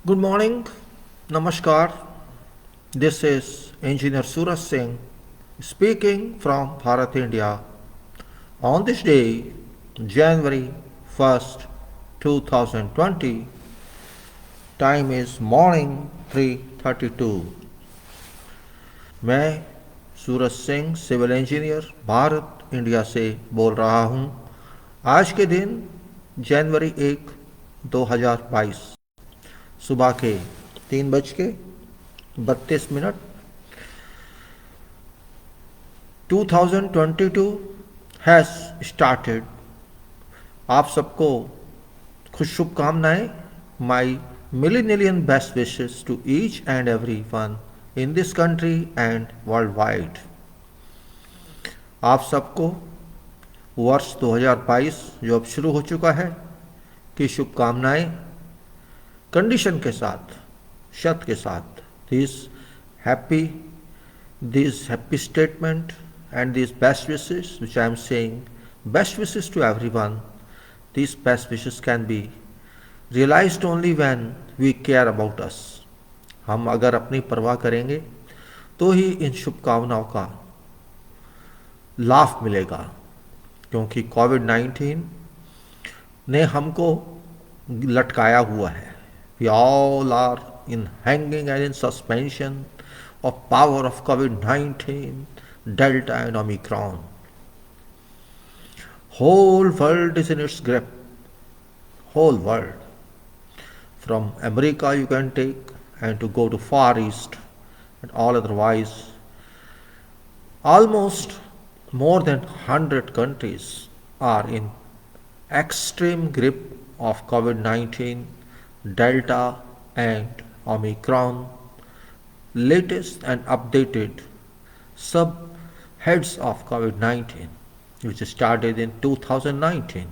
Good morning, Namaskar. This is Engineer Suraj Singh speaking from Bharat, India. On this day, January 1st, 2020, time is morning 3:32. मैं Suraj Singh civil engineer Bharat India से बोल रहा हूँ। आज के दिन जनवरी 1, 2022 सुबह के 3:32 2022 हैज़ स्टार्टेड। आप सबको खुश शुभकामनाएं। My million best wishes to each and every one in this country and world wide. आप सबको वर्ष 2022 जो अब शुरू हो चुका है की शुभकामनाएं, कंडीशन के साथ, शर्त के साथ। These happy statement and these best wishes which I am saying, best wishes to everyone. These best wishes can be realized only when we care about us. हम अगर अपनी परवाह करेंगे तो ही इन शुभकामनाओं का लाभ मिलेगा, क्योंकि कोविड-19 ने हमको लटकाया हुआ है। We all are in hanging and in suspension of power of COVID-19, Delta and Omicron. Whole world is in its grip. Whole world. From America you can take and to go to Far East and all otherwise. Almost more than 100 countries are in extreme grip of COVID-19, Delta and Omicron. Latest and updated subheads of COVID-19, which started in 2019.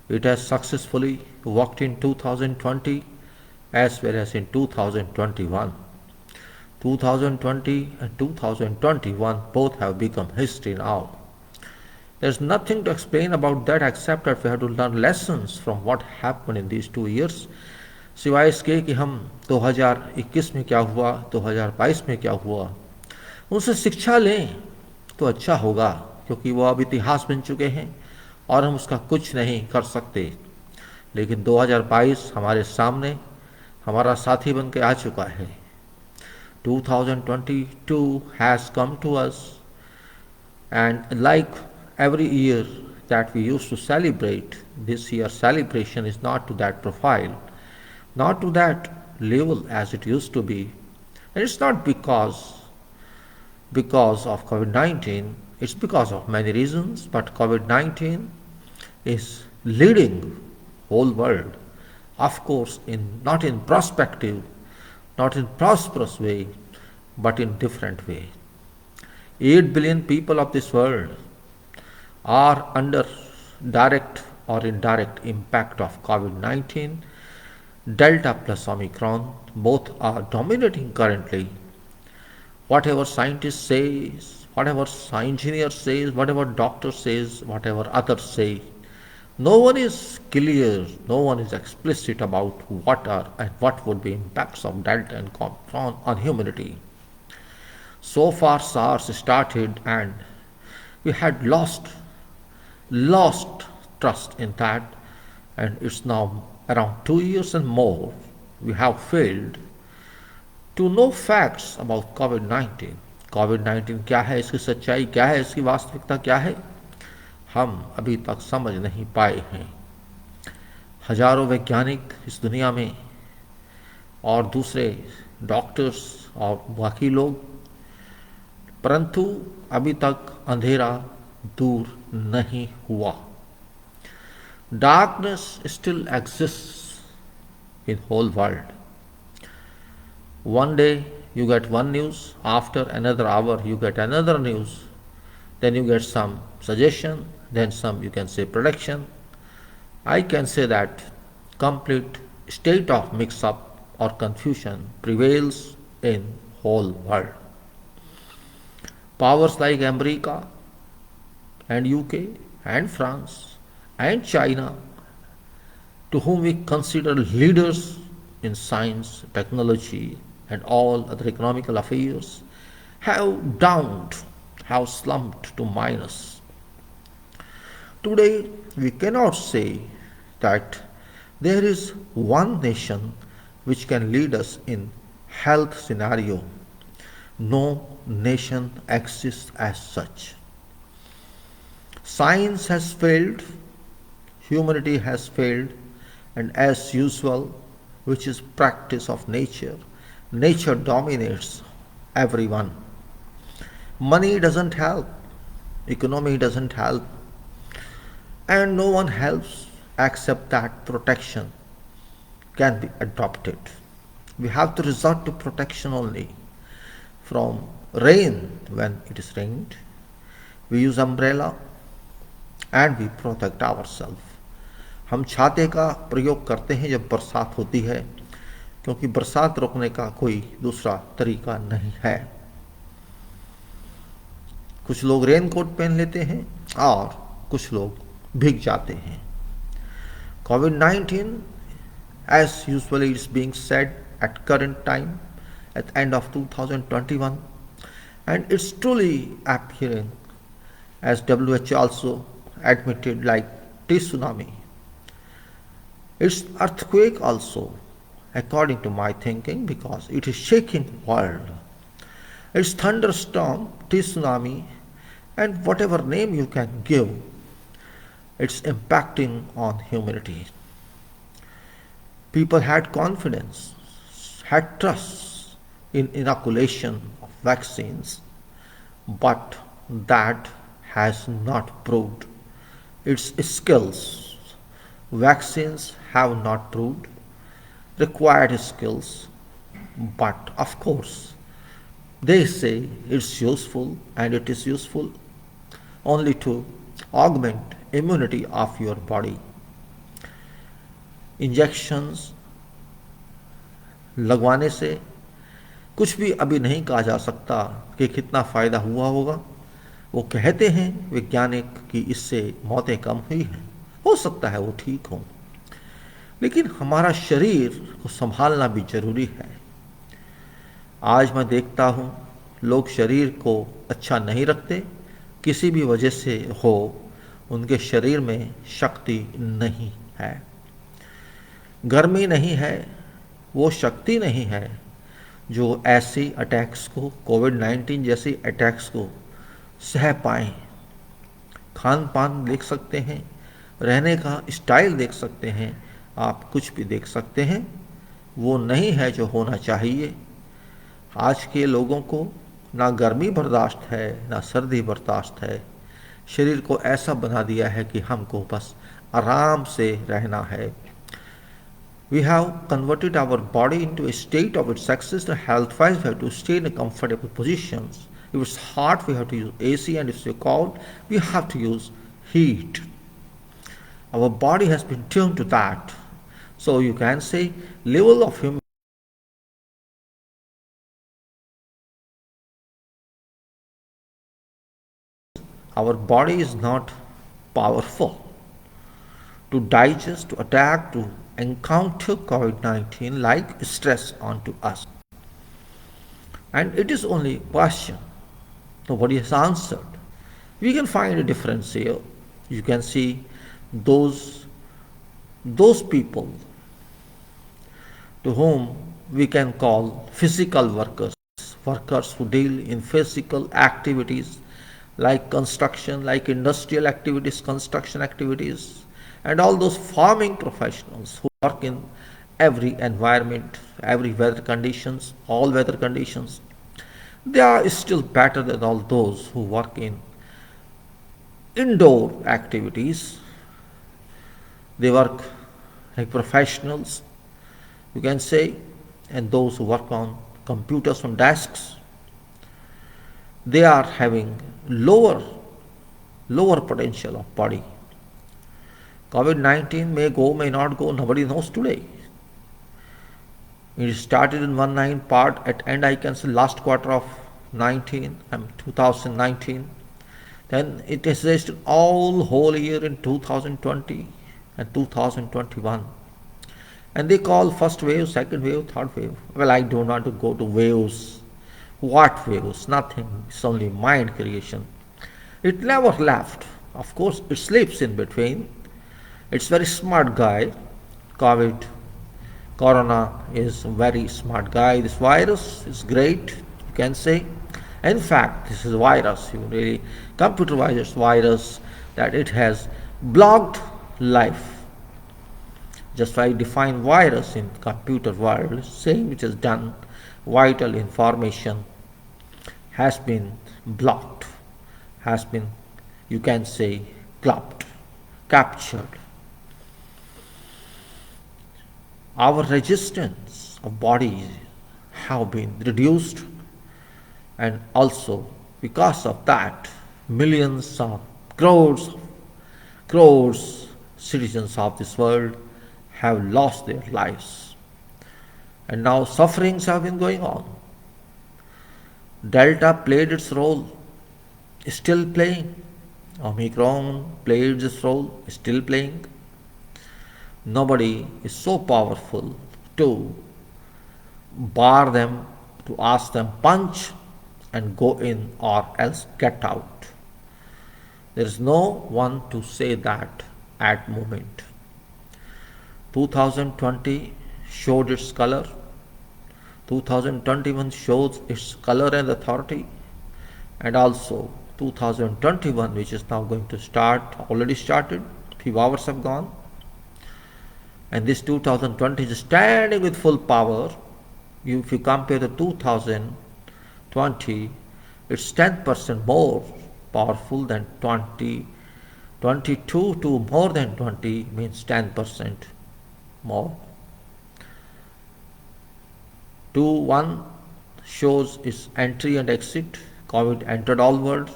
It has successfully worked in 2020 as well as in 2021. 2020 and 2021 both have become history now. There's nothing to explain about that except that we have to learn lessons from what happened in these 2 years. सिवाय इसके कि हम 2021 में क्या हुआ, 2022 में क्या हुआ, उनसे शिक्षा लें तो अच्छा होगा, क्योंकि वो अब इतिहास बन चुके हैं और हम उसका कुछ नहीं कर सकते। लेकिन 2022 हमारे सामने हमारा साथी बन के आ चुका है। 2022 has come to us, and like every year that we used to celebrate, this year's celebration is not to that profile, not to that level as it used to be. And it's not because of COVID-19, it's because of many reasons, but COVID-19 is leading whole world, of course, not in prospective, not in prosperous way, but in different way. 8 billion people of this world are under direct or indirect impact of COVID-19. Delta plus Omicron, both are dominating currently. Whatever scientist says, whatever engineer says, whatever doctor says, whatever others say, no one is clear, no one is explicit about what are and what would be impacts of Delta and Omicron on humanity. So far SARS started and we had lost trust in that, and it's now around 2 years and more we have failed to know facts about COVID-19. COVID-19 क्या है, इसकी सच्चाई क्या है, इसकी वास्तविकता क्या है, हम अभी तक समझ नहीं पाए हैं। हजारों वैज्ञानिक इस दुनिया में और दूसरे डॉक्टर्स और बाकी लोग, परंतु अभी तक अंधेरा दूर नहीं हुआ। Darkness still exists in whole world. One day you get one news, after another hour you get another news, then you get some suggestion, then some, you can say, prediction. I can say that complete state of mix-up or confusion prevails in whole world. Powers like America and UK and France and China, to whom we consider leaders in science, technology, and all other economical affairs have downed, have slumped to minus. Today, we cannot say that there is one nation which can lead us in health scenario. No nation exists as such. Science has failed, humanity has failed, and as usual, which is practice of nature, nature dominates everyone. Money doesn't help, economy doesn't help, and no one helps except that protection can be adopted. We have to resort to protection only. From rain when it is rained, we use umbrella and we protect ourselves. हम छाते का प्रयोग करते हैं जब बरसात होती है, क्योंकि बरसात रोकने का कोई दूसरा तरीका नहीं है. कुछ लोग रेनकोट पहन लेते हैं और कुछ लोग भीग जाते हैं. COVID-19, as usually is being said at current time, at the end of 2021, and it's truly appearing, as WHO also admitted, like tsunami. It's earthquake also, according to my thinking, because it is shaking world. It's thunderstorm, tsunami, and whatever name you can give, it's impacting on humanity. People had confidence, had trust in inoculation of vaccines, but that has not proved its skills. Vaccines have not proved required skills, but of course they say it's useful, and it is useful only to augment immunity of your body. Injections लगवाने से कुछ भी अभी नहीं कहा जा सकता कि कितना फ़ायदा हुआ होगा. वो कहते हैं वैज्ञानिक कि इससे मौतें कम हुई हैं. हो सकता है वो ठीक हो, लेकिन हमारा शरीर को संभालना भी जरूरी है. आज मैं देखता हूँ लोग शरीर को अच्छा नहीं रखते, किसी भी वजह से हो, उनके शरीर में शक्ति नहीं है. गर्मी नहीं है, वो शक्ति नहीं है जो ऐसी अटैक्स को, कोविड-19 जैसी अटैक्स को सह पाएँ. खान पान देख सकते हैं, रहने का स्टाइल देख सकते हैं, आप कुछ भी देख सकते हैं, वो नहीं है जो होना चाहिए. आज के लोगों को ना गर्मी बर्दाश्त है, ना सर्दी बर्दाश्त है. शरीर को ऐसा बना दिया है कि हमको बस आराम से रहना है. We have converted our body into a state of its access to health-wise. We have to stay in a comfortable positions. If it's hot, we have to use AC, and if it's cold, we have to use heat. Our body has been tuned to that. So you can say level of human. Our body is not powerful to digest, to attack, to encounter COVID-19 like stress onto us. And it is only a question. Nobody has answered. We can find a difference here. You can see those people to whom we can call physical workers, workers who deal in physical activities like construction, like industrial activities, construction activities, and all those farming professionals who work in every environment, every weather conditions, all weather conditions. They are still better than all those who work in indoor activities. They work like professionals, you can say, and those who work on computers on desks. They are having lower potential of body. COVID-19 may go, may not go, nobody knows today. It started in 19 part, at end I can say last quarter of 2019. Then it existed all whole year in 2020 and 2021. And they call first wave, second wave, third wave. Well, I don't want to go to waves. What waves? Nothing. It's only mind creation. It never left. Of course, it sleeps in between. It's very smart guy. COVID, Corona is a very smart guy. This virus is great, you can say. In fact, this is a virus, you really computerized virus that it has blocked life. Just I define virus in computer world, same which is done, vital information has been blocked, has been, you can say, clubbed, captured. Our resistance of bodies have been reduced, and also because of that millions of crores citizens of this world have lost their lives, and now sufferings have been going on. Delta played its role, is still playing. Omicron played its role, is still playing. Nobody is so powerful to bar them, to ask them punch and go in or else get out. There is no one to say that at moment. 2020 showed its color. 2021 shows its color and authority. And also 2021, which is now going to start, already started, few hours have gone. And this 2020 is standing with full power. If you compare the 2020, it's 10% more powerful than 20. 22 to more than 20 means 10% more. 2.1 shows its entry and exit. COVID entered all worlds,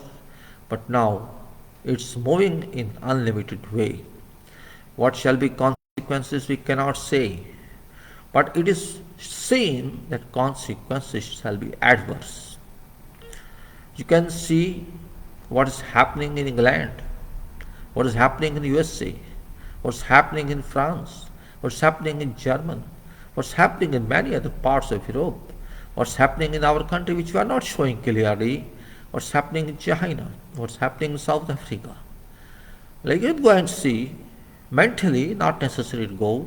but now it's moving in unlimited way. What shall be consequences we cannot say, but it is seen that consequences shall be adverse. You can see what is happening in England, what is happening in USA, what's happening in France, what's happening in Germany, what's happening in many other parts of Europe, what's happening in our country which we are not showing clearly, what's happening in China, what's happening in South Africa. Like you go and see, mentally not necessary to go,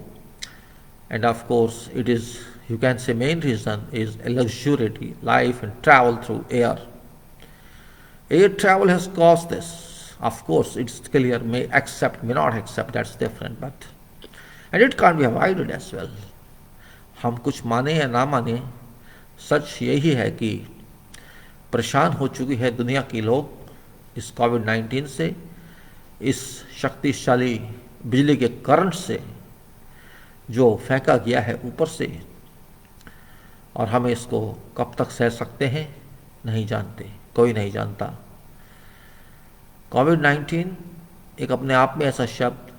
and of course it is, you can say, main reason is a luxury life and travel through air. Air travel has caused this. Of course, it's clear, may accept, may not accept, that's different, but and it can't be avoided as well. हम कुछ माने या ना माने, सच यही है कि परेशान हो चुकी है दुनिया के लोग इस कोविड-19 से, इस शक्तिशाली बिजली के करंट से जो फेंका गया है ऊपर से, और हम इसको कब तक सह सकते हैं नहीं जानते, कोई नहीं जानता। कोविड-19 एक अपने आप में ऐसा शब्द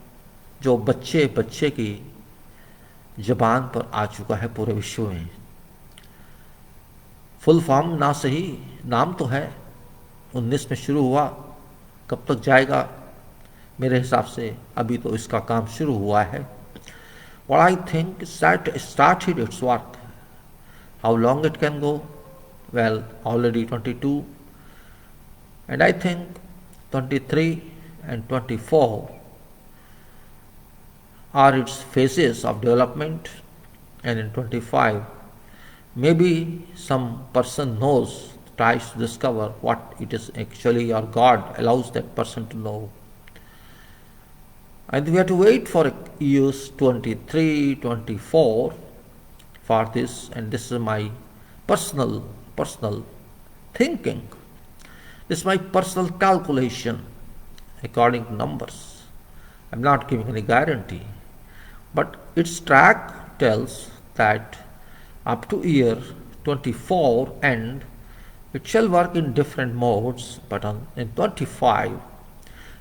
जो बच्चे बच्चे की ज़बान पर आ चुका है पूरे विश्व में। फुल फॉर्म ना सही, नाम तो है, 19 में शुरू हुआ, कब तक जाएगा मेरे हिसाब से अभी तो इसका काम शुरू हुआ है। What I think is that it started its work. How long it can go? Well, already 22, and I think 23 and 24 are its phases of development, and in 25 maybe some person knows, tries to discover what it is actually, or God allows that person to know. And we have to wait for years 23, 24 for this, and this is my personal thinking. This is my personal calculation according to numbers. I'm not giving any guarantee, but its track tells that up to year 24 end, it shall work in different modes, but in 25,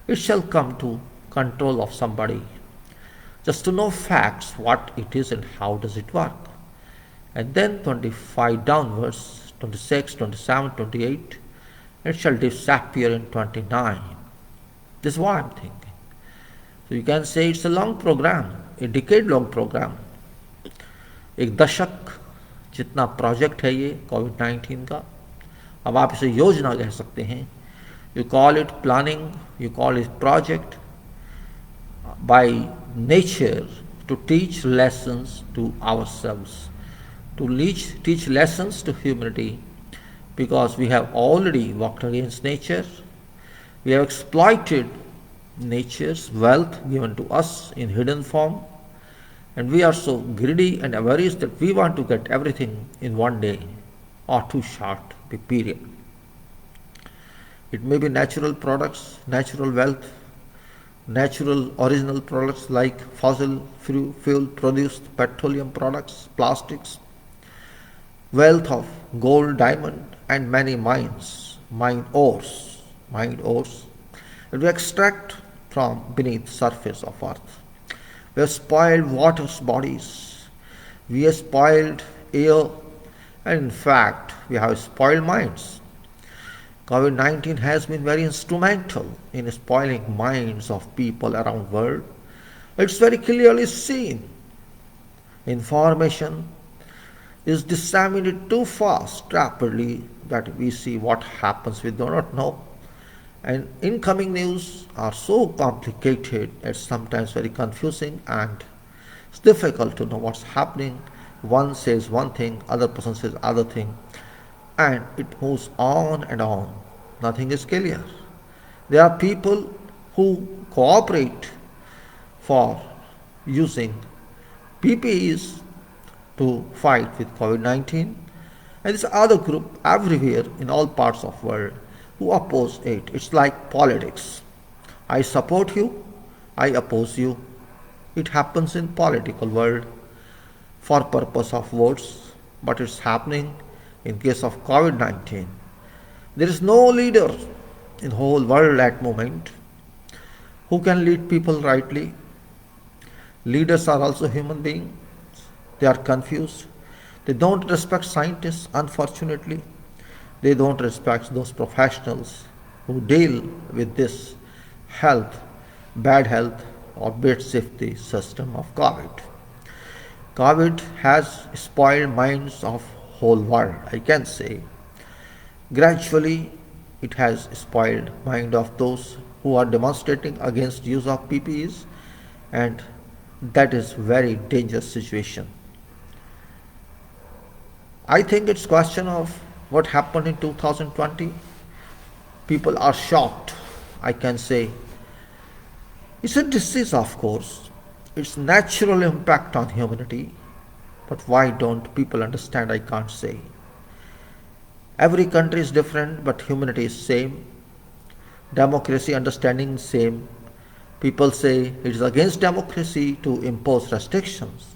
it shall come to control of somebody, just to know facts, what it is and how does it work. And then 25 downwards, 26, 27, 28, it shall disappear in 29. This is what I'm thinking. So you can say it's a long program, a decade-long program. एक दशक जितना project है ये कोविड-19 का, अब आप इसे योजना कह सकते हैं. You call it planning, you call it project, by nature to teach lessons to ourselves, to teach lessons to humanity, because we have already worked against nature. We have exploited nature's wealth given to us in hidden form, and we are so greedy and avarice that we want to get everything in one day or too short a period. It may be natural products, natural wealth, natural original products like fossil fuel produced petroleum products, plastics, wealth of gold, diamond, and many mine ores, that we extract from beneath the surface of earth. We have spoiled water's bodies, we have spoiled air, and in fact, we have spoiled minds. COVID-19 has been very instrumental in spoiling minds of people around the world. It's very clearly seen. Information is disseminated too fast, rapidly, that we see what happens we do not know. And incoming news are so complicated, it's sometimes very confusing and it's difficult to know what's happening. One says one thing, other person says other thing, and it moves on and on. Nothing is clear. There are people who cooperate for using PPEs to fight with COVID-19, and this other group everywhere in all parts of the world who oppose it. It's like politics. I support you, I oppose you. It happens in political world for purpose of votes, but it's happening in case of COVID-19. There is no leader in the whole world at the moment who can lead people rightly. Leaders are also human beings. They are confused. They don't respect scientists, unfortunately. They don't respect those professionals who deal with this health, bad health or bad safety system of COVID. COVID has spoiled minds of whole world, I can say. Gradually, it has spoiled mind of those who are demonstrating against use of PPEs, and that is very dangerous situation. I think it's question of what happened in 2020. People are shocked, I can say. It's a disease, of course. It's natural impact on humanity. But why don't people understand, I can't say. Every country is different, but humanity is same. Democracy understanding is same. People say it is against democracy to impose restrictions.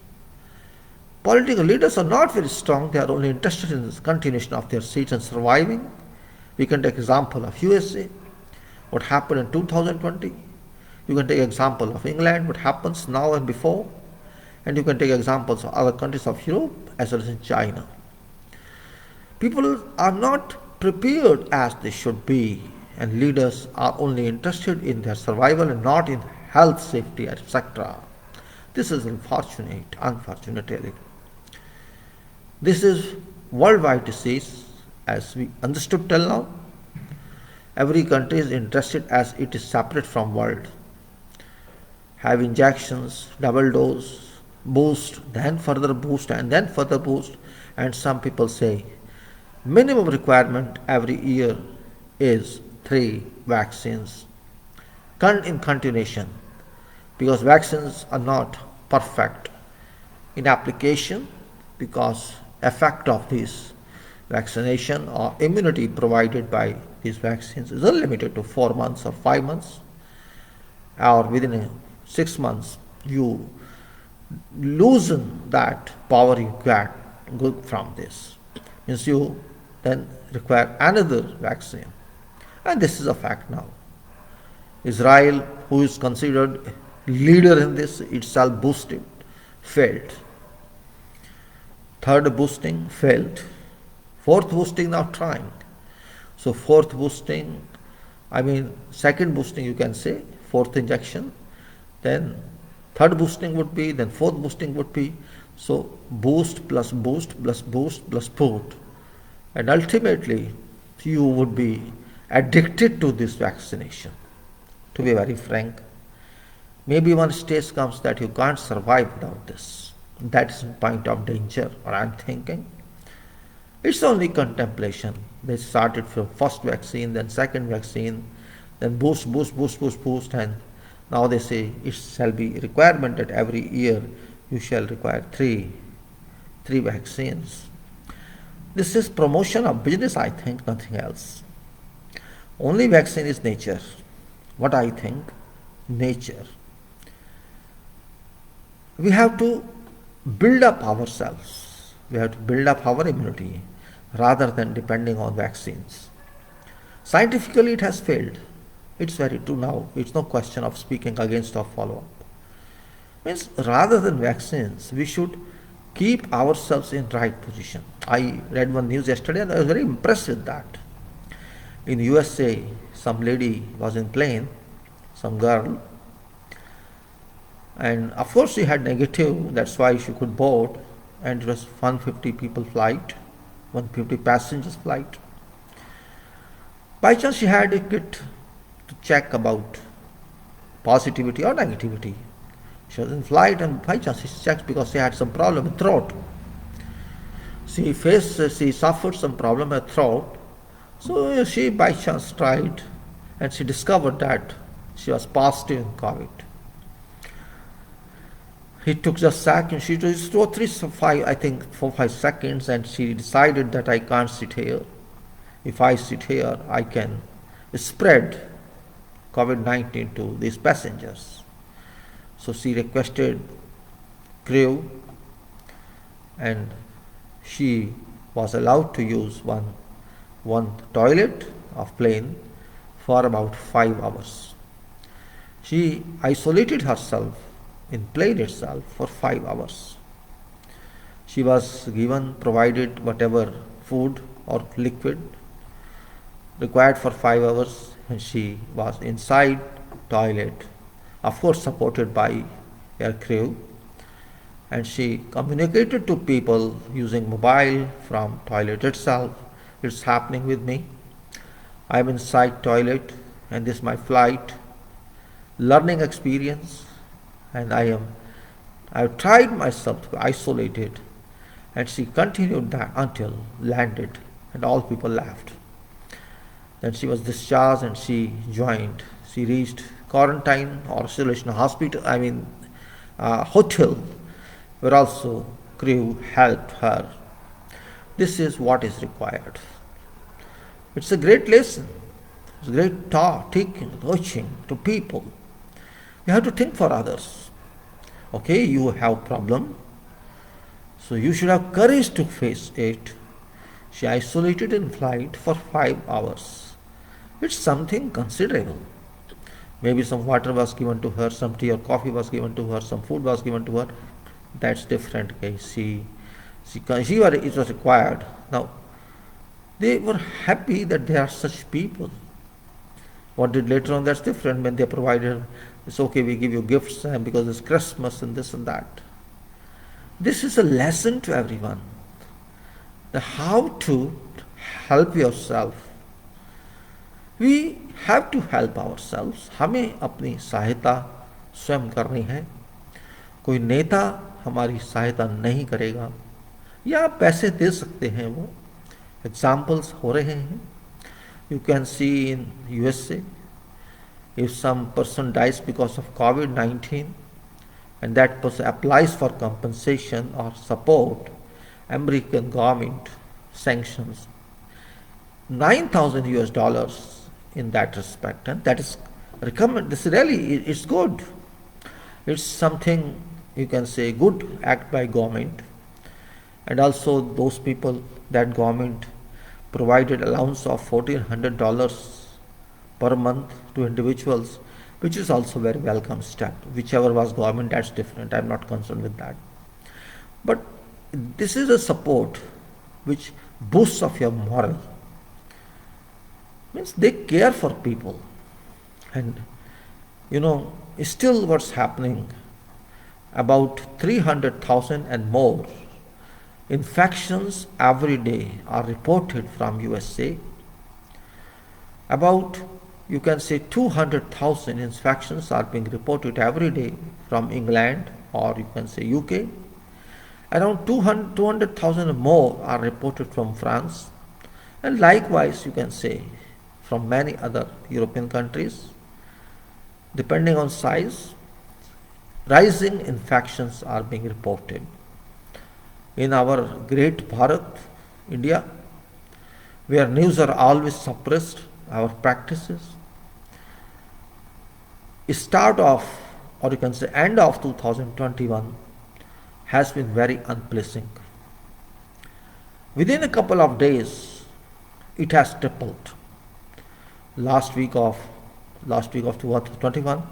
Political leaders are not very strong. They are only interested in the continuation of their seats and surviving. We can take example of USA, what happened in 2020. You can take example of England, what happens now and before. And you can take examples of other countries of Europe as well as in China. People are not prepared as they should be, and leaders are only interested in their survival and not in health, safety, etc. This is unfortunately. This is worldwide disease as we understood till now. Every country is interested as it is separate from world. Have injections, double dose, boost, then further boost, and then further boost. And some people say minimum requirement every year is 3 vaccines in continuation, because vaccines are not perfect in application, because effect of this vaccination or immunity provided by these vaccines is limited to 4 months or 5 months, or within 6 months you loosen that power you get good from this. Means you then require another vaccine. And this is a fact now. Israel, who is considered leader in this, itself boosted, failed. Third boosting failed. Fourth boosting now trying. So fourth boosting, second boosting you can say, fourth injection, then third boosting would be, then fourth boosting would be. So boost plus boost plus boost plus boost, and ultimately you would be addicted to this vaccination. To be very frank, maybe one stage comes that you can't survive without this. That is the point of danger, or I'm thinking. It's only contemplation. They started from first vaccine, then second vaccine, then boost, boost, boost, boost, boost, and now they say it shall be requirement that every year you shall require three vaccines. This is promotion of business, I think, nothing else. Only vaccine is nature. What I think, nature. We have to build up ourselves. We have to build up our immunity rather than depending on vaccines. Scientifically, it has failed. It's very true now. It's no question of speaking against or follow up. Means rather than vaccines, we should keep ourselves in right position. I read one news yesterday and I was very impressed with that. In USA, some lady was in plane, some girl, and of course she had negative, that's why she could board, and it was 150 people flight, 150 passengers flight. By chance she had a kit to check about positivity or negativity. She was in flight and by chance she checked because she had some problem with throat. She suffered some problem with throat. So she by chance tried and she discovered that she was positive in COVID. It took just seconds. She took 4-5 seconds, and she decided that I can't sit here. If I sit here, I can spread COVID-19 to these passengers. So she requested crew, and she was allowed to use one toilet of plane for about 5 hours. She isolated herself in plane itself for 5 hours. She was provided whatever food or liquid required for 5 hours, and she was inside toilet, of course supported by air crew, and she communicated to people using mobile from toilet itself. It's happening with me. I'm inside toilet and this is my flight, learning experience, and I've tried myself to isolate it, and she continued that until landed, and all people laughed. Then she was discharged and she reached quarantine or isolation hospital, hotel, where also crew helped her. This is what is required. It's a great lesson. It's a great teaching to people. You have to think for others. Okay, you have problem, so you should have courage to face it. She isolated in flight for 5 hours. It's something considerable. Maybe some water was given to her, some tea or coffee was given to her, some food was given to her. That's different case. It was required. Now, they were happy that there are such people. What did later on, that's different. When they provided, it's okay, we give you gifts because it's Christmas and this and that. This is a lesson to everyone. How to help yourself. We have to help ourselves. हमें अपनी सहायता स्वयं करनी है. कोई नेता हमारी सहायता नहीं करेगा, या पैसे दे सकते हैं वो. एग्जाम्पल्स हो रहे हैं. You can see in USA, if some person dies because of COVID-19 and that person applies for compensation or support, American government sanctions $9,000 in that respect, and that is recommend. This really it's good. It's something you can say good act by government, and also those people that government provided allowance of $1,400 per month to individuals, which is also very welcome step. Whichever was government, that's different. I'm not concerned with that. But this is a support which boosts of your moral. Means they care for people. And still what's happening, about 300,000 and more infections every day are reported from USA. About, you can say, 200,000 infections are being reported every day from England, or you can say UK. Around 200,000 more are reported from France, and likewise you can say from many other European countries. Depending on size, rising infections are being reported. In our great Bharat, India, where news are always suppressed, our practices, start of, or you can say end of 2021 has been very unpleasant. Within a couple of days, it has tripled. Last week of 2021,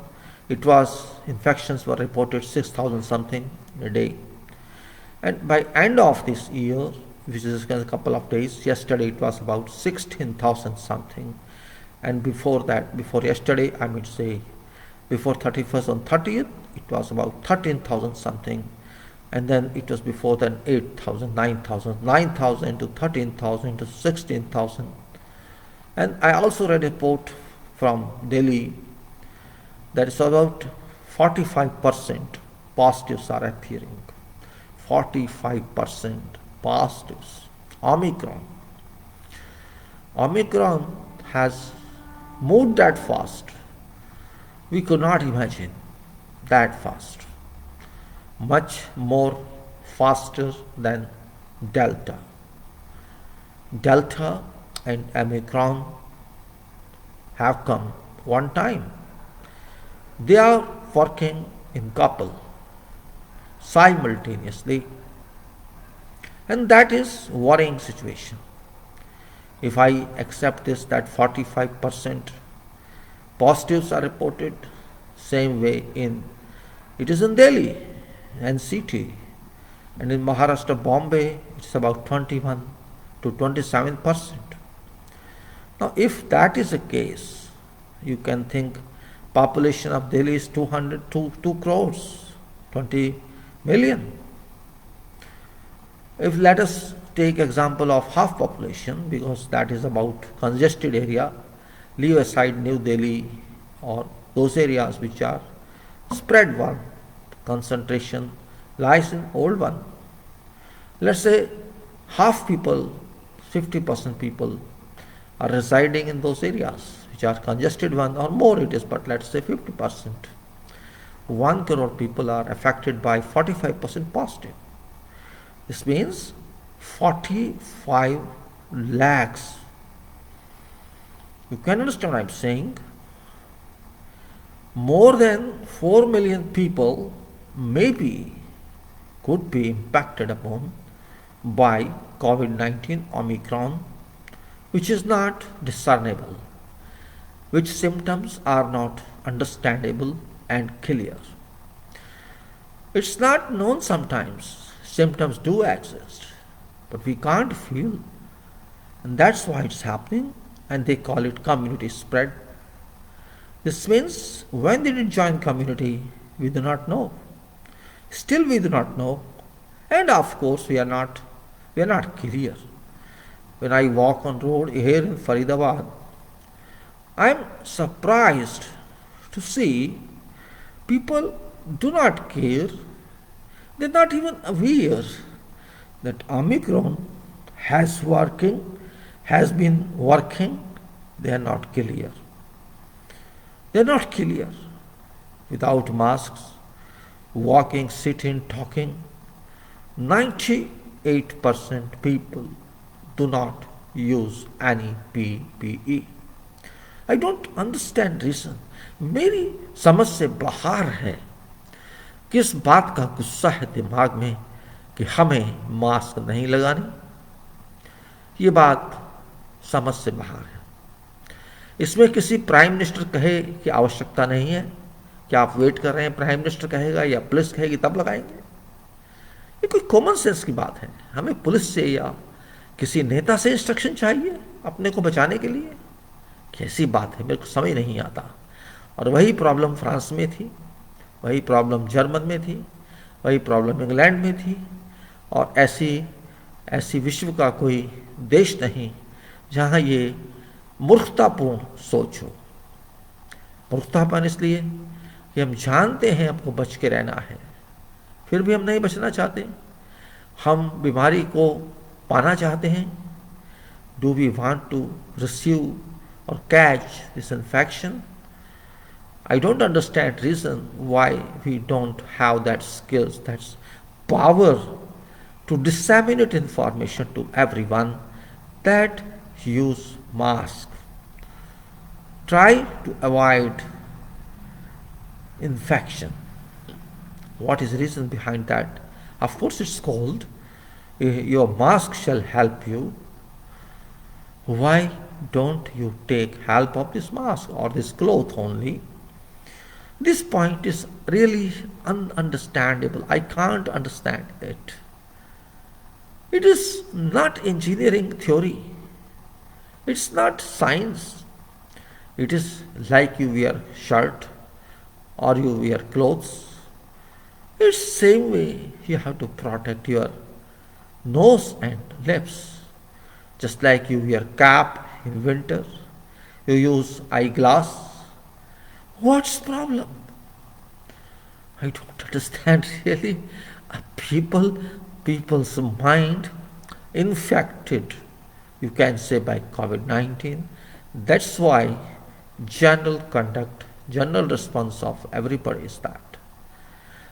it was, infections were reported 6,000 something a day. And by end of this year, which is a couple of days, yesterday it was about 16,000 something. And before that, before yesterday, I mean to say, before 31st on 30th, it was about 13,000 something. And then it was before then 8,000, 9,000 to 13,000 to 16,000. And I also read a report from Delhi that is about 45% positives are appearing. 45% positives. Omicron has moved that fast. We could not imagine that fast. Much more faster than Delta. Delta and Omicron have come one time. They are working in couple simultaneously, and that is worrying situation. If I accept this, that 45% positives are reported, same way it is in Delhi NCT, and in Maharashtra, Bombay, it's about 21 to 27%. Now, if that is the case, you can think population of Delhi is 2 crores, 20 million. If let us take example of half population, because that is about congested area, leave aside New Delhi or those areas which are spread one, concentration lies in old one. Let's say half people, 50% people are residing in those areas which are congested one, or more it is, but let's say 50%. 1 crore people are affected by 45% positive. This means 45 lakhs. You can understand what I am saying. More than 4 million people could be impacted upon by COVID-19 Omicron, which is not discernible, which symptoms are not understandable and clear. It's not known sometimes. Symptoms do exist, but we can't feel, and that's why it's happening, and they call it community spread. This means when they did join community, we do not know. Still we do not know, and of course we are not clear. When I walk on road here in Faridabad, I am surprised to see people do not care. They are not even aware that Omicron has been working. They are not clear. They are not clear. Without masks, walking, sitting, talking, 98% people do not use any PPE. I don't understand reason. मेरी समझ से बाहर है किस बात का गुस्सा है दिमाग में कि हमें मास्क नहीं लगानी. ये बात समझ से बाहर है. इसमें किसी प्राइम मिनिस्टर कहे कि आवश्यकता नहीं है, कि आप वेट कर रहे हैं प्राइम मिनिस्टर कहेगा या पुलिस कहेगी तब लगाएंगे. ये कोई कॉमन सेंस की बात है. हमें पुलिस से या किसी नेता से इंस्ट्रक्शन चाहिए अपने को बचाने के लिए? कैसी बात है, मेरे को समझ नहीं आता. और वही प्रॉब्लम फ्रांस में थी, वही प्रॉब्लम जर्मन में थी, वही प्रॉब्लम इंग्लैंड में थी, और ऐसी ऐसी विश्व का कोई देश नहीं जहाँ ये मूर्खतापूर्ण सोच हो। मूर्खतापन इसलिए कि हम जानते हैं हमको बच के रहना है, फिर भी हम नहीं बचना चाहते। हम बीमारी को पाना चाहते हैं। Do we want to receive और catch this infection? I don't understand reason why we don't have that skills, that power to disseminate information to everyone that use mask. Try to avoid infection. What is the reason behind that? Of course it's cold. Your mask shall help you. Why don't you take help of this mask or this cloth only? This point is really ununderstandable. I can't understand it. It is not engineering theory. It's not science. It is like you wear shirt or you wear clothes. It's same way you have to protect your nose and lips. Just like you wear cap in winter, you use eyeglass. What's the problem? I don't understand really. People's mind infected, you can say, by COVID-19. That's why general response of everybody is that.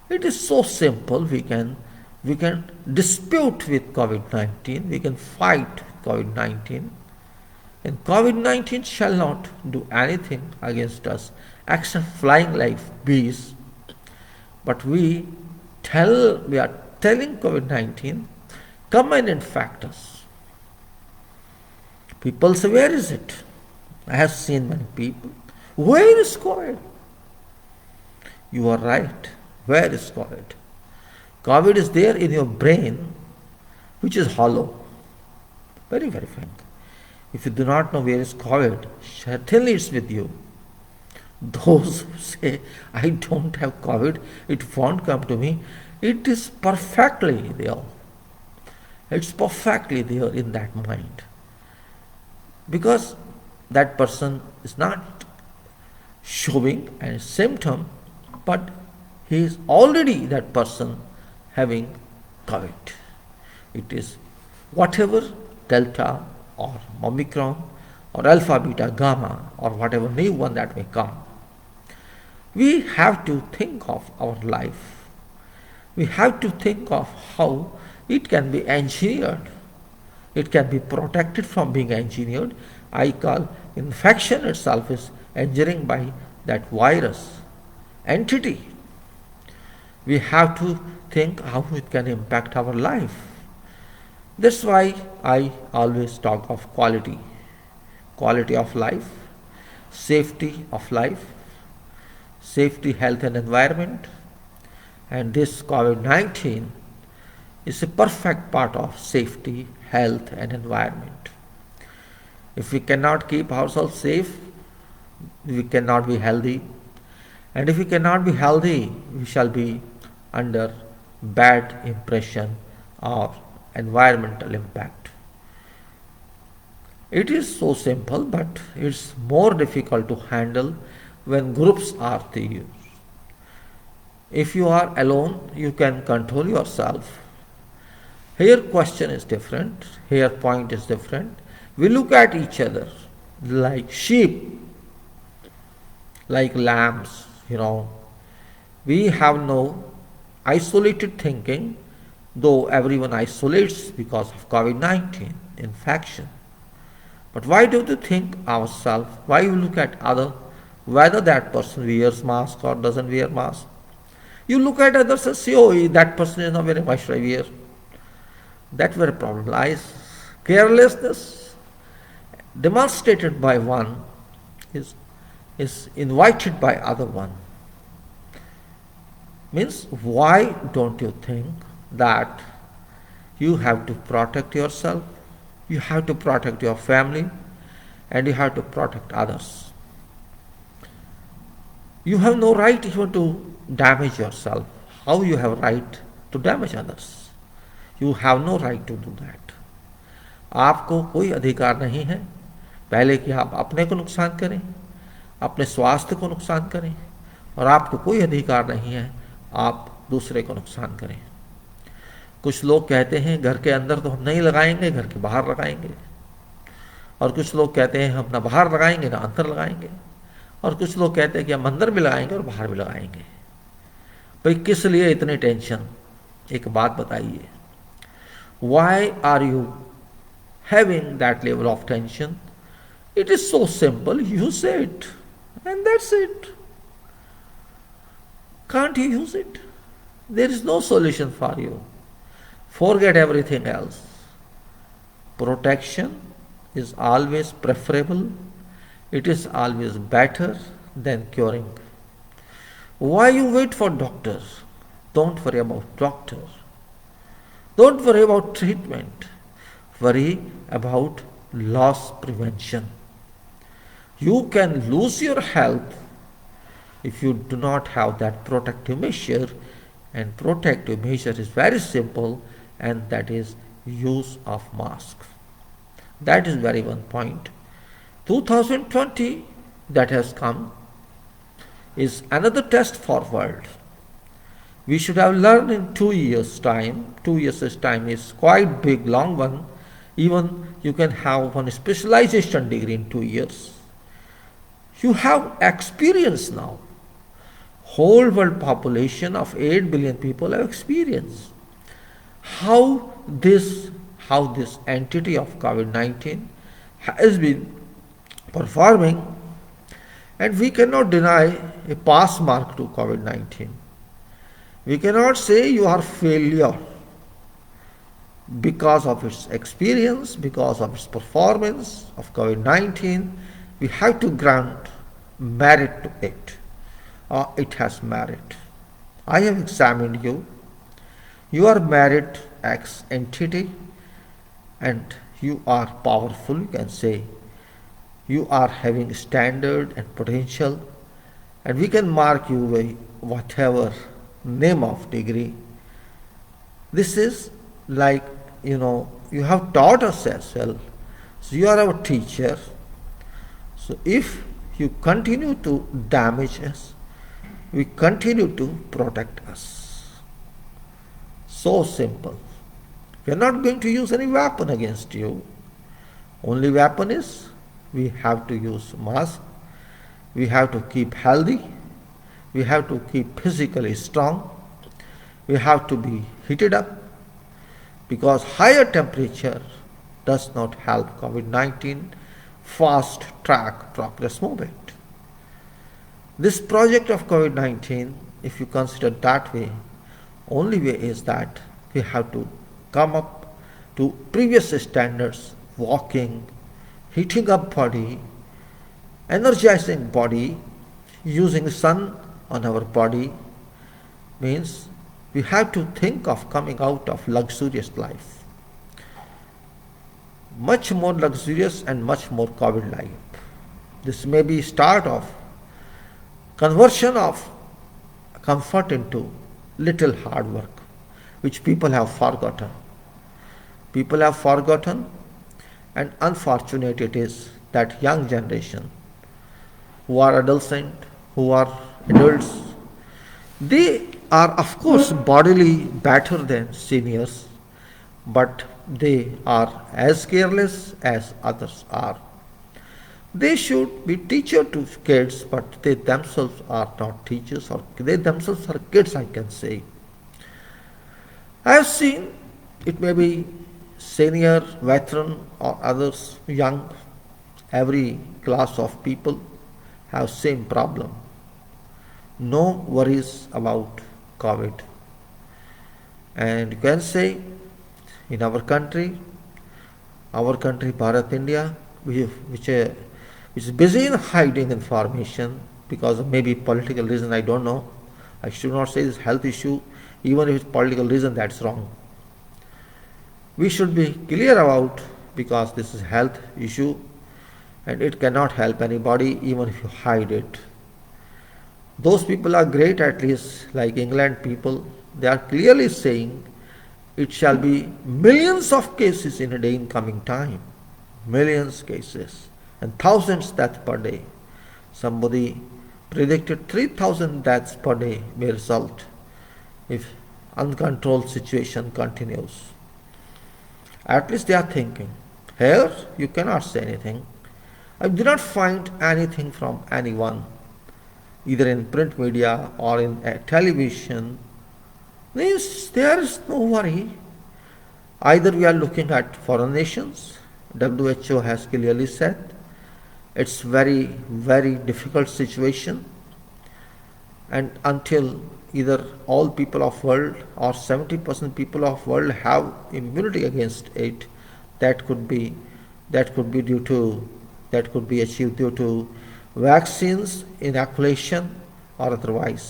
It is so simple. We can dispute with COVID-19. We can fight with COVID-19. And COVID-19 shall not do anything against us except flying like bees. But we are telling COVID-19, come and infect us. People say, where is it? I have seen many people. Where is COVID? You are right. Where is COVID? COVID is there in your brain, which is hollow. Very, very frank. If you do not know where is COVID, certainly it's with you. Those who say, I don't have COVID, it won't come to me, it is perfectly there. It's perfectly there in that mind. Because that person is not showing a symptom, but he is already that person having COVID. It is whatever Delta or Omicron or Alpha, Beta, Gamma or whatever new one that may come. We have to think of our life. We have to think of how it can be engineered. It can be protected from being engineered. I call infection itself is engineering by that virus entity. We have to think how it can impact our life. That's why I always talk of quality of life, safety of life, safety, health and environment. And this COVID-19 is a perfect part of safety, health and environment. If we cannot keep ourselves safe, we cannot be healthy. And if we cannot be healthy, we shall be under bad impression or environmental impact. It is so simple, but it's more difficult to handle when groups are there. If you are alone, you can control yourself. Here question is different, here point is different. We look at each other like sheep, like lambs, We have no isolated thinking, though everyone isolates because of COVID-19 infection. But why do we think ourselves? Why we look at other, whether that person wears mask or doesn't wear mask? You look at others and say, oh, that person is not wearing, why should I wear? That's where the problem lies. Carelessness demonstrated by one is invited by other one. Means, why don't you think that you have to protect yourself, you have to protect your family, and you have to protect others? You have no right even to damage yourself, how you have right to damage others. You have no right to do that. आपको कोई अधिकार नहीं है पहले कि आप अपने को नुकसान करें, अपने स्वास्थ्य को नुकसान करें, और आपको कोई अधिकार नहीं है आप दूसरे को नुकसान करें। कुछ लोग कहते हैं घर के अंदर तो हम नहीं लगाएंगे, घर के बाहर लगाएंगे, और कुछ लोग कहते हैं हम ना बाहर लगाएंगे ना अंदर लगाएंगे, और कुछ लोग कहते हैं कि हम अंदर भी लगाएंगे और बाहर भी लगाएंगे। भाई किस लिए इतनी टेंशन? एक बात बताइए, why are you having that level of tension? It is so simple, you say it and that's it. Can't you use it? There is no solution for you. Forget everything else. Protection is always preferable. It is always better than curing. Why you wait for doctors? Don't worry about doctors. Don't worry about treatment. Worry about loss prevention. You can lose your health if you do not have that protective measure, and protective measure is very simple, and that is use of mask. That is very one point. 2020 that has come is another test for world. We should have learned in 2 years time. 2 years time is quite big, long one. Even you can have one specialization degree in 2 years. You have experience now. Whole world population of 8 billion people have experience. How this entity of COVID-19 has been performing, and we cannot deny a pass mark to COVID-19. We cannot say you are failure because of its experience, because of its performance of COVID-19. We have to grant merit to it. It has merit. I have examined you. You are merit X entity, and you are powerful, you can say. You are having standard and potential, and we can mark you with whatever name of degree. This is like, you have taught us as well. So you are our teacher. So if you continue to damage us, we continue to protect us. So simple. We are not going to use any weapon against you. Only weapon is we have to use mask. We have to keep healthy. We have to keep physically strong. We have to be heated up, because higher temperature does not help COVID-19 fast track progress movement. This project of COVID-19, if you consider that way, only way is that we have to come up to previous standards, walking, heating up body, energizing body, using sun on our body. Means we have to think of coming out of luxurious life. Much more luxurious and much more COVID life. This may be start of conversion of comfort into little hard work, which people have forgotten. People have forgotten, and unfortunate it is that young generation who are adolescent, who are adults, they are of course bodily better than seniors, but they are as careless as others are. They should be teacher to kids, but they themselves are not teachers, or they themselves are kids, I can say. I have seen, it may be senior, veteran, or others, young, every class of people have same problem. No worries about COVID. And you can say, in our country, Bharat, India, which is busy in hiding information because of maybe political reason, I don't know. I should not say this health issue. Even if it's political reason, that's wrong. We should be clear about, because this is health issue and it cannot help anybody even if you hide it. Those people are great, at least like England people, they are clearly saying it shall be millions of cases in a day in coming time. Millions cases and thousands deaths per day. Somebody predicted 3,000 deaths per day may result if uncontrolled situation continues. At least they are thinking. Here, you cannot say anything. I did not find anything from anyone, either in print media or in television. There is no worry. Either we are looking at foreign nations, WHO has clearly said, it's very, very difficult situation, and until either all people of world or 70% people of world have immunity against it, that could be achieved due to vaccines inoculation और otherwise.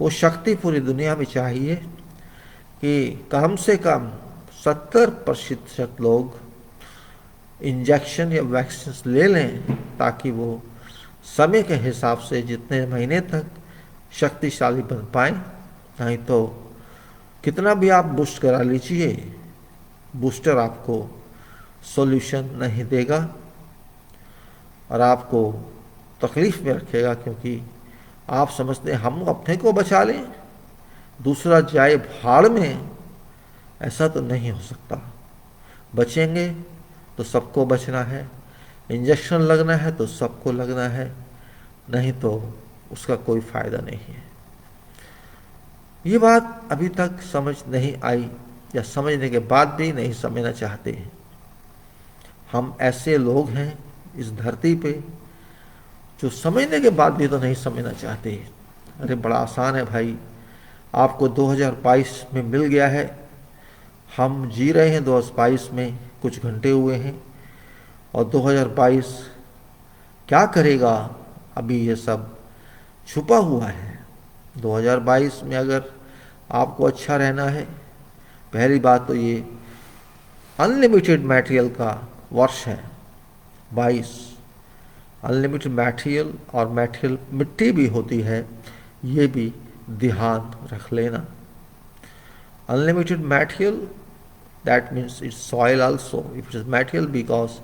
वो शक्ति पूरी दुनिया में चाहिए कि कम से कम 70% लोग इंजेक्शन या वैक्सीन ले लें ताकि वो समय के हिसाब से जितने महीने तक शक्तिशाली बन पाए. नहीं तो कितना भी आप बूस्ट करा लीजिए, बूस्टर आपको सॉल्यूशन नहीं देगा और आपको तकलीफ में रखेगा, क्योंकि आप समझते हैं हम अपने को बचा लें, दूसरा जाए भाड़ में. ऐसा तो नहीं हो सकता. बचेंगे तो सबको बचना है, इंजेक्शन लगना है तो सबको लगना है, नहीं तो उसका कोई फ़ायदा नहीं है. ये बात अभी तक समझ नहीं आई या समझने के बाद भी नहीं समझना चाहते हैं. हम ऐसे लोग हैं इस धरती पे जो समझने के बाद भी तो नहीं समझना चाहते. अरे बड़ा आसान है भाई, आपको 2022 में मिल गया है, हम जी रहे हैं 2022 में, कुछ घंटे हुए हैं, और 2022 क्या करेगा अभी ये सब छुपा हुआ है. 2022 में अगर आपको अच्छा रहना है, पहली बात तो ये अनलिमिटेड मटेरियल का वर्ष है 22. अनलिमिटेड मटेरियल और मटेरियल मिट्टी भी होती है, ये भी ध्यान रख लेना. Unlimited material, that means it's soil also. If it is material, because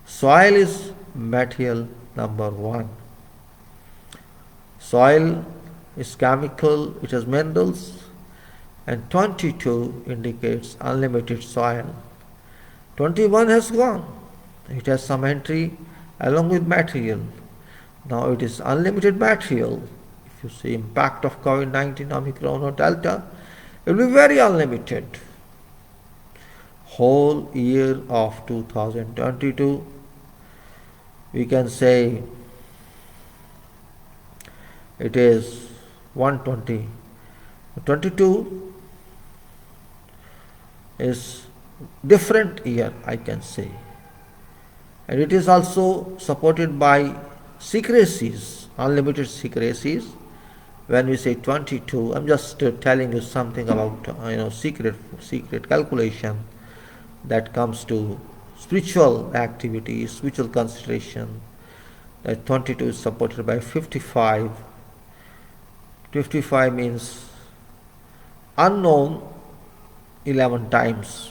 soil is material number one. Soil is chemical, it has minerals, and 22 indicates unlimited soil. 21 has gone. It has some entry along with material. Now it is unlimited material. If you see impact of COVID-19, Omicron or Delta, it will be very unlimited. Whole year of 2022, we can say it is 120. 22 is different year, I can say, and it is also supported by secrecies, unlimited secrecies. When we say 22, I'm just telling you something about secret calculation that comes to spiritual activity, spiritual consideration. That 22 is supported by 55. 55 means unknown 11 times,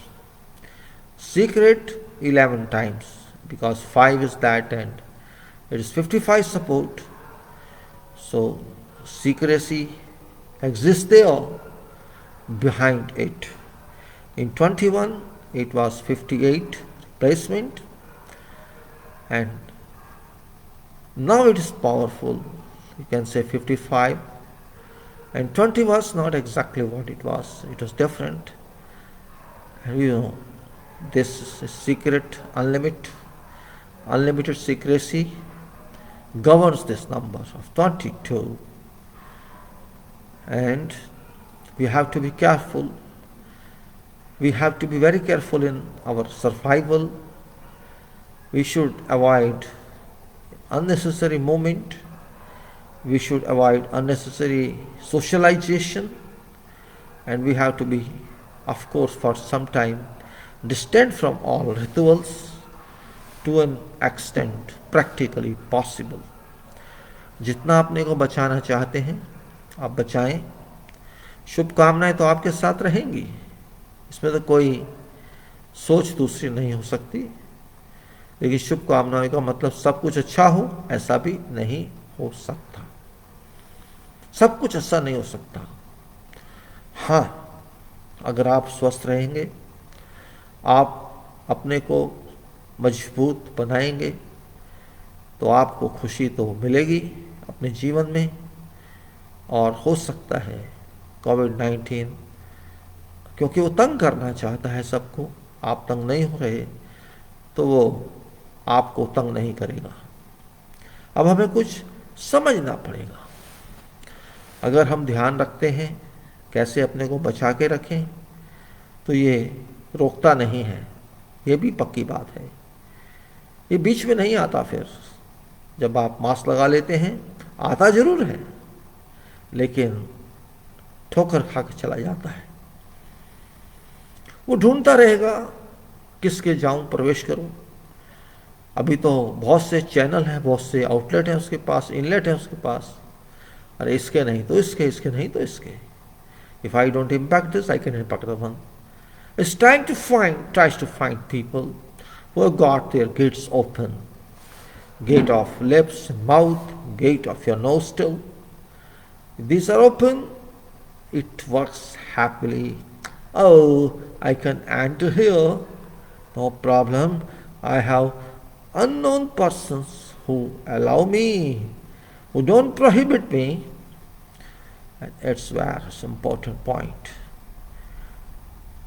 secret 11 times, because 5 is that and it is 55 support. So secrecy exists there behind it. In 21, it was 58 replacement, and now it is powerful. You can say 55, and 20 was not exactly what it was different. And this is secret, unlimited secrecy governs this number of 22, and we have to be careful. We have to be very careful in our survival. We should avoid unnecessary movement. We should avoid unnecessary socialization, and we have to be, of course, for some time distant from all rituals to an extent practically possible. जितना अपने को बचाना चाहते हैं आप बचाएं. शुभकामनाएं तो आपके साथ रहेंगी, इसमें तो कोई सोच दूसरी नहीं हो सकती, लेकिन शुभकामनाओं का मतलब सब कुछ अच्छा हो ऐसा भी नहीं हो सकता। सब कुछ अच्छा नहीं हो सकता। हाँ, अगर आप स्वस्थ रहेंगे, आप अपने को मजबूत बनाएंगे, तो आपको खुशी तो मिलेगी अपने जीवन में। और हो सकता है कोविड-19, क्योंकि वो तंग करना चाहता है सबको, आप तंग नहीं हो रहे तो वो आपको तंग नहीं करेगा। अब हमें कुछ समझना पड़ेगा। अगर हम ध्यान रखते हैं कैसे अपने को बचा के रखें, तो ये रोकता नहीं है, ये भी पक्की बात है। ये बीच में नहीं आता। फिर जब आप मास्क लगा लेते हैं, आता जरूर है, लेकिन ठोकर खा के चला जाता है। वो ढूंढता रहेगा किसके जाऊं, प्रवेश करूं। अभी तो बहुत से चैनल हैं, बहुत से आउटलेट हैं उसके पास, इनलेट है उसके पास। अरे इसके नहीं तो इसके, इसके नहीं तो इसके। If I don't impact this, I can impact the one. It's tries to find people who have got their gates open. Gate of lips and mouth, gate of your nostril. If these are open, it works happily. Oh, I can enter here. No problem. I have unknown persons who allow me, who don't prohibit me. And it's very important point.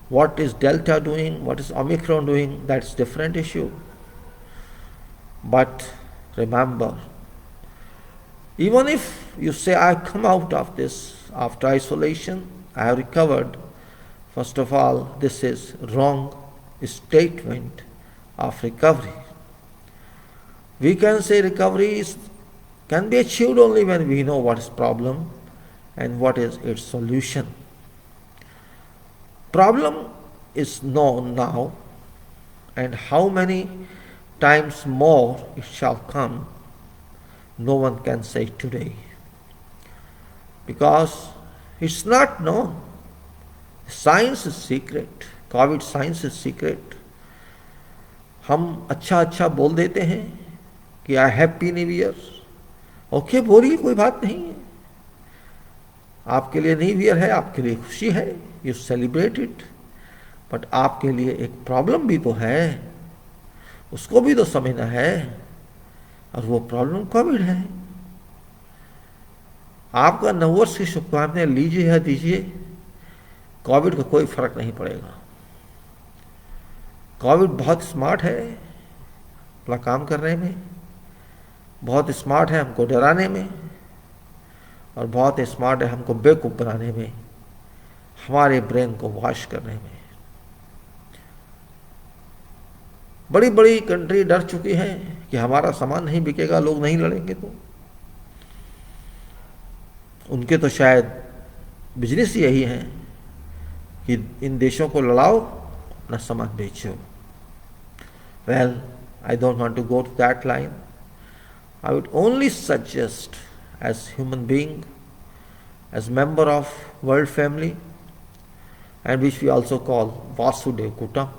What is Delta doing? What is Omicron doing? That's different issue. But remember, even if you say I come out of this after isolation, I have recovered, first of all, this is wrong statement of recovery. We can say recovery can be achieved only when we know what is problem and what is its solution. Problem is known now, and how many times more it shall come, no one can say today, because it's not known. Science is secret. COVID science is secret. हम अच्छा अच्छा बोल देते हैं कि आई happy new year. Okay, बोलिए, कोई बात नहीं है। आपके लिए न्यू ईयर है, आपके लिए खुशी है, यू सेलिब्रेट इट। बट आपके लिए एक प्रॉब्लम भी तो है, उसको भी तो समझना है, और वो प्रॉब्लम कोविड है। आपका नववर्ष की शुभकामनाएं लीजिए या दीजिए, कोविड का कोई फर्क नहीं पड़ेगा। कोविड बहुत स्मार्ट है अपना काम करने में, बहुत स्मार्ट है हमको डराने में, और बहुत स्मार्ट है हमको बेवकूफ़ बनाने में, हमारे ब्रेन को वॉश करने में। बड़ी बड़ी कंट्री डर चुकी हैं कि हमारा सामान नहीं बिकेगा, लोग नहीं लड़ेंगे, तो उनके तो शायद बिजनेस यही है कि इन देशों को लड़ाओ, अपना सामान बेचो। Well, I don't want to go to that line. I would only suggest, as human being, as member of world family, and which we also call Vasudev Kutam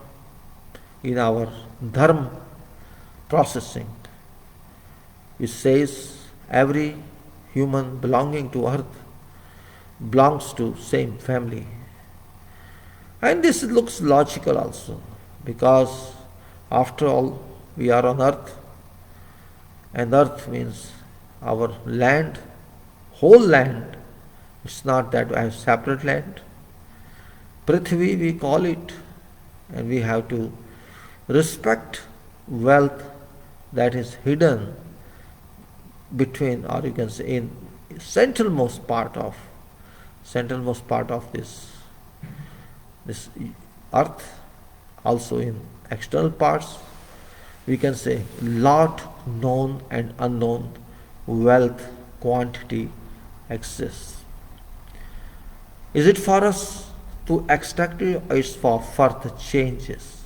in our dharma processing, it says every human belonging to earth belongs to same family. And this looks logical also, because after all we are on earth, and earth means our land, whole land. It's not that I have separate land. Prithvi we call it, and we have to respect wealth that is hidden between, or you can say in centralmost part of this earth. Also in external parts, we can say lot known and unknown wealth quantity exists. Is it for us to extract it, or it's for further changes?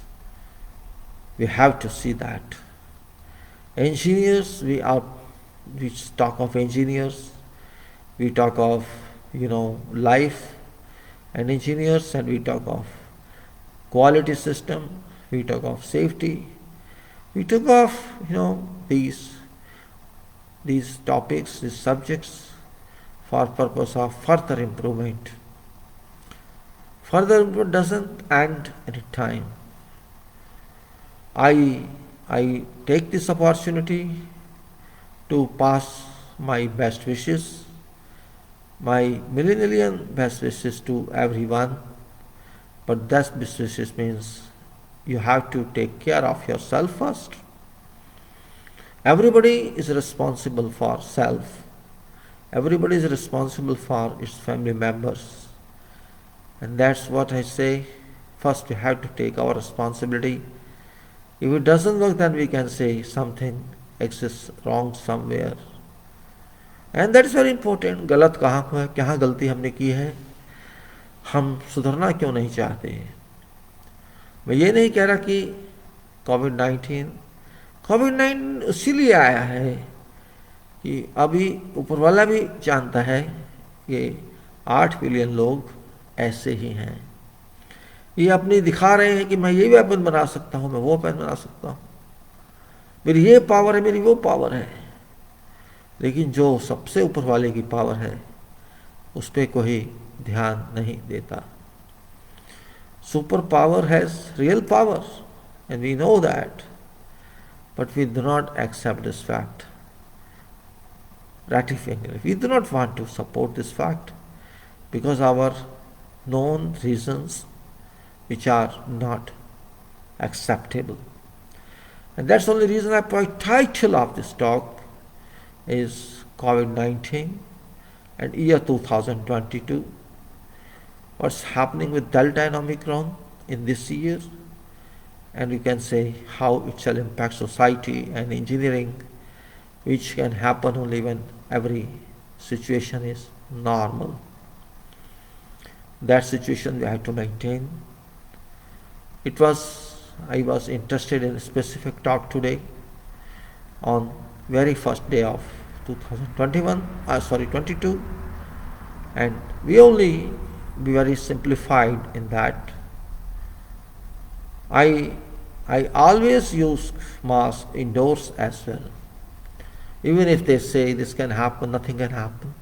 We have to see that. Engineers, we talk of engineers, we talk of life, and engineers, and we talk of quality system, we talk of safety, we talk of these topics, these subjects for purpose of further improvement. Further improvement doesn't end any time. I take this opportunity to pass my best wishes, my millennium best wishes to everyone. But that best wishes means you have to take care of yourself first. Everybody is responsible for self. Everybody is responsible for its family members. And that's what I say. First we have to take our responsibility. If it doesn't work, then we can say something exists wrong somewhere. And that is very important. गलत कहाँ को है, क्या गलती हमने की है, हम सुधरना क्यों नहीं चाहते हैं. मैं ये नहीं कह रहा कि कोविड-19 इसीलिए आया है कि अभी ऊपर वाला भी जानता है कि 8 बिलियन लोग ऐसे ही हैं. ये अपनी दिखा रहे हैं कि मैं ये वेपन बना सकता हूँ, मैं वो वेपन बना सकता हूँ, मेरी ये पावर है, मेरी वो पावर है. लेकिन जो सबसे ऊपर वाले की पावर है उस पर कोई ध्यान नहीं देता. Super power has real power, and we know that, but we do not accept this fact. Ratifying, we do not want to support this fact because our known reasons which are not acceptable. And that's the only reason I put title of this talk is COVID-19 and year 2022. What's happening with Delta and Omicron in this year, and you can say how it shall impact society and engineering, which can happen only when every situation is normal. That situation we have to maintain. I was interested in a specific talk today on very first day of 22, and we only be very simplified in that. I always use mask indoors as well. Even if they say this can happen, nothing can happen,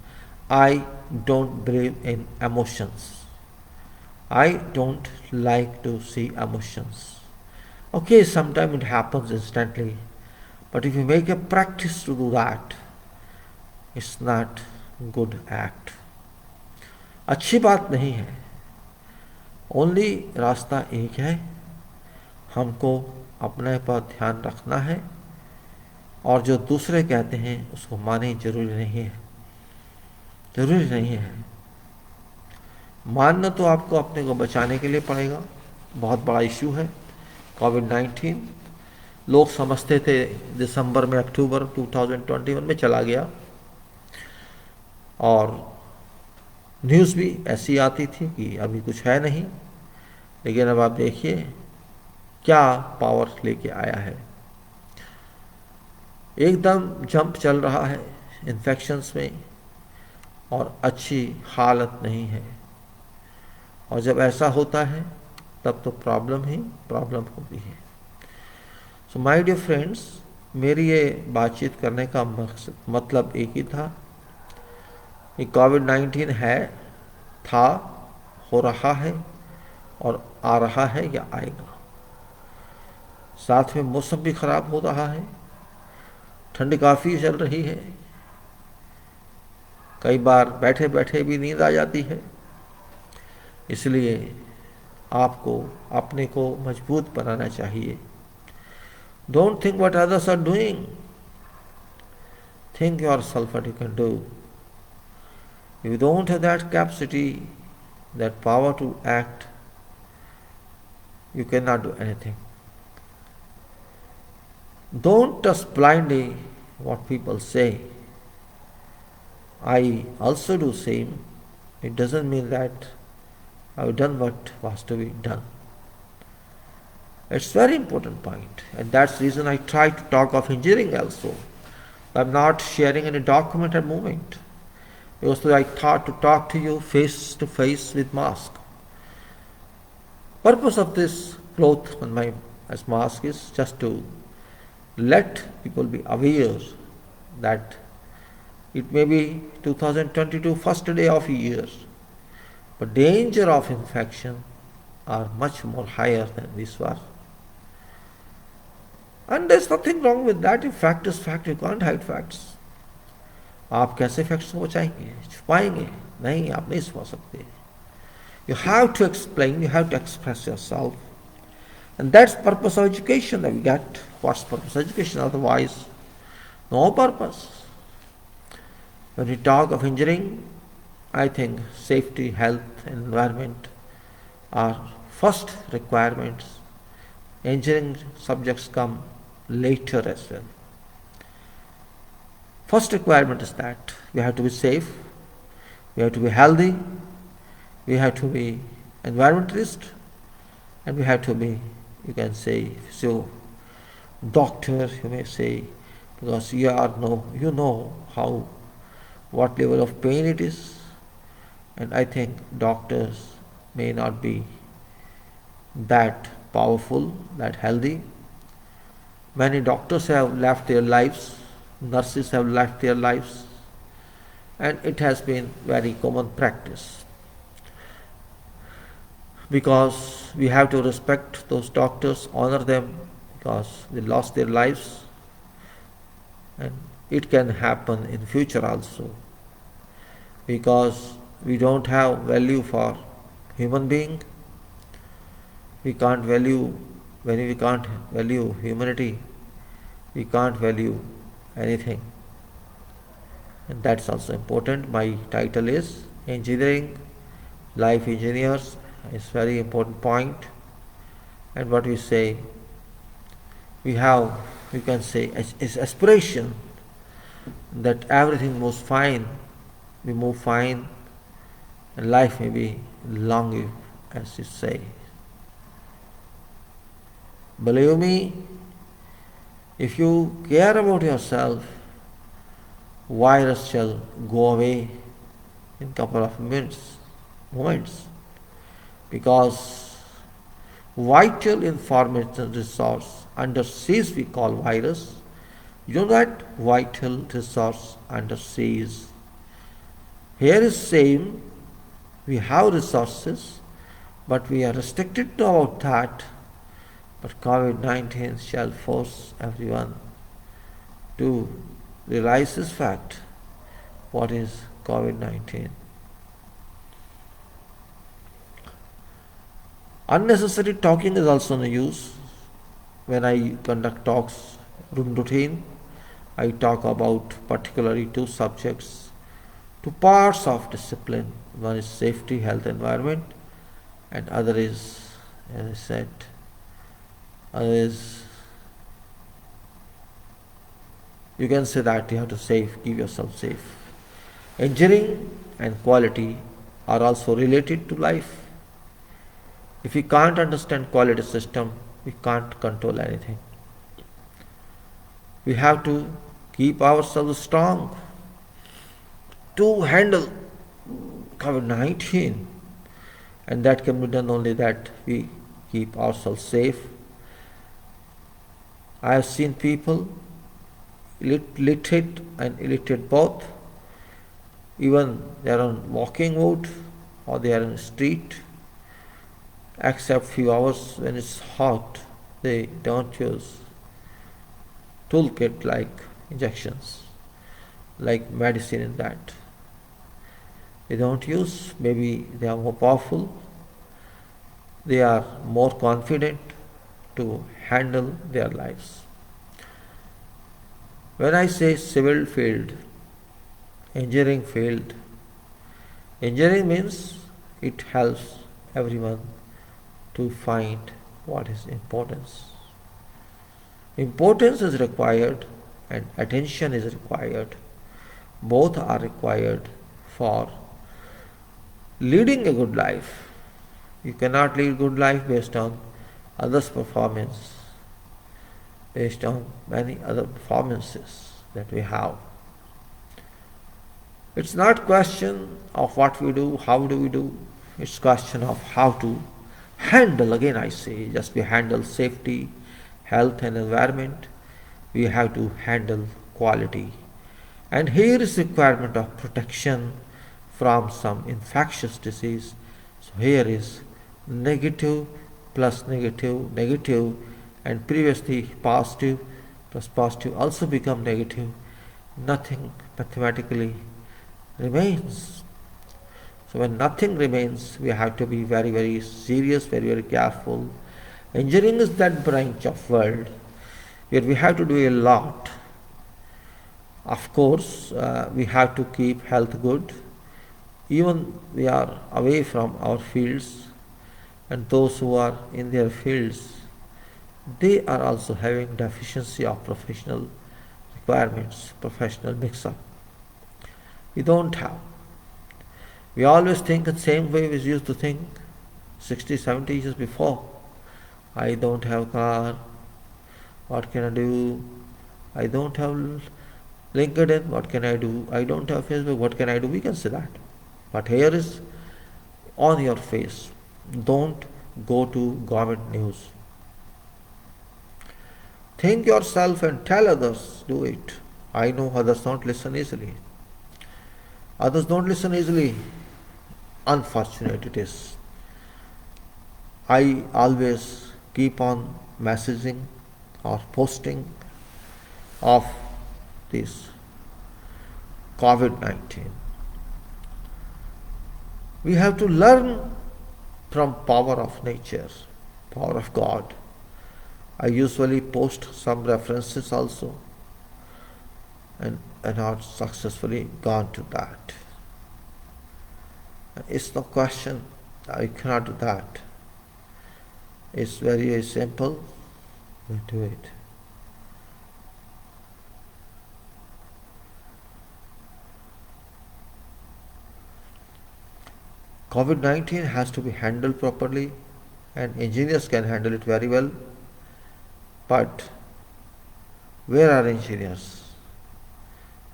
I don't believe in emotions. I don't like to see emotions. Okay, sometimes it happens instantly, but if you make a practice to do that, it's not good act. अच्छी बात नहीं है. Only रास्ता एक है, हमको अपने पर ध्यान रखना है और जो दूसरे कहते हैं उसको माने जरूरी नहीं है. मानना तो आपको अपने को बचाने के लिए पड़ेगा. बहुत बड़ा इशू है कोविड-19. लोग समझते थे दिसंबर में, अक्टूबर 2021 में चला गया, और न्यूज़ भी ऐसी आती थी कि अभी कुछ है नहीं. लेकिन अब आप देखिए क्या पावर लेके आया है. एकदम जंप चल रहा है इन्फेक्शंस में और अच्छी हालत नहीं है. और जब ऐसा होता है तब तो प्रॉब्लम होती है. सो माय डियर फ्रेंड्स, मेरी ये बातचीत करने का मतलब एक ही था कि कोविड-19 है, था, हो रहा है और आ रहा है या आएगा. साथ में मौसम भी खराब हो रहा है, ठंड काफ़ी चल रही है, कई बार बैठे बैठे भी नींद आ जाती है. इसलिए आपको अपने को मजबूत बनाना चाहिए. Don't think what others are doing, think yourself what you can do. If you don't have that capacity, that power to act, you cannot do anything. Don't trust blindly what people say. I also do same. It doesn't mean that I've done what was to be done. It's very important point, and that's the reason I try to talk of engineering also. I'm not sharing any document at the moment, because I thought to talk to you face to face with mask. Purpose of this cloth on my as mask is just to let people be aware that it may be 2022 first day of a year, but danger of infection are much more higher than this was. And there's nothing wrong with that. If fact is fact, you can't hide facts. आप कैसे facts को बचाएंगे, छुपाएंगे? नहीं, आप नहीं छुपा सकते. You have to explain, you have to express yourself. And that's purpose of education that we get. What's purpose of education? Otherwise, no purpose. When we talk of engineering, I think safety, health, and environment are first requirements. Engineering subjects come later as well. First requirement is that we have to be safe, we have to be healthy, we have to be environmentalist, and we have to be, you can say, so doctor, you may say, because you know how, what level of pain it is, and I think doctors may not be that powerful, that healthy. Many doctors have left their lives, nurses have left their lives, and it has been very common practice. Because we have to respect those doctors, honor them, because they lost their lives, and it can happen in future also. Because we don't have value for human being, we can't value, when we can't value humanity, we can't value anything. And that's also important. My title is Engineering, Life Engineers. It's very important point. And what we say, we can say, is aspiration that everything moves fine, we move fine, and life may be long, as you say. Believe me, if you care about yourself, virus shall go away in couple of moments, because vital information resource under seas we call virus. You know that vital resource under seas. Here is same, we have resources, but we are restricted to about that. But COVID-19 shall force everyone to realize this fact. What is COVID-19? Unnecessary talking is also no use. When I conduct talks, routine, I talk about particularly two subjects, two parts of discipline. One is safety, health, environment, and other is, as I said, you can say that you have to keep yourself safe. Engineering and quality are also related to life. If we can't understand quality system, we can't control anything. We have to keep ourselves strong to handle COVID-19, and that can be done only that we keep ourselves safe. I have seen people, literate and illiterate both, even they are on walking mode or they are in the street, except few hours when it's hot, they don't use toolkit like injections, like medicine in that. They don't use, maybe they are more powerful, they are more confident to handle their lives. When I say civil field, engineering field, engineering means it helps everyone to find what is importance. Importance is required and attention is required. Both are required for leading a good life. You cannot lead good life based on others' performance, based on many other performances that we have. It's not question of what we do, how do we do. It's question of how to handle, again I say, just we handle safety, health and environment, we have to handle quality. And here is requirement of protection from some infectious disease. So here is negative plus negative, negative, and previously positive plus positive also become negative. Nothing mathematically remains. So when nothing remains, we have to be very, very serious, very, very careful. Engineering is that branch of world where we have to do a lot. Of course, we have to keep health good. Even we are away from our fields, and those who are in their fields, they are also having deficiency of professional requirements, professional mix-up. We don't have. We always think the same way we used to think 60, 70 years before. I don't have car, what can I do? I don't have LinkedIn, what can I do? I don't have Facebook, what can I do? We can say that. But here is on your face. Don't go to government news. Think yourself and tell others, do it. I know others don't listen easily. Others don't listen easily. Unfortunate it is. I always keep on messaging or posting of this COVID-19. We have to learn from power of nature, power of God. I usually post some references also and not successfully gone to that. It's no question, I cannot do that. It's very, very simple. We do it. COVID-19 has to be handled properly, and engineers can handle it very well. But where are engineers?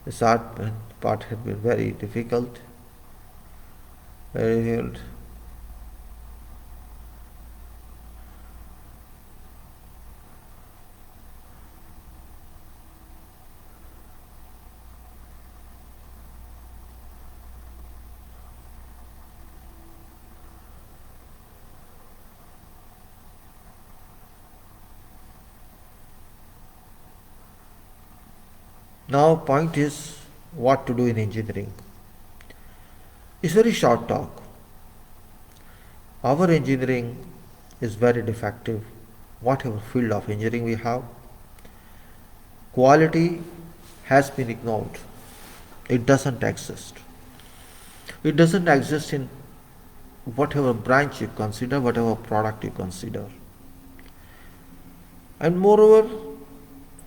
This part has been very difficult. Very difficult. Now point is what to do in engineering. It's very short talk. Our engineering is very defective. Whatever field of engineering we have, quality has been ignored. It doesn't exist. It doesn't exist in whatever branch you consider, whatever product you consider. And moreover,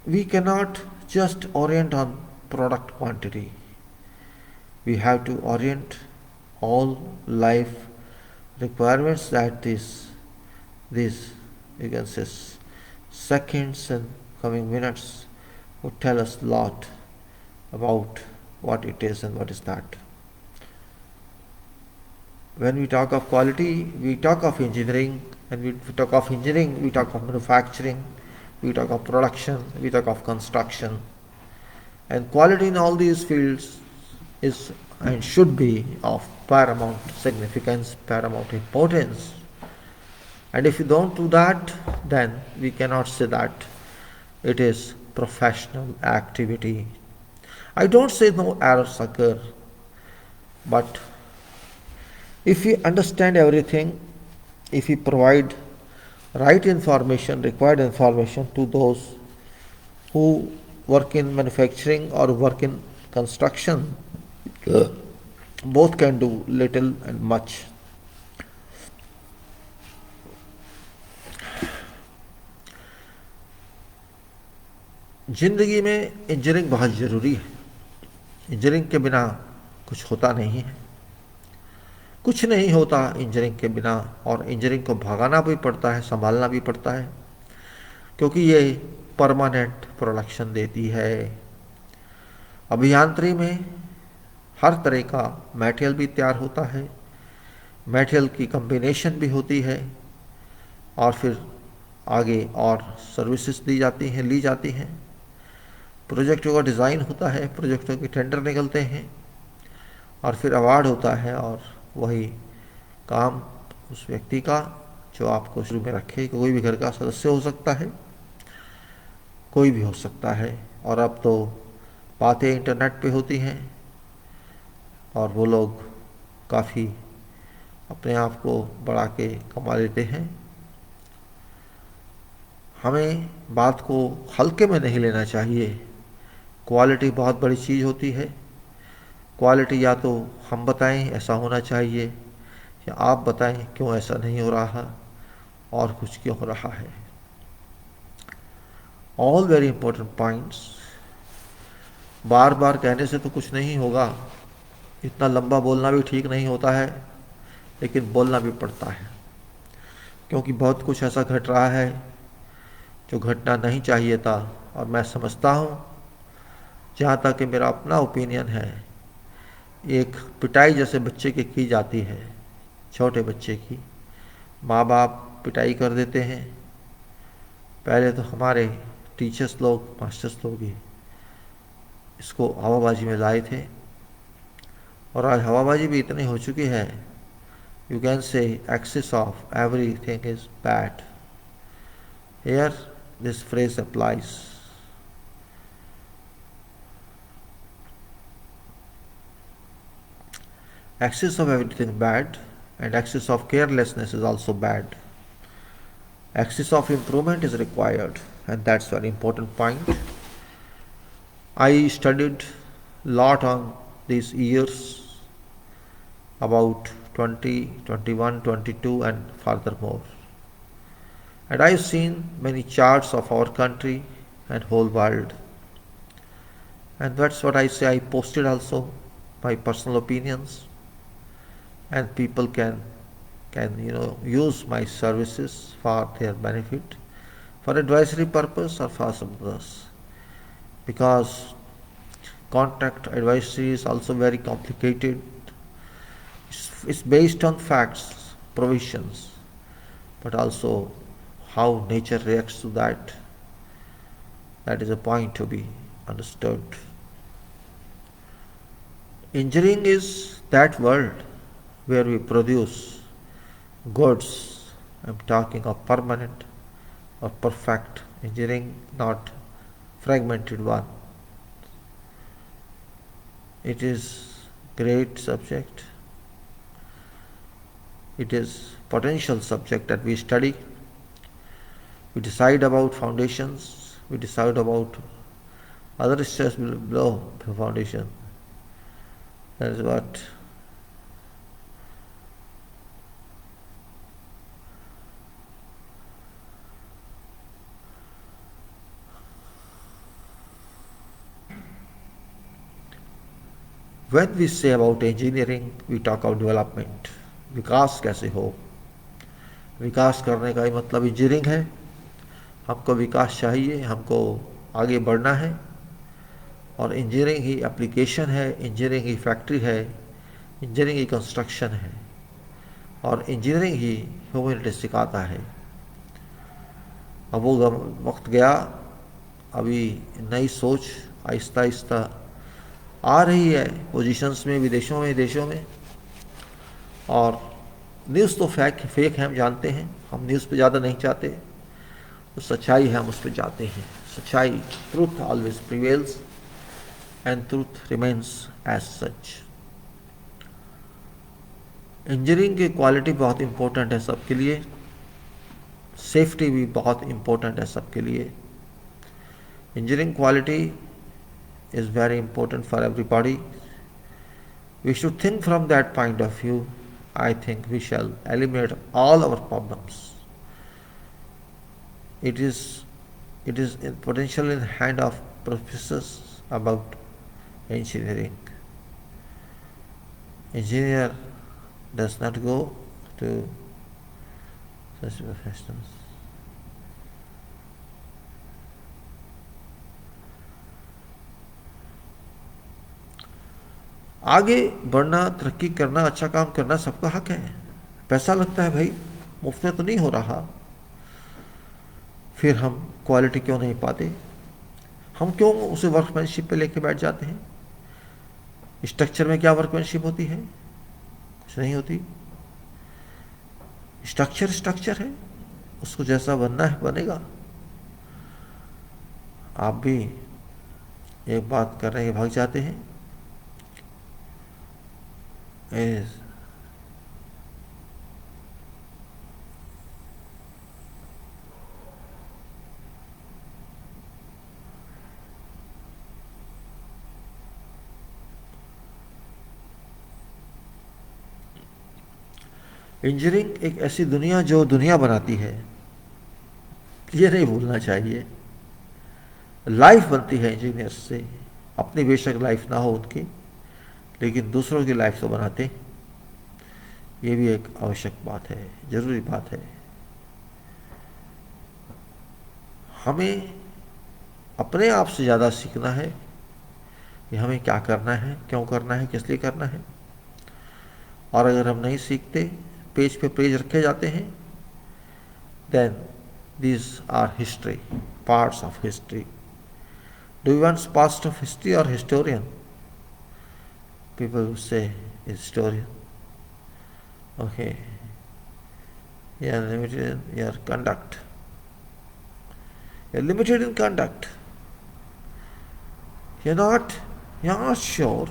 we cannot just orient on product quantity. We have to orient all life requirements that this you can say seconds and coming minutes would tell us a lot about what it is and what is not. When we talk of quality, we talk of engineering, and we talk of engineering, we talk of manufacturing, we talk of production, we talk of construction. And quality in all these fields is and should be of paramount significance, paramount importance. And if you don't do that, then we cannot say that it is professional activity. I don't say no errors occur, but if we understand everything, if we provide right information, required information to those who work in manufacturing or work in construction, both can do little and much. जिंदगी में engineering बहुत ज़रूरी है. Engineering के बिना कुछ होता नहीं है. कुछ नहीं होता इंजीनियरिंग के बिना, और इंजीनियरिंग को भगाना भी पड़ता है, संभालना भी पड़ता है, क्योंकि ये परमानेंट प्रोडक्शन देती है. अभियांत्रिकी में हर तरह का मटेरियल भी तैयार होता है, मटेरियल की कम्बिनेशन भी होती है, और फिर आगे और सर्विसेज दी जाती हैं, ली जाती हैं। प्रोजेक्टों का डिज़ाइन होता है, प्रोजेक्टों के टेंडर निकलते हैं और फिर अवार्ड होता है, और वही काम उस व्यक्ति का जो आपको शुरू में रखे। कोई भी घर का सदस्य हो सकता है, कोई भी हो सकता है। और अब तो बातें इंटरनेट पे होती हैं और वो लोग काफ़ी अपने आप को बढ़ा के कमा लेते हैं। हमें बात को हल्के में नहीं लेना चाहिए। क्वालिटी बहुत बड़ी चीज़ होती है। क्वालिटी या तो हम बताएं ऐसा होना चाहिए, या आप बताएं क्यों ऐसा नहीं हो रहा और कुछ क्यों हो रहा है। All very important points. बार बार कहने से तो कुछ नहीं होगा, इतना लंबा बोलना भी ठीक नहीं होता है, लेकिन बोलना भी पड़ता है, क्योंकि बहुत कुछ ऐसा घट रहा है जो घटना नहीं चाहिए था। और मैं समझता हूँ, जहाँ तक कि मेरा अपना ओपिनियन है, एक पिटाई जैसे बच्चे की जाती है, छोटे बच्चे की माँ बाप पिटाई कर देते हैं। पहले तो हमारे टीचर्स लोग, मास्टर्स लोग ही इसको हवाबाजी में लाए थे, और आज हवाबाजी भी इतनी हो चुकी है, you can say excess of everything is bad. Here this phrase applies. Excess of everything bad, and excess of carelessness is also bad. Excess of improvement is required, and that's very important point. I studied lot on these years about 20, 21, 22 and furthermore. And I've seen many charts of our country and whole world. And that's what I say. I posted also my personal opinions, and people can use my services for their benefit, for advisory purpose or for some others, because contract advisory is also very complicated. It's based on facts, provisions, but also how nature reacts to that. That is a point to be understood. Engineering is that world where we produce goods. I'm talking of permanent or perfect engineering, not fragmented one. It is great subject. It is potential subject that we study. We decide about foundations. We decide about other steps below the foundation. That is what when we say about engineering, we talk about development. विकास कैसे हो। विकास करने का ही मतलब engineering है। हमको विकास चाहिए, हमको आगे बढ़ना है, और इंजीनियरिंग ही एप्लीकेशन है, इंजीनियरिंग ही फैक्ट्री है, इंजीनियरिंग ही कंस्ट्रक्शन है, और इंजीनियरिंग ही ह्यूमैनिटी सिखाता है। अब वो वक्त गया, अभी नई सोच आहिस्ता आहिस्ता आ रही है पोजीशंस में, विदेशों में, देशों में। और न्यूज़ तो फेक है, हम जानते हैं, हम न्यूज़ पे ज़्यादा नहीं चाहते, तो सच्चाई है हम उस पर जाते हैं। सच्चाई, truth always prevails and truth remains as sach. Engineering की क्वालिटी बहुत इम्पोर्टेंट है सबके लिए, सेफ्टी भी बहुत इम्पोर्टेंट है सबके लिए। Engineering quality is very important for everybody. We should think from that point of view. I think we shall eliminate all our problems. It is potential in hand of professors about engineering. Engineer does not go to such professions. आगे बढ़ना, तरक्की करना, अच्छा काम करना सबका हक है। पैसा लगता है भाई, मुफ्त में तो नहीं हो रहा। फिर हम क्वालिटी क्यों नहीं पाते? हम क्यों उसे वर्कमैनशिप पे लेके बैठ जाते हैं? स्ट्रक्चर में क्या वर्कमैनशिप होती है? कुछ नहीं होती। स्ट्रक्चर स्ट्रक्चर है, उसको जैसा बनना है बनेगा। आप भी एक बात कर रहे हैं, भाग जाते हैं। इंजीनियरिंग एक ऐसी दुनिया जो दुनिया बनाती है, ये नहीं भूलना चाहिए। लाइफ बनती है इंजीनियर्स से, अपनी बेशक लाइफ ना हो उनकी, लेकिन दूसरों की लाइफ तो बनाते। ये भी एक आवश्यक बात है, जरूरी बात है। हमें अपने आप से ज़्यादा सीखना है कि हमें क्या करना है, क्यों करना है, किस लिए करना है। और अगर हम नहीं सीखते, पेज पे पेज रखे जाते हैं, then these are history, parts of history. Do you want past of history or historian? People will say historian. Okay. You are limited in your conduct. You are limited in conduct. You're not sure.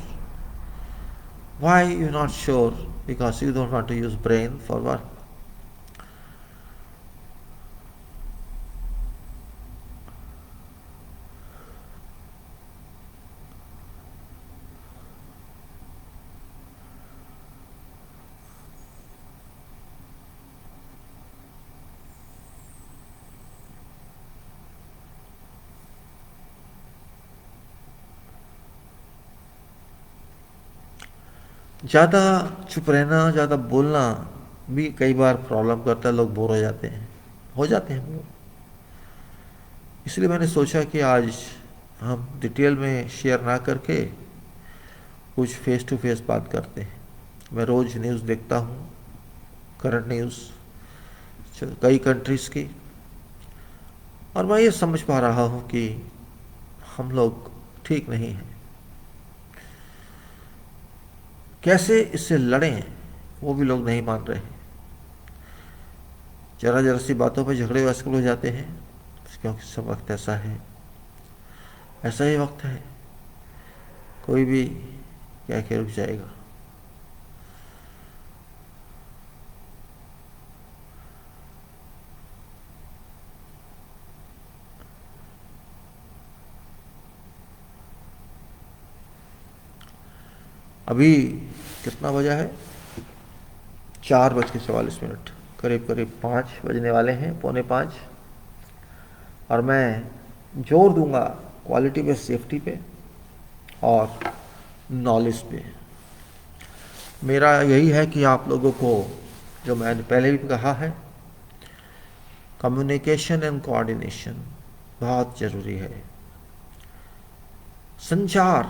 Why you're not sure? Because you don't want to use brain for work. ज़्यादा चुप रहना, ज़्यादा बोलना भी कई बार problem करता है, लोग बोर हो जाते हैं, लोग। इसलिए मैंने सोचा कि आज हम डिटेल में शेयर ना करके कुछ फेस टू फेस बात करते हैं। मैं रोज़ न्यूज़ देखता हूँ, करंट न्यूज़ कई कंट्रीज़ की, और मैं ये समझ पा रहा हूँ कि हम लोग ठीक नहीं हैं। कैसे इससे लड़ें, वो भी लोग नहीं मान रहे हैं। जरा जरा सी बातों पे झगड़े वैसे हो जाते हैं, क्योंकि सब वक्त ऐसा है, ऐसा ही वक्त है। कोई भी क्या के रुक जाएगा। अभी कितना बजा है? 4:44, करीब करीब 5 बजने वाले हैं, 4:45। और मैं जोर दूंगा क्वालिटी पे, सेफ्टी पे और नॉलेज पे। मेरा यही है कि आप लोगों को, जो मैंने पहले भी कहा है, कम्युनिकेशन एंड कोऑर्डिनेशन बहुत ज़रूरी है। संचार,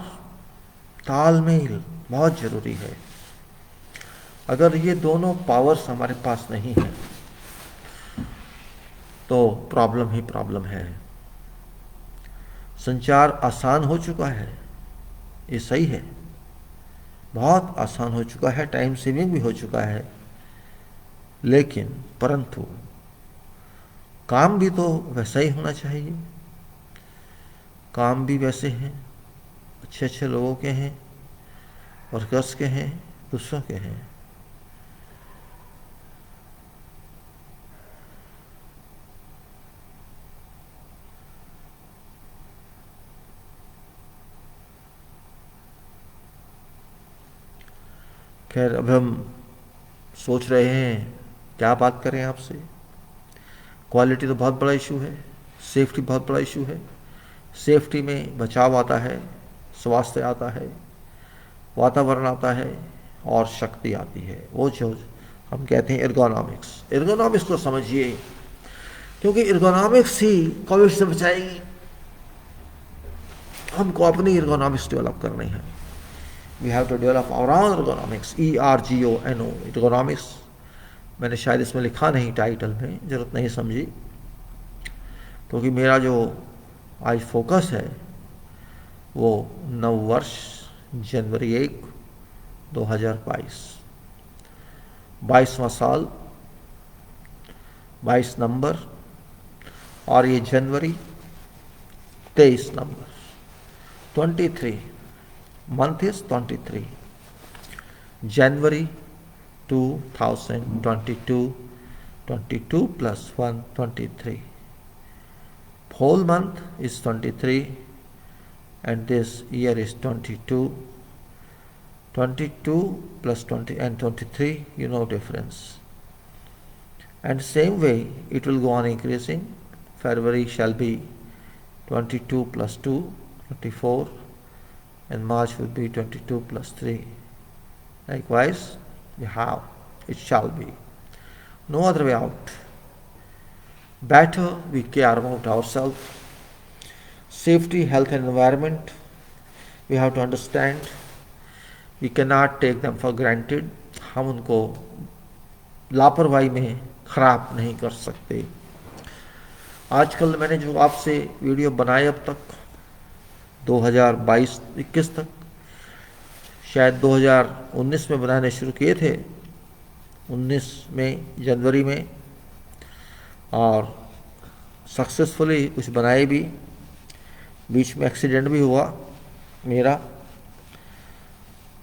तालमेल बहुत ज़रूरी है। अगर ये दोनों पावर्स हमारे पास नहीं है तो प्रॉब्लम ही प्रॉब्लम है। संचार आसान हो चुका है, ये सही है, बहुत आसान हो चुका है, टाइम सेविंग भी हो चुका है, लेकिन परंतु काम भी तो वैसा ही होना चाहिए। काम भी वैसे हैं, अच्छे अच्छे लोगों के हैं, वर्कर्स के हैं, दूसरों के हैं। खैर, अब हम सोच रहे हैं क्या बात करें आपसे। क्वालिटी तो बहुत बड़ा इशू है, सेफ्टी बहुत बड़ा इशू है। सेफ्टी में बचाव आता है, स्वास्थ्य आता है, वातावरण आता है और शक्ति आती है। वो जो हम कहते हैं एर्गोनॉमिक्स। एर्गोनॉमिक्स को समझिए, क्योंकि एर्गोनॉमिक्स ही कोविड से बचाएगी। हमको अपनी एर्गोनॉमिक्स डेवलप करनी है। We have to develop our own ergonomics, ERGONO, ergonomics. मैंने शायद इसमें लिखा नहीं टाइटल में, जरूरत नहीं समझी। क्योंकि मेरा जो आज फोकस है वो नववर्ष जनवरी 1 2022, 22वां साल, 22 नंबर, और ये जनवरी 23 number, 23, month is 23, January 2022, 22 plus 1, 23. Whole month is 23 and this year is 22. 22 plus 20 and 23, you know difference. And same way it will go on increasing. February shall be 22 plus 2, 24, and March will be 22 plus 3. Likewise, we have, it shall be. No other way out. Better we care about ourselves. Safety, health and environment, we have to understand. We cannot take them for granted. हम उनको लापरवाही में खराब नहीं कर सकते. आजकल मैंने जो आपसे वीडियो बनाए अब तक 2022-21 तक, शायद 2019 में बनाने शुरू किए थे, 19 में जनवरी में, और सक्सेसफुली कुछ बनाए भी. बीच में एक्सीडेंट भी हुआ मेरा,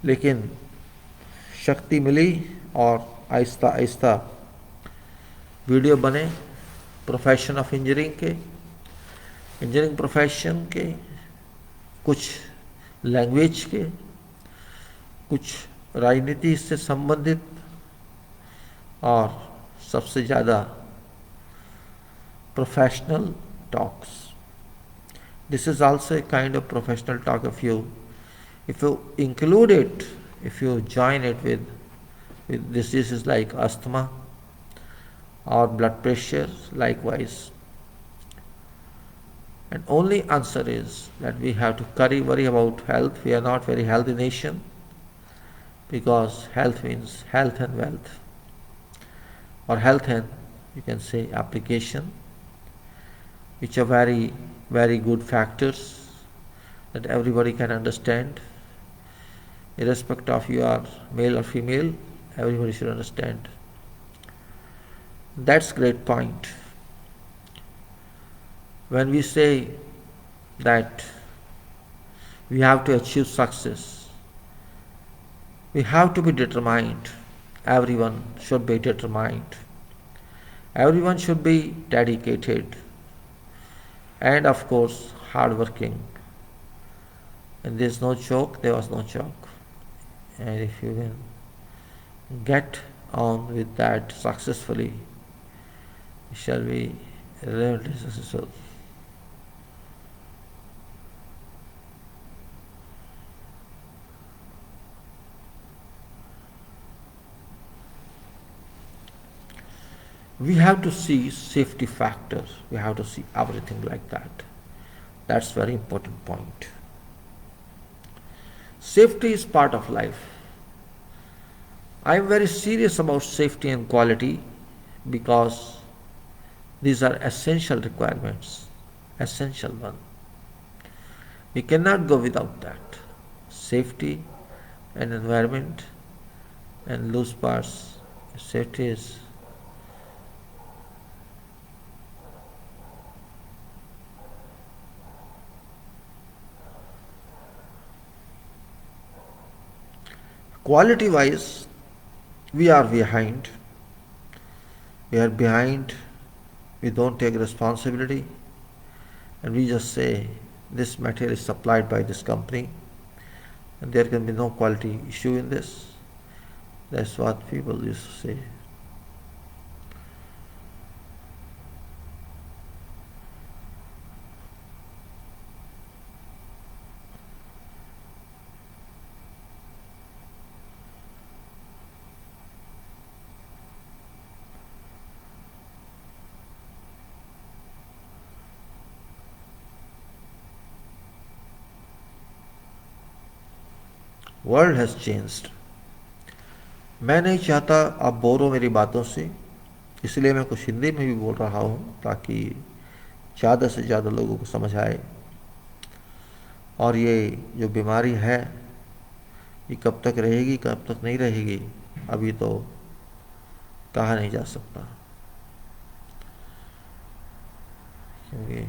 लेकिन शक्ति मिली और आहिस्ता आहिस्ता वीडियो बने. प्रोफेशन ऑफ इंजीनियरिंग प्रोफेशन के, कुछ लैंग्वेज के, कुछ राजनीति से संबंधित, और सबसे ज़्यादा professional talks. This is also a kind of professional talk. If you include it, if you join it with diseases like asthma or blood pressure, likewise. And only answer is that we have to worry about health. We are not very healthy nation, because health means health and wealth, or health and, you can say, application, which are very, very good factors that everybody can understand. Irrespective of you are male or female, everybody should understand. That's great point. When we say that we have to achieve success, we have to be determined. Everyone should be determined. Everyone should be dedicated. And of course, hardworking. And there's no joke, there was no joke. And if you can get on with that successfully, you shall be really successful. We have to see safety factors. We have to see everything like that. That's very important point. Safety is part of life. I am very serious about safety and quality, because these are essential requirements, essential one. We cannot go without that. Safety and environment and loose parts. Safety is quality wise, we are behind. We are behind. We don't take responsibility, and we just say this material is supplied by this company and there can be no quality issue in this. That's what people used to say. World has changed. मैं नहीं चाहता आप bore हो मेरी बातों से, इसलिए मैं कुछ हिंदी में भी बोल रहा हूँ ताकि ज़्यादा से ज़्यादा लोगों को समझ आए। और ये जो बीमारी है ये कब तक रहेगी कब तक नहीं रहेगी अभी तो कहा नहीं जा सकता, क्योंकि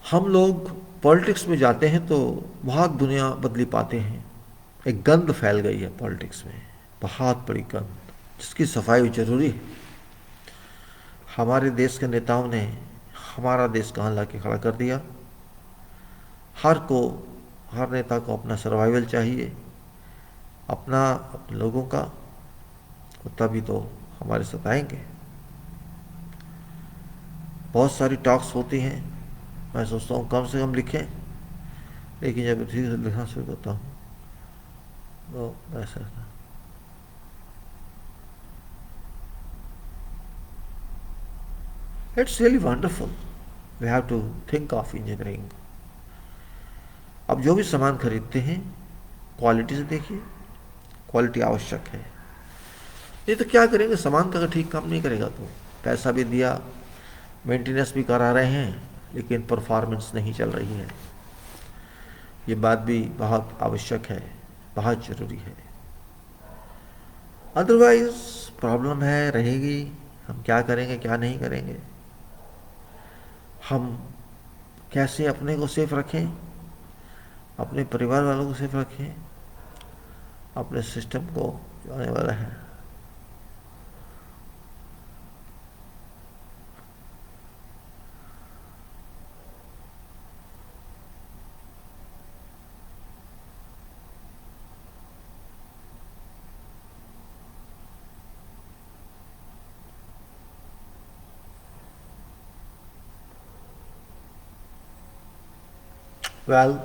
हम लोग पॉलिटिक्स में जाते हैं तो बहुत दुनिया बदली पाते हैं। एक गंद फैल गई है पॉलिटिक्स में, बहुत बड़ी गंद, जिसकी सफाई जरूरी है। हमारे देश के नेताओं ने हमारा देश कहाँ ला के खड़ा कर दिया। हर नेता को अपना सर्वाइवल चाहिए, अपने लोगों का, और तभी तो हमारे साथ आएंगे। बहुत सारी टॉक्स होती हैं, मैं सोचता हूँ कम से कम लिखें, लेकिन जब ठीक से लिखना शुरू करता हूँ तो ऐसा it's really wonderful, we have to think of engineering. अब जो भी सामान खरीदते हैं क्वालिटी से देखिए, क्वालिटी आवश्यक है। नहीं तो क्या करेंगे, सामान का अगर ठीक काम नहीं करेगा तो पैसा भी दिया, मेंटेनेंस भी करा रहे हैं, लेकिन परफॉर्मेंस नहीं चल रही है। ये बात भी बहुत आवश्यक है, बहुत ज़रूरी है। अदरवाइज प्रॉब्लम है, रहेगी। हम क्या करेंगे क्या नहीं करेंगे, हम कैसे अपने को सेफ रखें, अपने परिवार वालों को सेफ रखें, अपने सिस्टम को जो आने वाला है। वेल,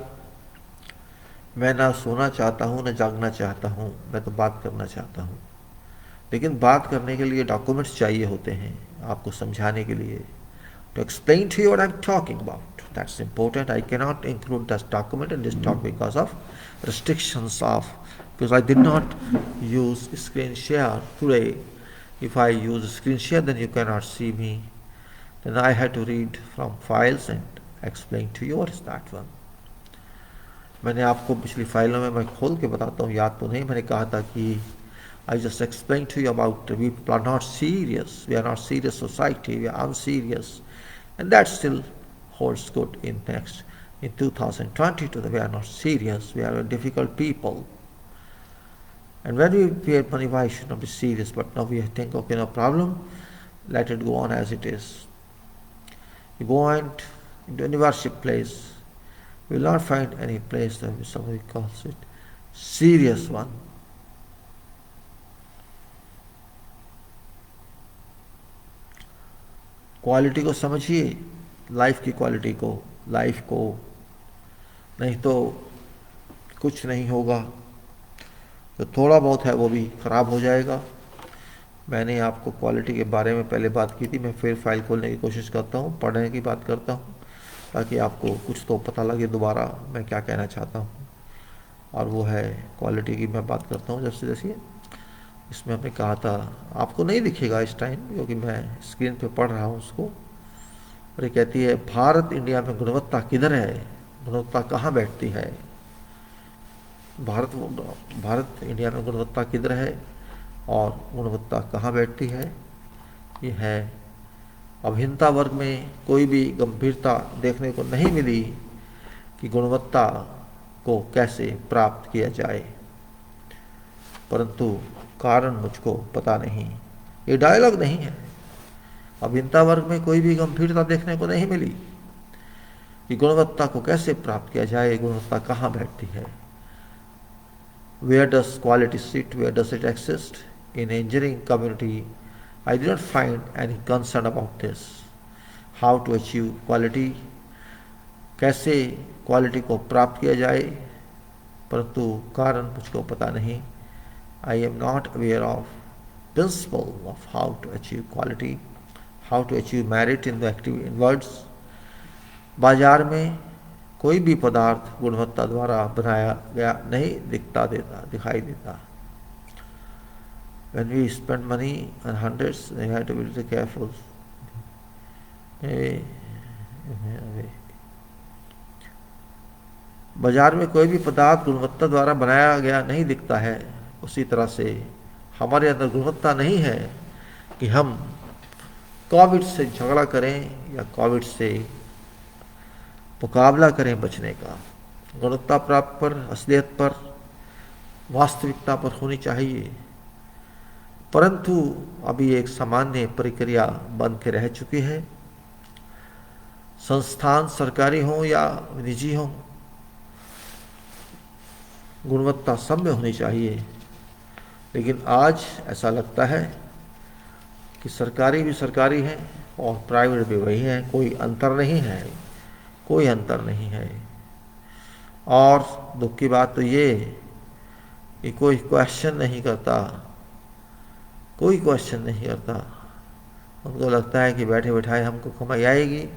मैं ना सोना चाहता हूँ ना जागना चाहता हूँ, मैं तो बात करना चाहता हूँ। लेकिन बात करने के लिए डॉक्यूमेंट्स चाहिए होते हैं, आपको समझाने के लिए, to explain to you what I'm talking about. That's important. I cannot include this document in this talk because of restrictions because I did not use screen share today. If I use screen share, then you cannot see me. Then I had to read from files and explain to you what is that one. मैंने आपको पिछली फाइलों में मैं खोल के बताता हूँ, याद तो नहीं, मैंने कहा था कि I just explained to you about we are not serious, we are not serious society, we are unserious, and that still holds good in 2022. We are not serious, we are a difficult people, and when we pay money, why should not be serious? But now we think, okay, no problem, let it go on as it is. You go into any worship place, you will not find any place that somebody calls it serious one. Quality को समझिए, life की quality को, life को, नहीं तो कुछ नहीं होगा। तो थोड़ा बहुत है वो भी ख़राब हो जाएगा। मैंने आपको क्वालिटी के बारे में पहले बात की थी, मैं फिर फाइल खोलने की कोशिश करता हूँ, पढ़ने की बात करता हूँ, ताकि आपको कुछ तो पता लगे दोबारा मैं क्या कहना चाहता हूँ। और वो है क्वालिटी की मैं बात करता हूँ। जैसे जैसे इसमें हमने कहा था, आपको नहीं दिखेगा इस टाइम क्योंकि मैं स्क्रीन पे पढ़ रहा हूँ उसको। और ये कहती है, भारत इंडिया में गुणवत्ता किधर है, गुणवत्ता कहाँ बैठती है। भारत इंडिया में गुणवत्ता किधर है और गुणवत्ता कहाँ बैठती है। ये है, अभियंता वर्ग में कोई भी गंभीरता देखने को नहीं मिली कि गुणवत्ता को कैसे प्राप्त किया जाए, परंतु कारण मुझको पता नहीं। ये डायलॉग नहीं है। अभियंता वर्ग में कोई भी गंभीरता देखने को नहीं मिली कि गुणवत्ता को कैसे प्राप्त किया जाए, गुणवत्ता कहाँ बैठती है। Where does quality sit? Where does it exist? In engineering community, I did not find any concern about this. How to achieve quality? कैसे क्वालिटी को प्राप्त किया जाए, परंतु कारण मुझको पता नहीं। I am not aware of principle of how to achieve quality, how to achieve merit in the active in words. बाजार में कोई भी पदार्थ गुणवत्ता द्वारा बनाया गया नहीं दिखाई देता. When we spend money on hundreds, we have to be very careful. बाजार में कोई भी पदार्थ गुणवत्ता द्वारा बनाया गया नहीं दिखता है. उसी तरह से हमारे अंदर गुणवत्ता नहीं है कि हम कोविड से झगड़ा करें या कोविड से मुकाबला करें बचने का. गुणवत्ता प्राप्त पर, असलियत पर, वास्तविकता पर होनी चाहिए. परंतु अभी एक सामान्य प्रक्रिया बन के रह चुकी है. संस्थान सरकारी हो या निजी हो, गुणवत्ता सब में होनी चाहिए. लेकिन आज ऐसा लगता है कि सरकारी भी सरकारी है और प्राइवेट भी वही है. कोई अंतर नहीं है, कोई अंतर नहीं है. और दुख की बात तो ये कि कोई क्वेश्चन नहीं करता, कोई क्वेश्चन नहीं करता. उनको लगता है कि बैठे बैठाए हमको कमाई आएगी,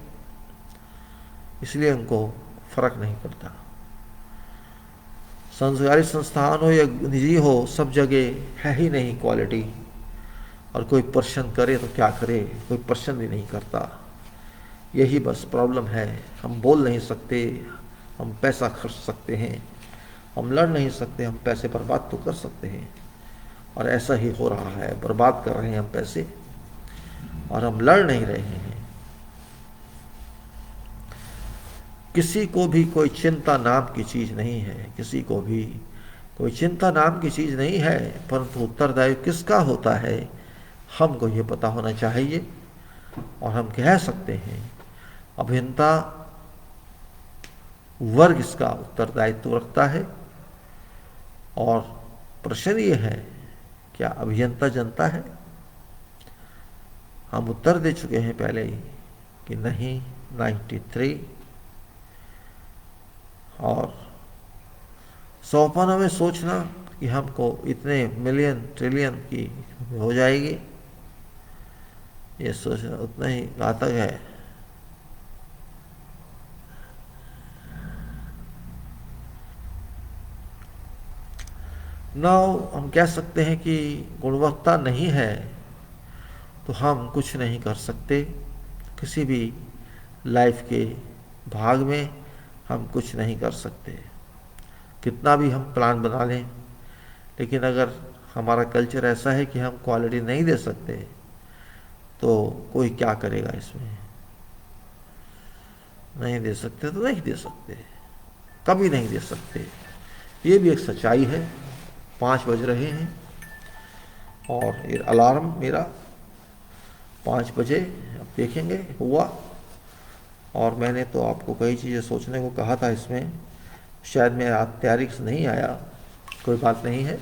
इसलिए उनको फर्क नहीं पड़ता. सरकारी संस्थान हो या निजी हो, सब जगह है ही नहीं क्वालिटी. और कोई प्रश्न करे तो क्या करे, कोई प्रश्न भी नहीं करता. यही बस प्रॉब्लम है. हम बोल नहीं सकते, हम पैसा खर्च सकते हैं. हम लड़ नहीं सकते, हम पैसे बर्बाद तो कर सकते हैं. और ऐसा ही हो रहा है, बर्बाद कर रहे हैं हम पैसे और हम लड़ नहीं रहे हैं. किसी को भी कोई चिंता नाम की चीज़ नहीं है, किसी को भी कोई चिंता नाम की चीज़ नहीं है. परंतु उत्तरदायित्व किसका होता है, हमको ये पता होना चाहिए. और हम कह सकते हैं अभियंता वर्ग इसका उत्तरदायित्व रखता है. और प्रश्न ये है, क्या अभियंता जनता है? हम उत्तर दे चुके हैं पहले ही कि नहीं. 93 और सौंपना में सोचना कि हमको इतने मिलियन ट्रिलियन की हो जाएगी, ये सोचना उतना ही घातक है. नाउ हम कह सकते हैं कि गुणवत्ता नहीं है तो हम कुछ नहीं कर सकते. किसी भी लाइफ के भाग में हम कुछ नहीं कर सकते. कितना भी हम प्लान बना लें, लेकिन अगर हमारा कल्चर ऐसा है कि हम क्वालिटी नहीं दे सकते तो कोई क्या करेगा इसमें. नहीं दे सकते तो नहीं दे सकते, कभी नहीं दे सकते. ये भी एक सच्चाई है. 5 बज रहे हैं और ये अलार्म मेरा 5 बजे अब देखेंगे हुआ. और मैंने तो आपको कई चीज़ें सोचने को कहा था इसमें, शायद मैं आज तैयारी से नहीं आया. कोई बात नहीं है,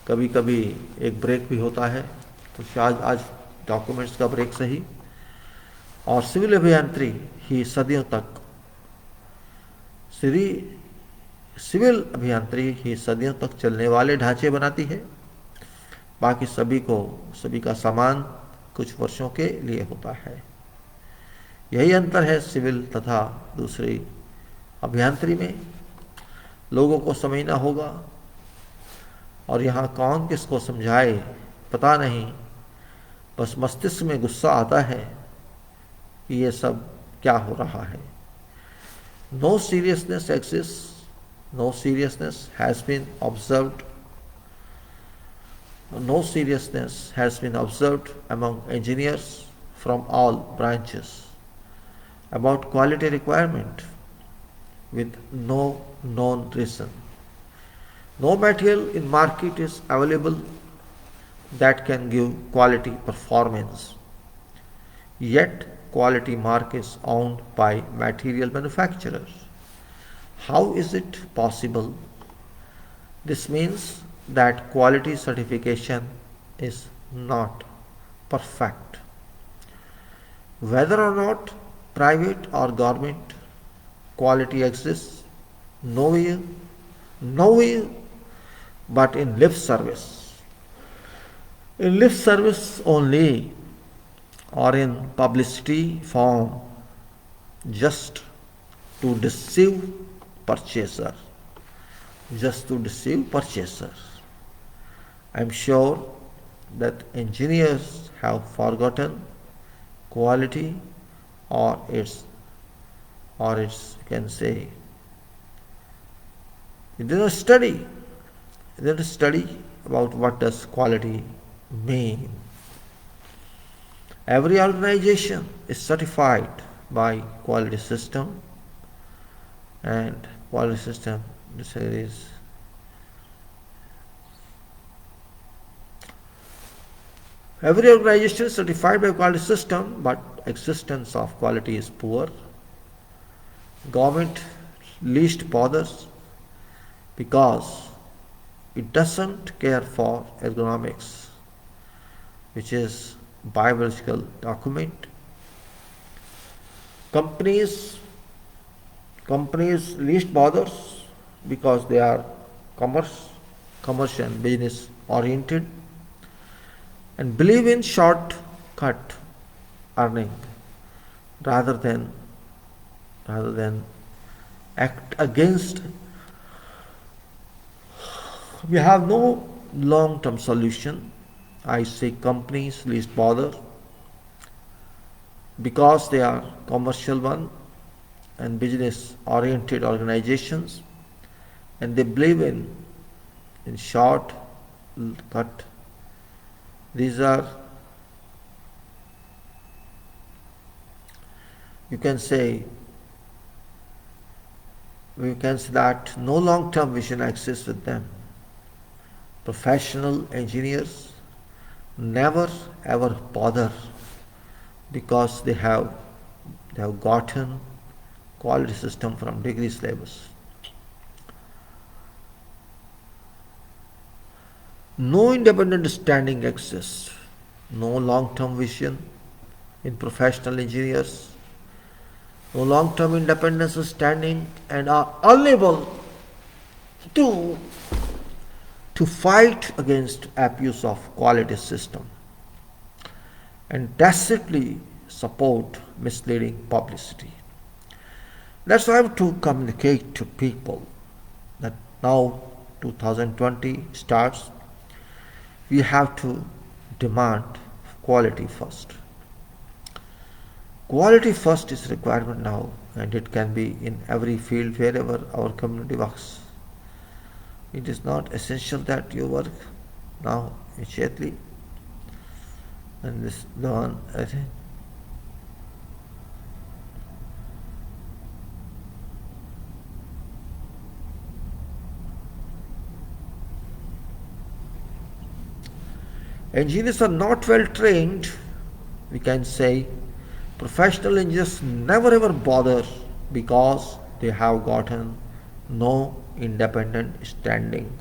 कभी कभी एक ब्रेक भी होता है, तो शायद आज डॉक्यूमेंट्स का ब्रेक सही. और सिविल अभियांत्रिकी ही सदियों तक सिविल अभियांत्रिकी ही सदियों तक चलने वाले ढांचे बनाती है. बाकी सभी का सामान कुछ वर्षों के लिए होता है. यही अंतर है सिविल तथा दूसरी अभियांत्रिकी में. लोगों को समझना होगा. और यहाँ कौन किसको समझाए पता नहीं, बस मस्तिष्क में गुस्सा आता है कि ये सब क्या हो रहा है. No seriousness exists, no seriousness has been observed. No seriousness has been observed among engineers from all branches about quality requirement with no known reason. No material in market is available that can give quality performance. Yet quality mark is owned by material manufacturers. How is it possible? This means that quality certification is not perfect. Whether or not private or government, quality exists nowhere but in lip service. in lip service only or in publicity form just to deceive purchaser, just to deceive purchaser. I am sure that engineers have forgotten quality or its you can say they didn't study. They didn't study about what does quality mean. Every organization is certified by quality system, and quality system this is every organization is certified by quality system, but existence of quality is poor. Government least bothers because it doesn't care for ergonomics, which is biological document. Companies least bothers because they are commercial and business oriented and believe in shortcut earning rather than act against. We have no long-term solution. I say companies least bother because they are commercial one and business oriented organizations, and they believe in short cut. These are, you can say that no long-term vision exists with them. Professional engineers never ever bother because they have gotten quality system from degree syllabus. No independent standing exists, no long-term vision in professional engineers, no long-term independence of standing, and are unable to fight against abuse of quality system and tacitly support misleading publicity. That's why I have to communicate to people that now 2020 starts, we have to demand quality first. Quality first is requirement now, and it can be in every field wherever our community works. It is not essential that you work now immediately. And this the one I think. Engineers are not well trained, we can say. Professional engineers never ever bother because they have gotten no independent standing.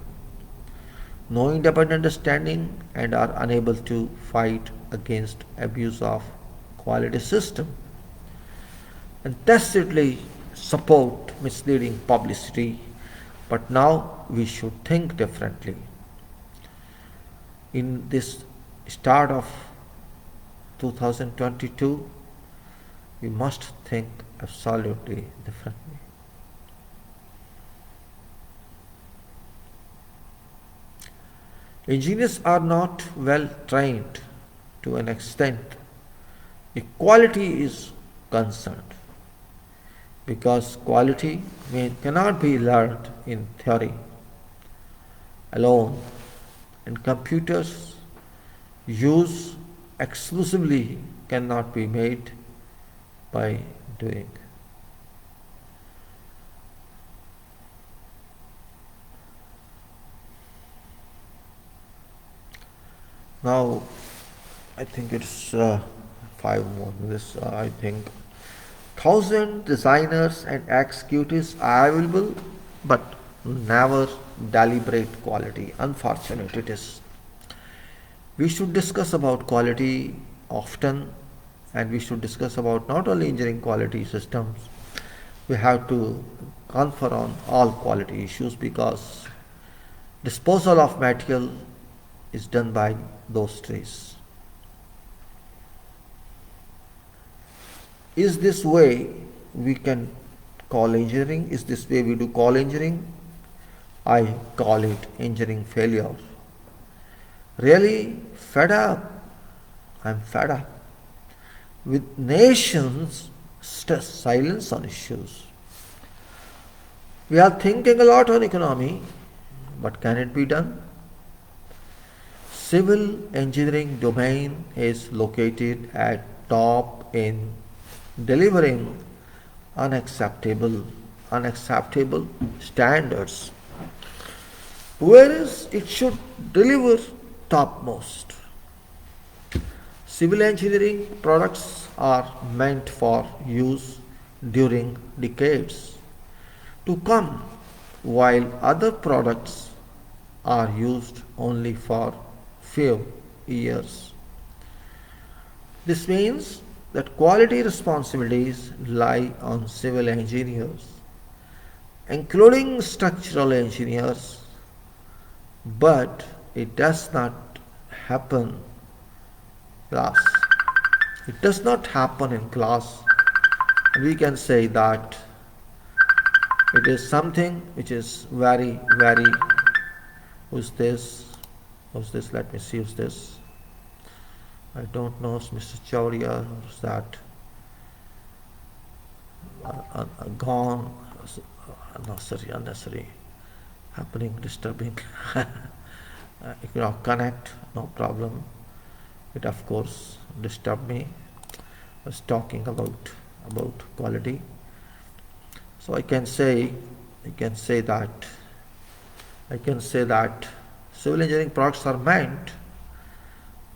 No independent standing and are unable to fight against abuse of quality system and tacitly support misleading publicity. But now we should think differently. In this start of 2022, we must think absolutely differently. Engineers are not well trained to an extent if quality is concerned, because quality cannot be learned in theory alone, and computers use exclusively cannot be made by doing. Now, I think it's 5 more minutes. I think 1,000 designers and executives are available, but never deliberate quality. Unfortunate it is. We should discuss about quality often, and we should discuss about not only engineering quality systems. We have to confer on all quality issues because disposal of material is done by those trees. Is this way we can call engineering? Is this way we do call engineering? I call it engineering failure. Really fed up. I'm fed up with nations' silence on issues. We are thinking a lot on economy, but can it be done? Civil engineering domain is located at top in delivering unacceptable standards, whereas it should deliver topmost. Civil engineering products are meant for use during decades to come, while other products are used only for few years. This means that quality responsibilities lie on civil engineers, including structural engineers, but it does not happen class. It does not happen in class. We can say that it is something which is very, very, who's this? Let me see who's this. I don't know, it's Mr. Chauria, who's that? Gone, unnecessary, happening, disturbing. Connect, no problem. It of course disturbed me. I was talking about quality. So I can say that civil engineering products are meant.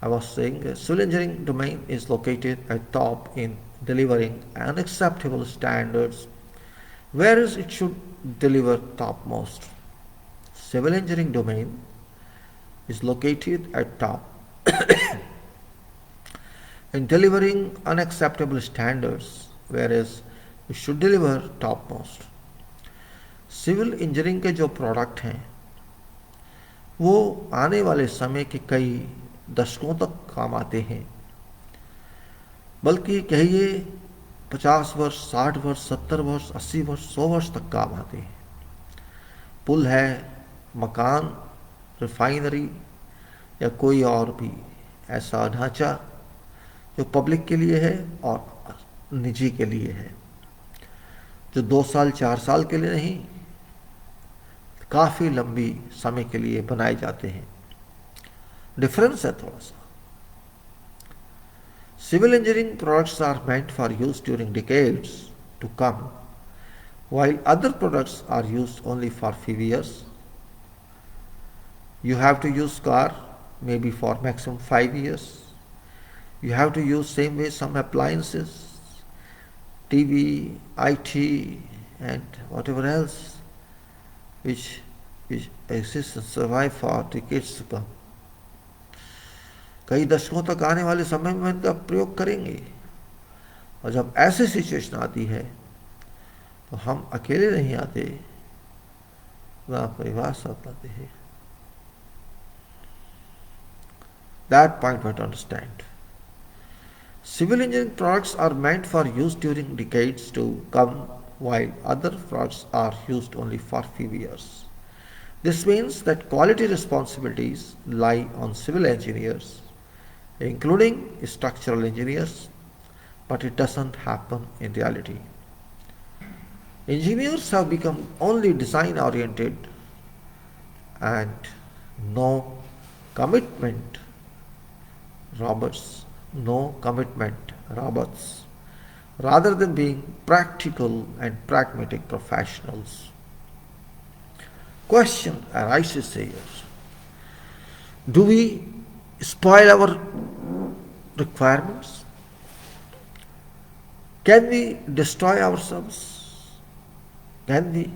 I was saying the civil engineering domain is located at top in delivering unacceptable standards, whereas it should deliver topmost. Civil engineering domain is located at top in delivering unacceptable standards, whereas it should deliver topmost. Civil engineering के जो product हैं वो आने वाले समय के कई दशकों तक काम आते हैं, बल्कि कहिए 50 वर्ष, 60 वर्ष, 70 वर्ष, 80 वर्ष, 100 वर्ष तक काम आते हैं. पुल है, मकान, रिफाइनरी या कोई और भी ऐसा ढांचा जो पब्लिक के लिए है और निजी के लिए है, जो 2 साल 4 साल के लिए नहीं, काफ़ी लंबी समय के लिए बनाए जाते हैं. डिफरेंस है थोड़ा सा. Civil engineering products are meant for use during decades to come, while other products are used only for few years. You have to use car maybe for maximum 5 years. You have to use same way some appliances, TV, IT and whatever else which exists and survive for decades to come. कई दशकों तक आने वाले समय में इनका प्रयोग करेंगे, और जब ऐसी सिचुएशन आती है तो हम अकेले नहीं आते, पूरा परिवार साथ आते हैं. That point we have to understand. Civil engineering products are meant for use during decades to come, while other products are used only for few years. This means that quality responsibilities lie on civil engineers, including structural engineers, but it doesn't happen in reality. Engineers have become only design oriented and no commitment robots, rather than being practical and pragmatic professionals. Question arises here: do we spoil our requirements? Can we destroy ourselves? Can we?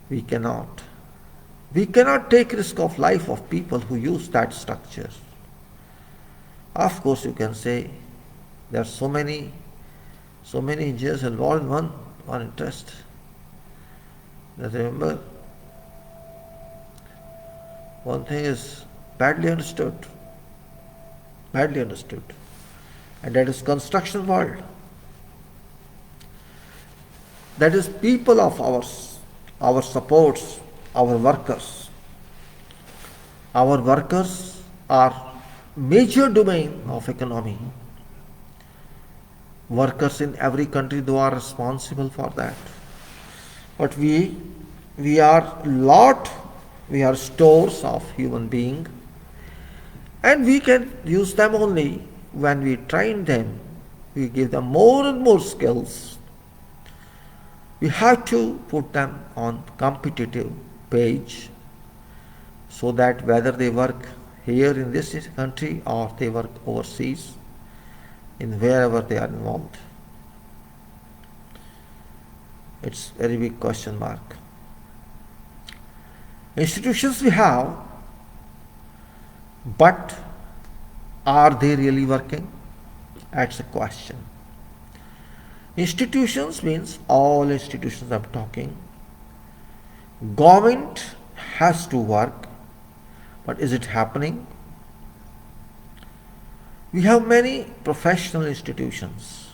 We cannot. We cannot take risk of life of people who use that structure. Of course, you can say there are so many engineers involved in one interest. That remember, one thing is badly understood. Badly understood. And that is construction world. That is people of ours, our supports, our workers. Our workers are major domain of economy. Workers in every country, they are responsible for that. But we are stores of human being, and we can use them only when we train them. We give them more and more skills. We have to put them on competitive page, so that whether they work here in this country or they work overseas, in wherever they are involved. It's a very big question mark. Institutions we have, but are they really working? That's a question. Institutions means all institutions I'm talking. Government has to work, but is it happening? We have many professional institutions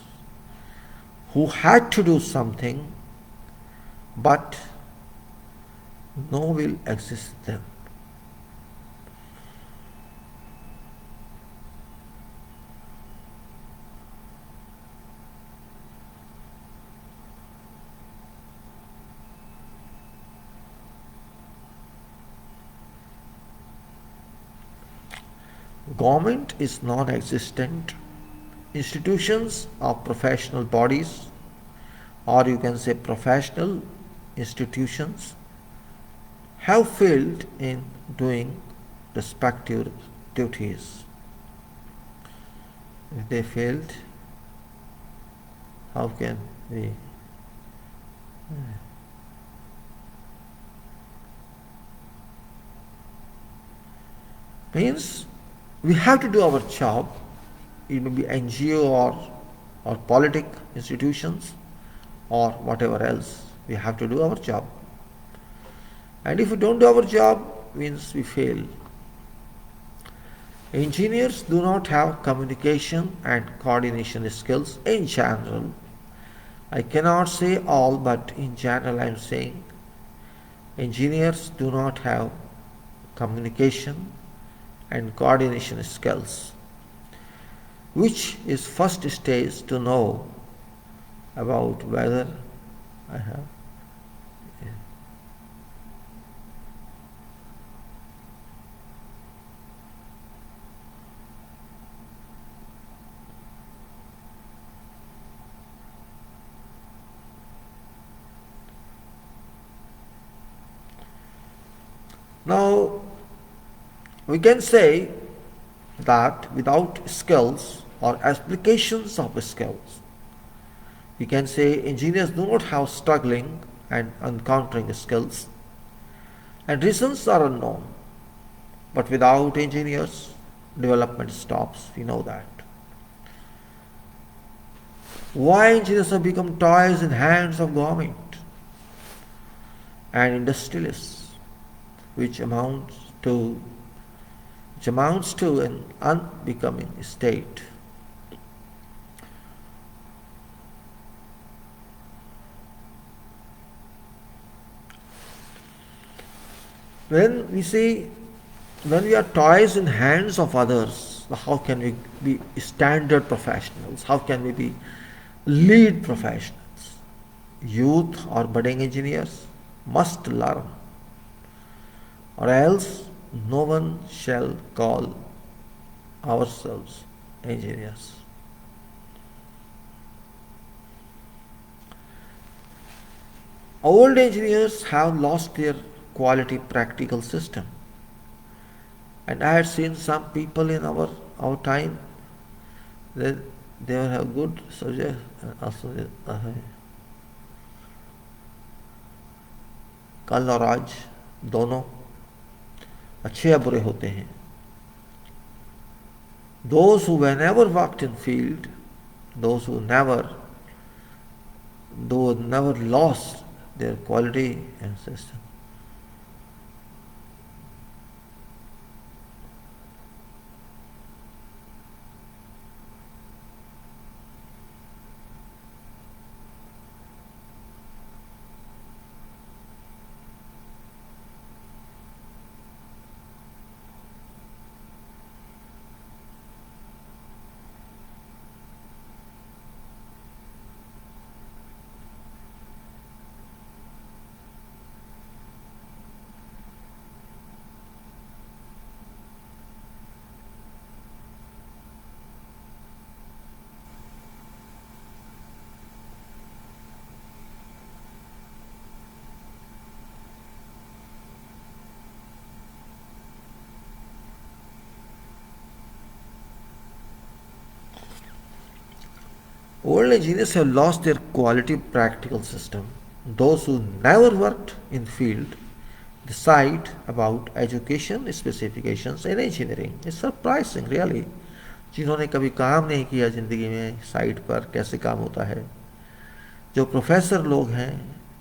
who had to do something, but no will exist them. Government is non-existent. Institutions are professional bodies, or you can say professional institutions, have failed in doing respective duties. If they failed, how can we? Means we have to do our job. It may be NGO or politic institutions or whatever else. We have to do our job. And if we don't do our job, means we fail. Engineers do not have communication and coordination skills in general. I cannot say all, but in general I am saying engineers do not have communication and coordination skills, which is first stage to know about whether I have. Now, we can say that without skills or applications of skills, we can say engineers do not have struggling and encountering skills, and reasons are unknown. But without engineers, development stops. We know that. Why engineers have become toys in hands of government and industrialists, which amounts to an unbecoming state. When we are toys in hands of others, how can we be standard professionals? How can we be lead professionals? Youth or budding engineers must learn, or else no one shall call ourselves engineers. Old engineers have lost their quality practical system. And I had seen some people in our time, they have good subject also कल और आज दोनों अच्छे या बुरे होते हैं. Those who were never worked in field, those who never lost their quality and system. Old engineers have lost their quality practical system. Those who never worked in field decide about education specifications and engineering. It's surprising really. जिन्होंने कभी काम नहीं किया ज़िंदगी में site पर कैसे काम होता है, जो प्रोफेसर लोग हैं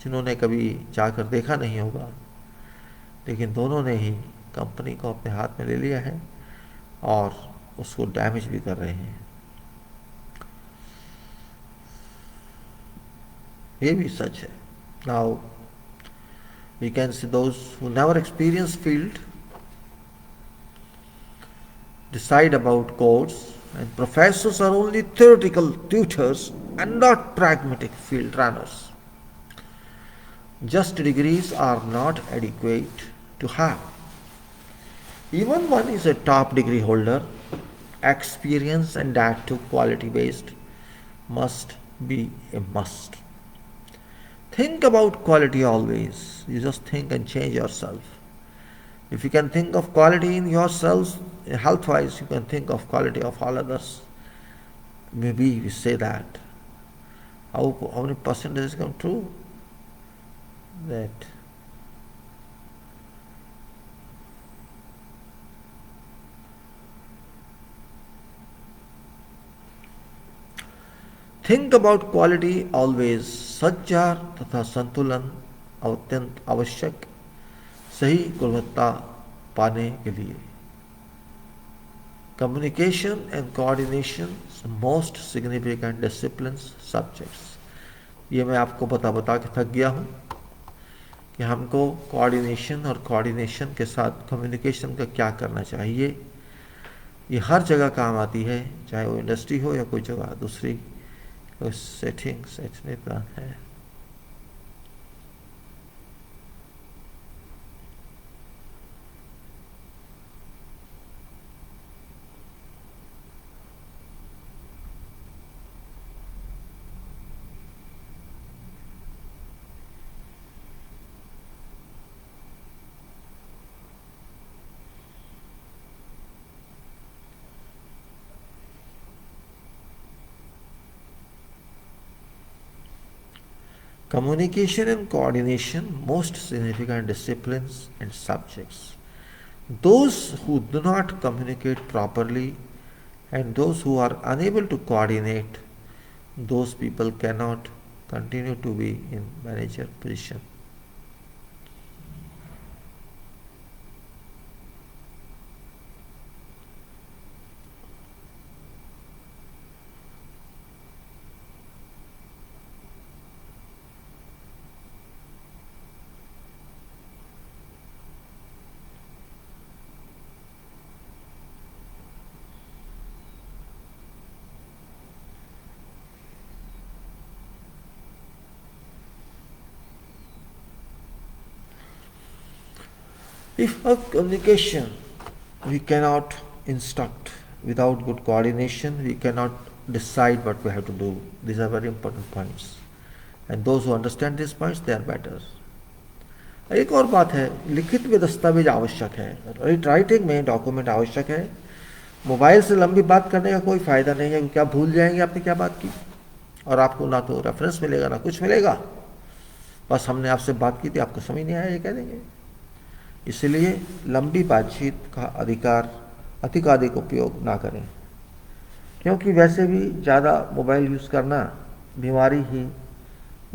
जिन्होंने कभी जाकर देखा नहीं होगा, लेकिन दोनों ने ही कंपनी को अपने हाथ में ले लिया है और उसको डैमेज भी कर रहे हैं. ये भी सच है. Now we can see those who never experienced field decide about codes, and professors are only theoretical tutors and not pragmatic field runners. Just degrees are not adequate to have. Even one is a top degree holder, experience and that too quality based must be a must. Think about quality always. You just think and change yourself. If you can think of quality in yourselves, health-wise, you can think of quality of all others. Maybe we say that. How many percentages come true? That think about quality always. सज्जार तथा संतुलन अत्यंत आवश्यक सही गुणवत्ता पाने के लिए. Communication and coordination most significant disciplines subjects. ये मैं आपको बता के थक गया हूँ कि हमको कोऑर्डिनेशन और कोऑर्डिनेशन के साथ कम्युनिकेशन का क्या करना चाहिए. ये हर जगह काम आती है, चाहे वो इंडस्ट्री हो या कोई जगह दूसरी कोई सेटने प्लान है. Communication and coordination most significant disciplines and subjects. Those who do not communicate properly and those who are unable to coordinate, those people cannot continue to be in manager position. If a communication we cannot instruct, without good coordination we cannot decide what we have to do. These are very important points, and those who understand these points they are better. एक और बात है, लिखित में दस्तावेज आवश्यक है, writing में डॉक्यूमेंट आवश्यक है. मोबाइल से लंबी बात करने का कोई फ़ायदा नहीं है, क्योंकि आप भूल जाएंगे आपने क्या बात की और आपको ना तो रेफरेंस मिलेगा ना कुछ मिलेगा. बस हमने आपसे बात की थी, आपको समझ नहीं आया ये कह देंगे. इसलिए लंबी बातचीत का अधिकाधिक उपयोग ना करें, क्योंकि वैसे भी ज़्यादा मोबाइल यूज़ करना बीमारी ही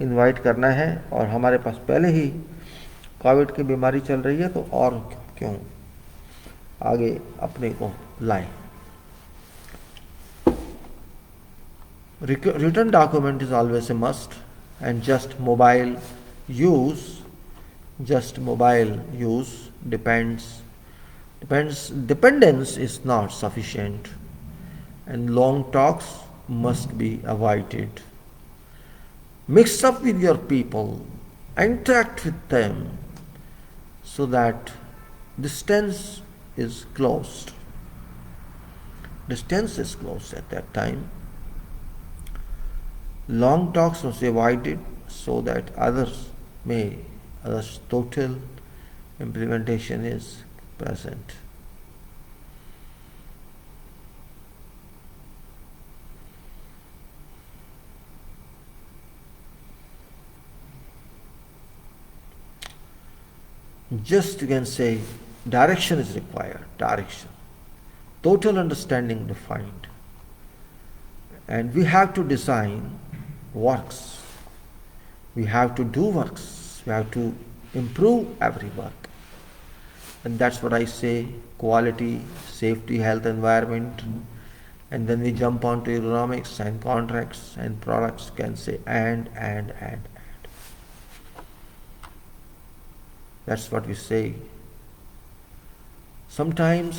इनवाइट करना है, और हमारे पास पहले ही कोविड की बीमारी चल रही है, तो और क्यों आगे अपने को लाएं. Written document is always a must, and just mobile use dependence is not sufficient, and long talks must be avoided. Mix up with your people, interact with them, so that distance is closed. Distance is closed at that time. Long talks must be avoided so that others total implementation is present. just you can say direction is required, direction, total understanding defined. And we have to design works, we have to do works, we have to improve every work. And that's what I say, quality, safety, health, environment. And then we jump onto economics and contracts and products, can say and. That's what we say. Sometimes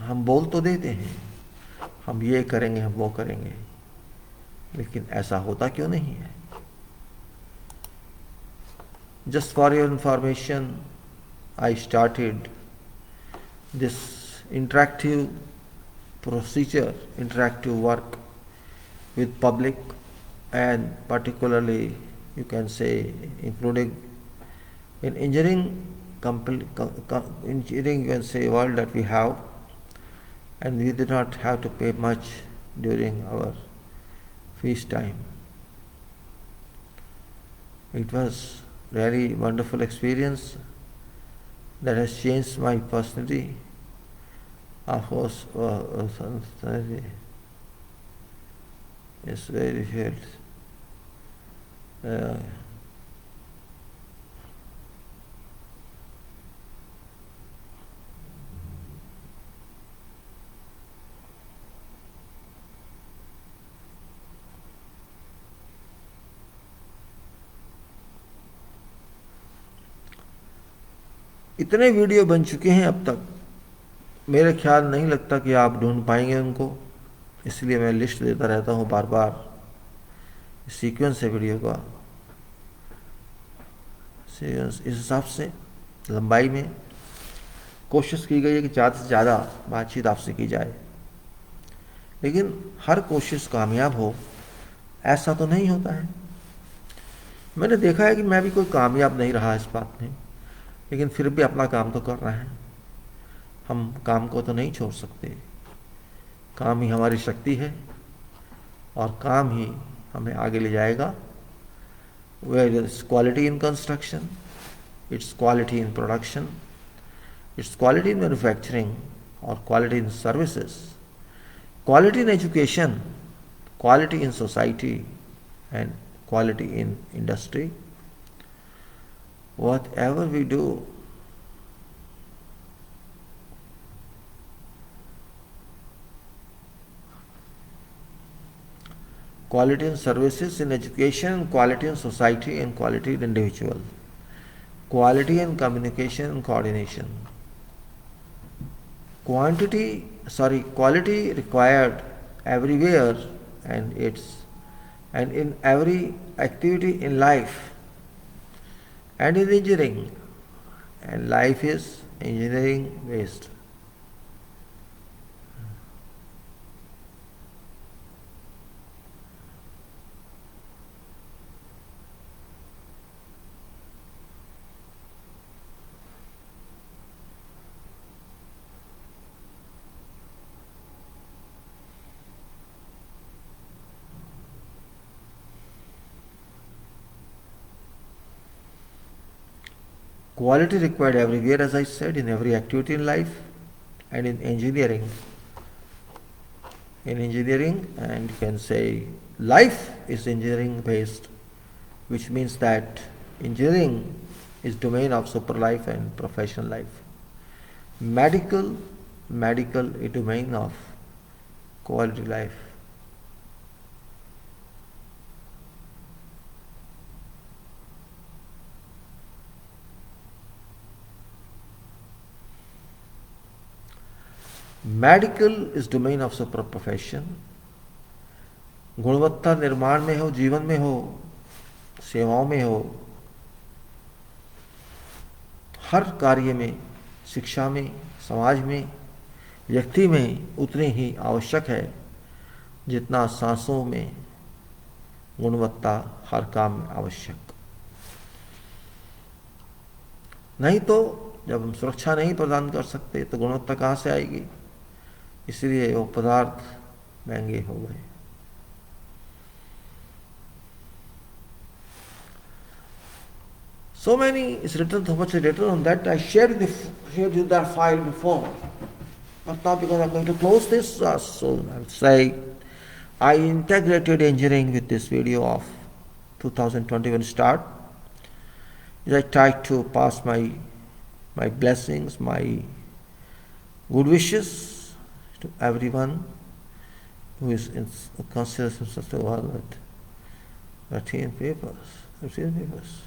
हम बोल तो देते हैं, हम ये करेंगे, हम वो करेंगे, लेकिन ऐसा होता क्यों नहीं है? Just for your information, I started this interactive procedure, interactive work with public, and particularly you can say including in engineering, engineering you can say world that we have, and we did not have to pay much during our feast time. It was really wonderful experience that has changed my personality. Of course, it's very difficult. इतने video बन चुके हैं अब तक, मेरे ख्याल नहीं लगता कि आप ढूंढ पाएंगे उनको, इसलिए मैं लिस्ट देता रहता हूँ बार बार। सीक्वेंस है वीडियो का, सीक्वेंस इस हिसाब से लंबाई में कोशिश की गई है कि ज़्यादा से ज़्यादा बातचीत आपसे की जाए, लेकिन हर कोशिश कामयाब हो ऐसा तो नहीं होता है। मैंने देखा है कि मैं भी कोई कामयाब नहीं रहा इस बात में, लेकिन फिर भी अपना काम तो कर रहे हैं। हम काम को तो नहीं छोड़ सकते, काम ही हमारी शक्ति है और काम ही हमें आगे ले जाएगा। Where is quality in construction, it's quality in production, it's quality in manufacturing or quality in services, quality in education, quality in society and quality in industry. Whatever we do, quality in services, in education, quality in society and quality in individual, quality in communication and coordination, quality required everywhere and in every activity in life and in engineering, and life is engineering based. Quality required everywhere, as I said, in every activity in life and in engineering. In engineering, and you can say life is engineering based, which means that engineering is domain of super life and professional life. Medical a domain of quality life. Medical is domain of super profession. गुणवत्ता निर्माण में हो, जीवन में हो, सेवाओं में हो, हर कार्य में, शिक्षा में, समाज में, व्यक्ति में उतनी ही आवश्यक है जितना सांसों में गुणवत्ता हर काम में आवश्यक। नहीं तो जब हम सुरक्षा नहीं प्रदान कर सकते तो गुणवत्ता कहाँ से आएगी? इसलिए वो पदार्थ महंगे हो गए। So many is written, so much is written on that. I shared you that file before. But now because I'm going to close this soon, I'll say I integrated engineering with this video of 2021 start. I tried to pass my blessings, my good wishes to everyone who is considers himself to world with 13 papers. 13 papers.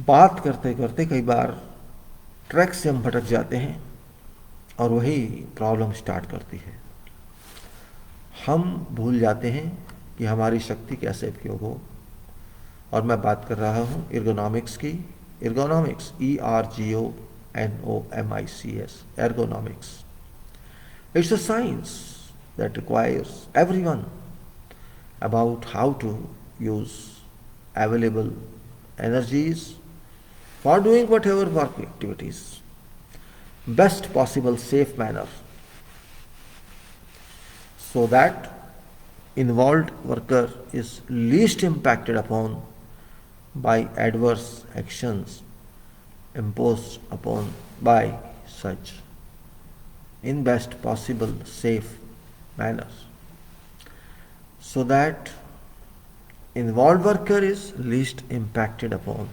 बात करते करते कई बार track से हम भटक जाते हैं और वही प्रॉब्लम स्टार्ट करती है। हम भूल जाते हैं कि हमारी शक्ति कैसे उपयोग हो। और मैं बात कर रहा हूँ एर्गोनॉमिक्स की। Ergonomics, ERGONOMICS, ergonomics. It's a science that requires everyone about how to use available energies for doing whatever work activities best possible safe manner, so that involved worker is least impacted upon by adverse actions imposed upon by such in best possible safe manner, so that involved worker is least impacted upon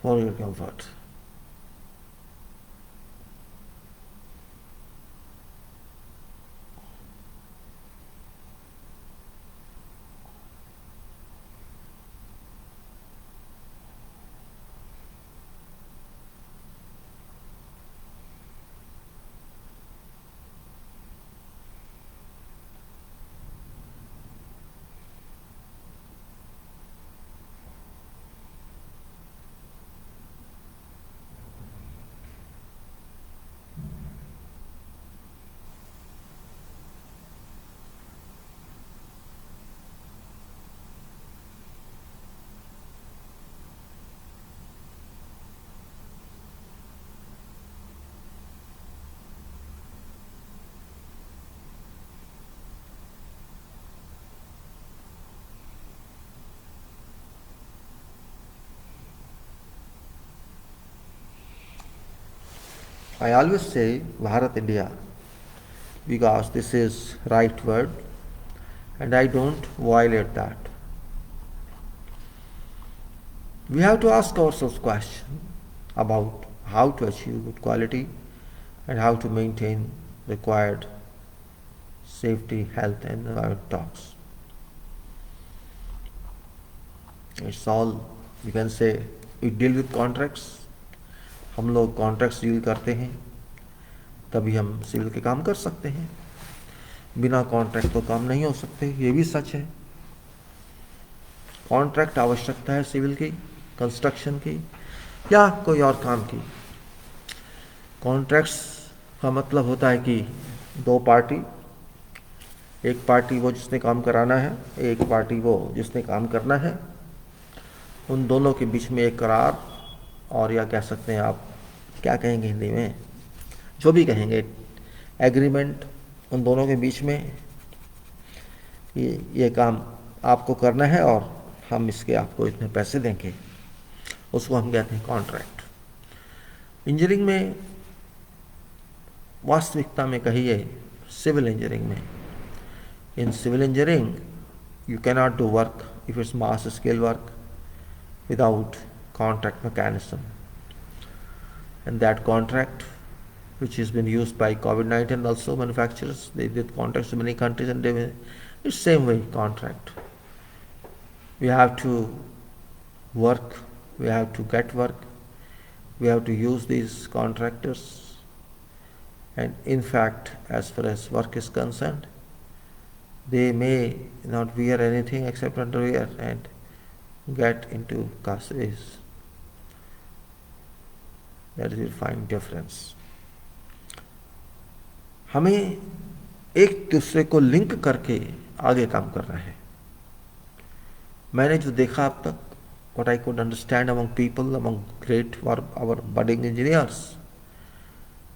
for your comfort. I always say Bharat India because this is right word and I don't violate that. We have to ask ourselves question about how to achieve good quality and how to maintain required safety, health and environment talks. It's all, you can say, we deal with contracts. हम लोग contracts deal करते हैं तभी हम civil के काम कर सकते हैं, बिना कॉन्ट्रैक्ट तो काम नहीं हो सकते, ये भी सच है। कॉन्ट्रैक्ट आवश्यकता है सिविल की, कंस्ट्रक्शन की या कोई और काम की। कॉन्ट्रैक्ट्स का मतलब होता है कि दो पार्टी, एक पार्टी वो जिसने काम कराना है, एक पार्टी वो जिसने काम करना है, उन दोनों के बीच में एक करार और या कह सकते हैं आप क्या कहेंगे हिंदी में, जो भी कहेंगे, एग्रीमेंट उन दोनों के बीच में ये काम आपको करना है और हम इसके आपको इतने पैसे देंगे, उसको हम कहते हैं कॉन्ट्रैक्ट। इंजीनियरिंग में वास्तविकता में कहिए सिविल इंजीनियरिंग में, in civil engineering you cannot do work if it's mass scale work without contract mechanism, and that contract which has been used by COVID-19 also manufacturers. They did contracts to many countries and it's same way contract. We have to work, we have to get work, we have to use these contractors, and in fact, as far as work is concerned, they may not wear anything except underwear and get into castries. That is a fine difference. हमें एक दूसरे को link करके आगे काम करना है. मैंने जो देखा अब तक, what I could understand among people, among great our budding engineers,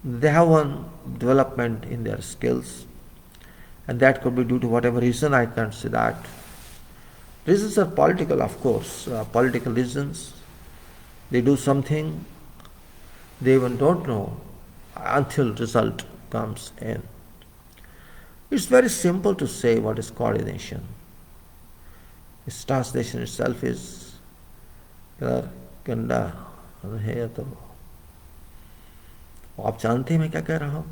they have one development in their skills, and that could be due to whatever reason. I can't say that. Reasons are political, of course, political reasons. They do something, they even don't know until result comes in. It's very simple to say what is coordination. Its translation itself is गंदा है. तो आप जानते हैं मैं क्या कह रहा हूं.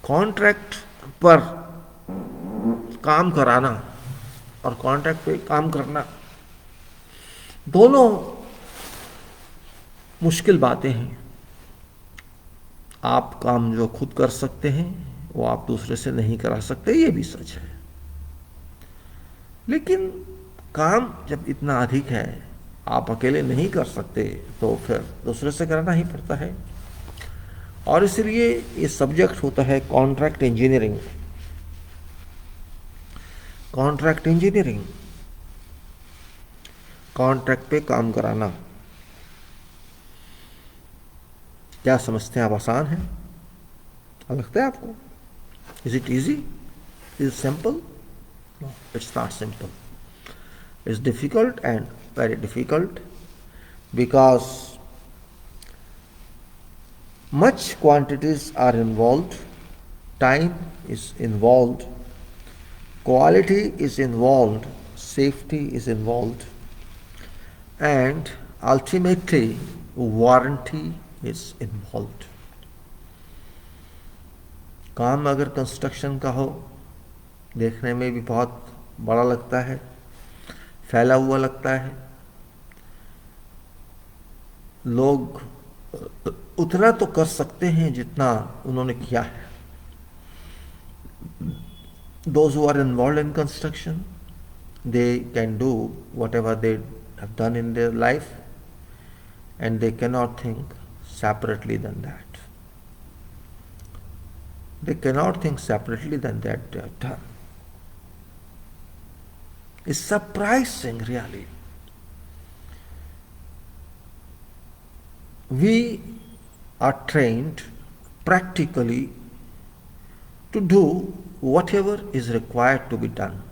कॉन्ट्रैक्ट पर काम कराना और कॉन्ट्रैक्ट पे काम करना दोनों मुश्किल बातें हैं. आप काम जो खुद कर सकते हैं वो आप दूसरे से नहीं करा सकते, ये भी सच है. लेकिन काम जब इतना अधिक है, आप अकेले नहीं कर सकते, तो फिर दूसरे से कराना ही पड़ता है. और इसलिए ये सब्जेक्ट होता है contract engineering. Contract engineering, contract पे काम कराना. क्या समझते हैं आप? आसान है? लगता है आपको? Is it easy? Is it simple? No, it's not simple. It's difficult and very difficult because much quantities are involved, time is involved, quality is involved, safety is involved, and ultimately warranty is involved. काम अगर construction का हो, देखने में भी बहुत बड़ा लगता है, फैला हुआ लगता है. लोग उतना तो कर सकते हैं जितना उन्होंने किया है. Those who are involved in construction, they can do whatever they have done in their life, and they cannot think separately than that. They cannot think separately than that they have done. It's surprising, really. We are trained practically to do whatever is required to be done.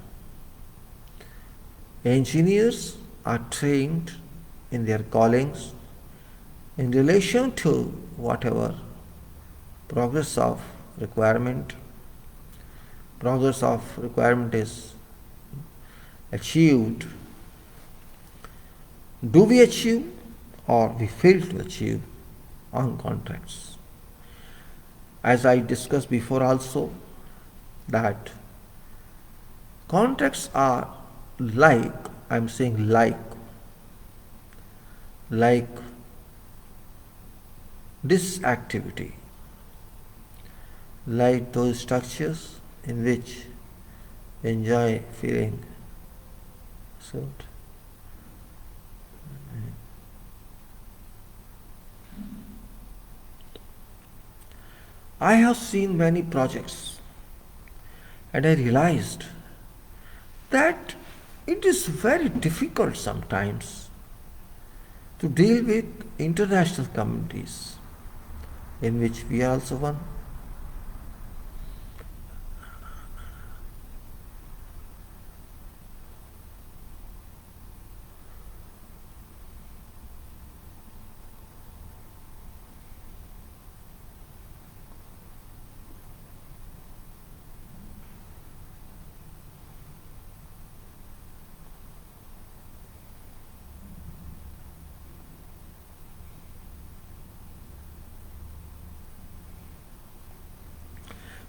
Engineers are trained in their callings in relation to whatever progress of requirement is achieved. Do we achieve or we fail to achieve on contracts? As I discussed before also, that contracts are like, I'm saying like this activity, like those structures in which enjoy feeling so. I have seen many projects and I realized that it is very difficult sometimes to deal with international communities, in which we are also one.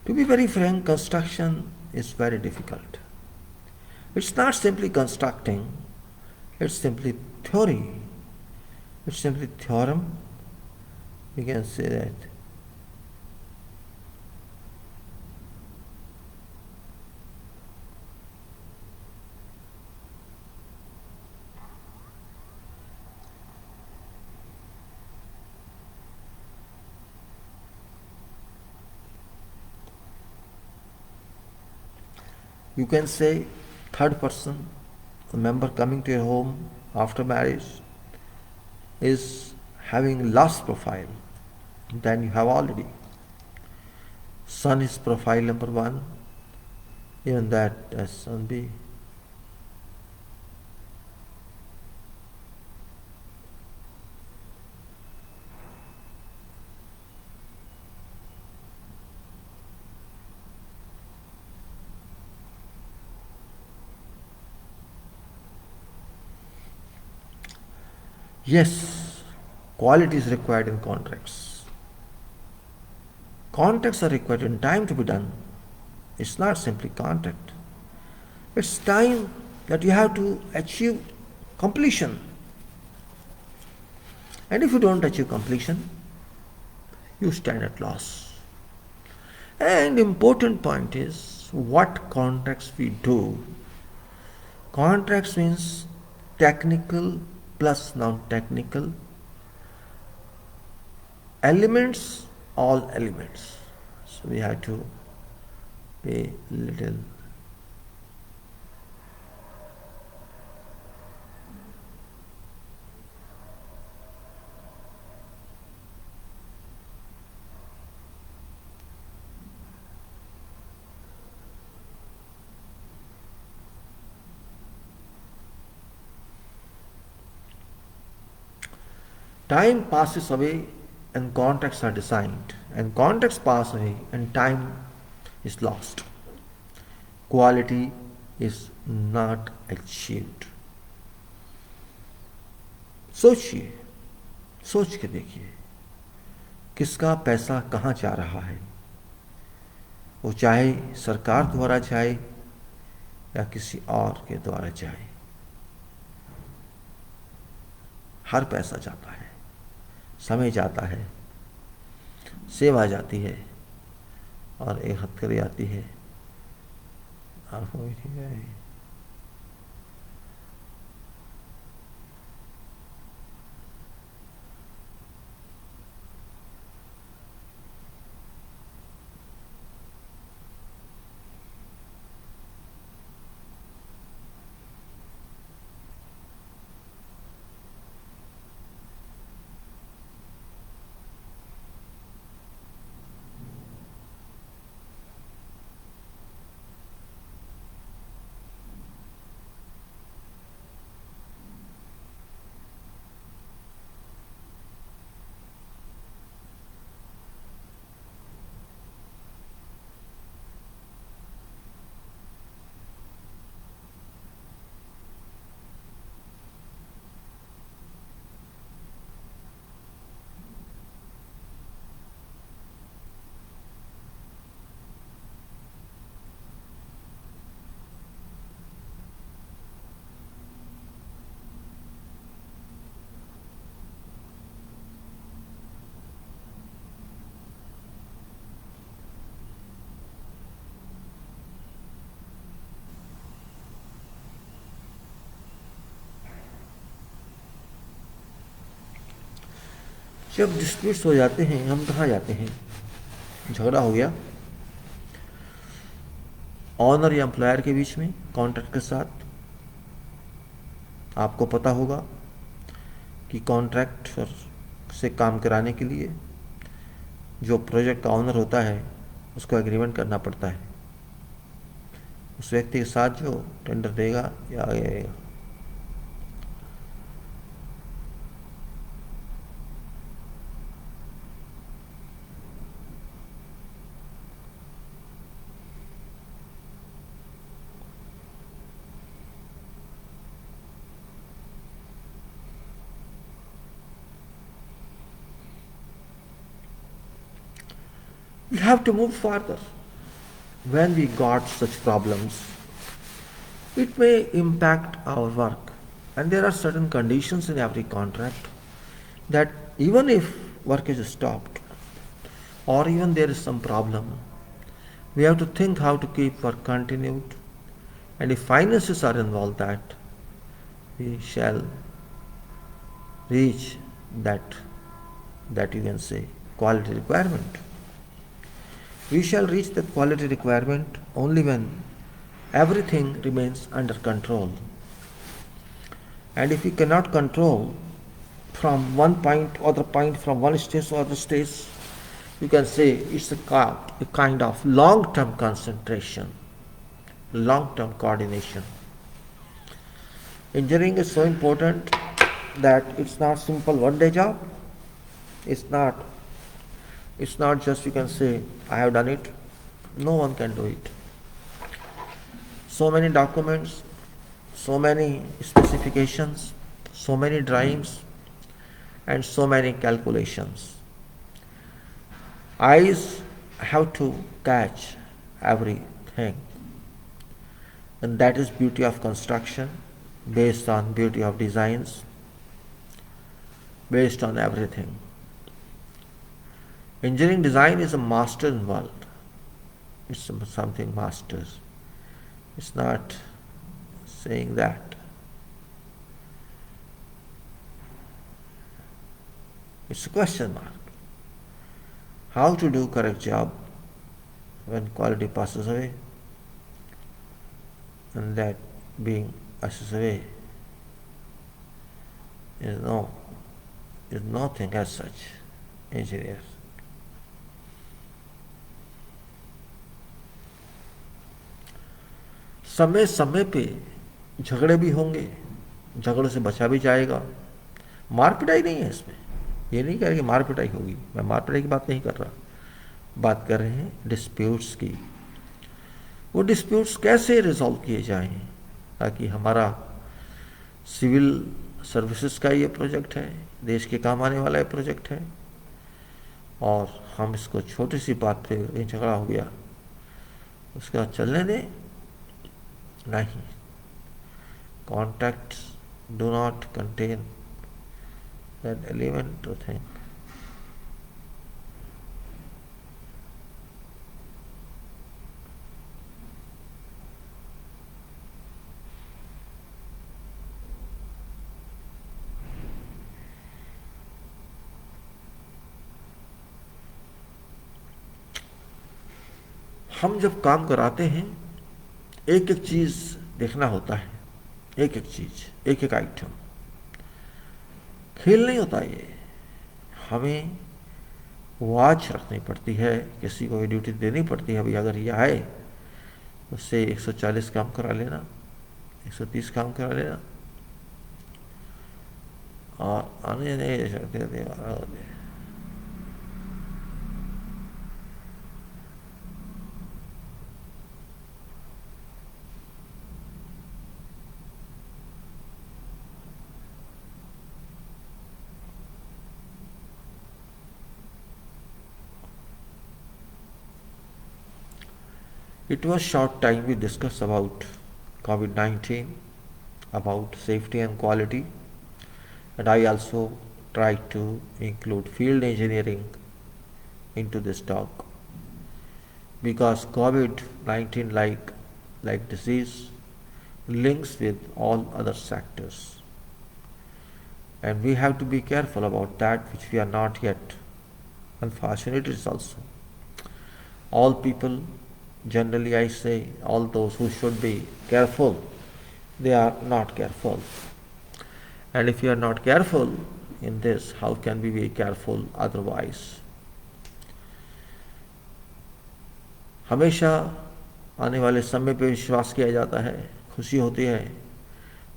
To be very frank, construction is very difficult. It's not simply constructing, it's simply theory. It's simply theorem. We can say that. You can say third person, a member coming to your home after marriage is having last profile. Then you have already. Son is profile number one, even that as son B. Yes, quality is required in contracts. Contracts are required in time to be done. It's not simply contract. It's time that you have to achieve completion. And if you don't achieve completion, you stand at loss. And important point is what contracts we do. Contracts means technical plus non-technical elements, all elements. So we have to pay little. Time passes away and contracts are designed, and contracts pass away and time is lost. Quality is not achieved. सोचिए, सोच के देखिए किसका पैसा कहाँ जा रहा है, वो चाहे सरकार द्वारा जाए या किसी और के द्वारा जाए, हर पैसा जाता है, समय जाता है, सेवा जाती है और एक हथकड़ी आती है। ठीक है। जब डिस्प्यूट्स हो जाते हैं हम कहाँ जाते हैं, झगड़ा हो गया ऑनर या एम्प्लॉयर के बीच में कॉन्ट्रैक्ट के साथ, आपको पता होगा कि कॉन्ट्रैक्ट से काम कराने के लिए जो प्रोजेक्ट का ऑनर होता है उसको एग्रीमेंट करना पड़ता है उस व्यक्ति के साथ जो टेंडर देगा या आएगा। We have to move further. when we got such problems, it may impact our work. And there are certain conditions in every contract that even if work is stopped or even there is some problem, we have to think how to keep work continued. And if finances are involved, that we shall reach that you can say quality requirement. We shall reach that quality requirement only when everything remains under control. And if we cannot control from one point or the point, from one stage to other stage, you can say it's a kind of long-term concentration, long-term coordination. Engineering is so important that it's not simple one-day job. It's not. It's not just you can say I have done it. No one can do it. So many documents, so many specifications, so many drawings, and so many calculations. Eyes have to catch everything. And that is beauty of construction, based on beauty of designs, based on everything. Engineering design is a master involved. It's something masters. It's not saying that. It's a question mark. How to do correct job when quality passes away, and that being passes away is nothing as such. Engineers. समय समय पे झगड़े भी होंगे, झगड़ों से बचा भी जाएगा। मार पिटाई नहीं है इसमें, ये नहीं कह रहे कि मार पिटाई होगी, मैं मार पिटाई की बात नहीं कर रहा, बात कर रहे हैं डिस्प्यूट्स की। वो डिस्प्यूट्स कैसे रिजॉल्व किए जाएं ताकि हमारा सिविल सर्विसेज का ये प्रोजेक्ट है, देश के काम आने वाला ये प्रोजेक्ट है, और हम इसको छोटी सी बात पे झगड़ा हो गया उसका चलने दें? नहीं। Contracts do not contain that element to think. हम जब काम कराते हैं एक एक चीज देखना होता है, एक एक चीज, एक एक आइटम। खेल नहीं होता ये, हमें वॉच रखनी पड़ती है, किसी को ड्यूटी देनी पड़ती है। अभी अगर ये आए उससे 140 काम करा लेना, 130 काम करा लेना, और आने नहीं सकते। It was short time we discussed about COVID-19, about safety and quality, and I also tried to include field engineering into this talk because COVID-19 like disease links with all other sectors, and we have to be careful about that which we are not yet. Unfortunately, it is also all people. Generally, I say all those who should be careful, they are not careful. And if you are not careful in this, how can we be careful otherwise? हमेशा आने वाले समय पे विश्वास किया जाता है, खुशी होती है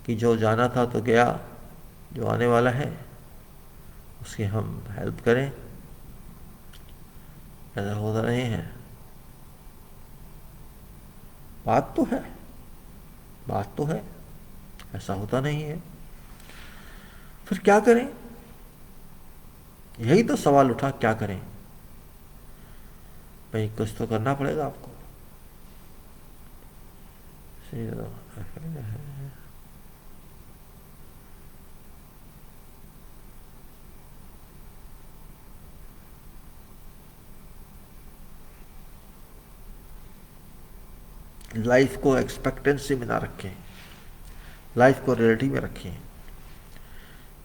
कि जो जाना था तो गया, जो आने वाला है उसकी हम हेल्प करें। ऐसा होता नहीं है। बात तो है, बात तो है, ऐसा होता नहीं है। फिर क्या करें? यही तो सवाल उठा, क्या करें? भाई कुछ तो करना पड़ेगा आपको। you know, लाइफ को एक्सपेक्टेंसी में ना रखें, लाइफ को रियलिटी में रखें,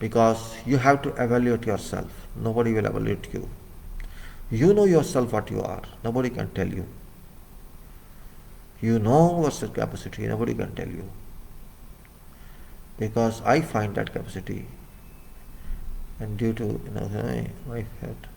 because you have to evaluate yourself, nobody will evaluate you. You know yourself what you are, nobody can tell you. You know what's your capacity, nobody can tell you. Because I find that capacity, and due to my head.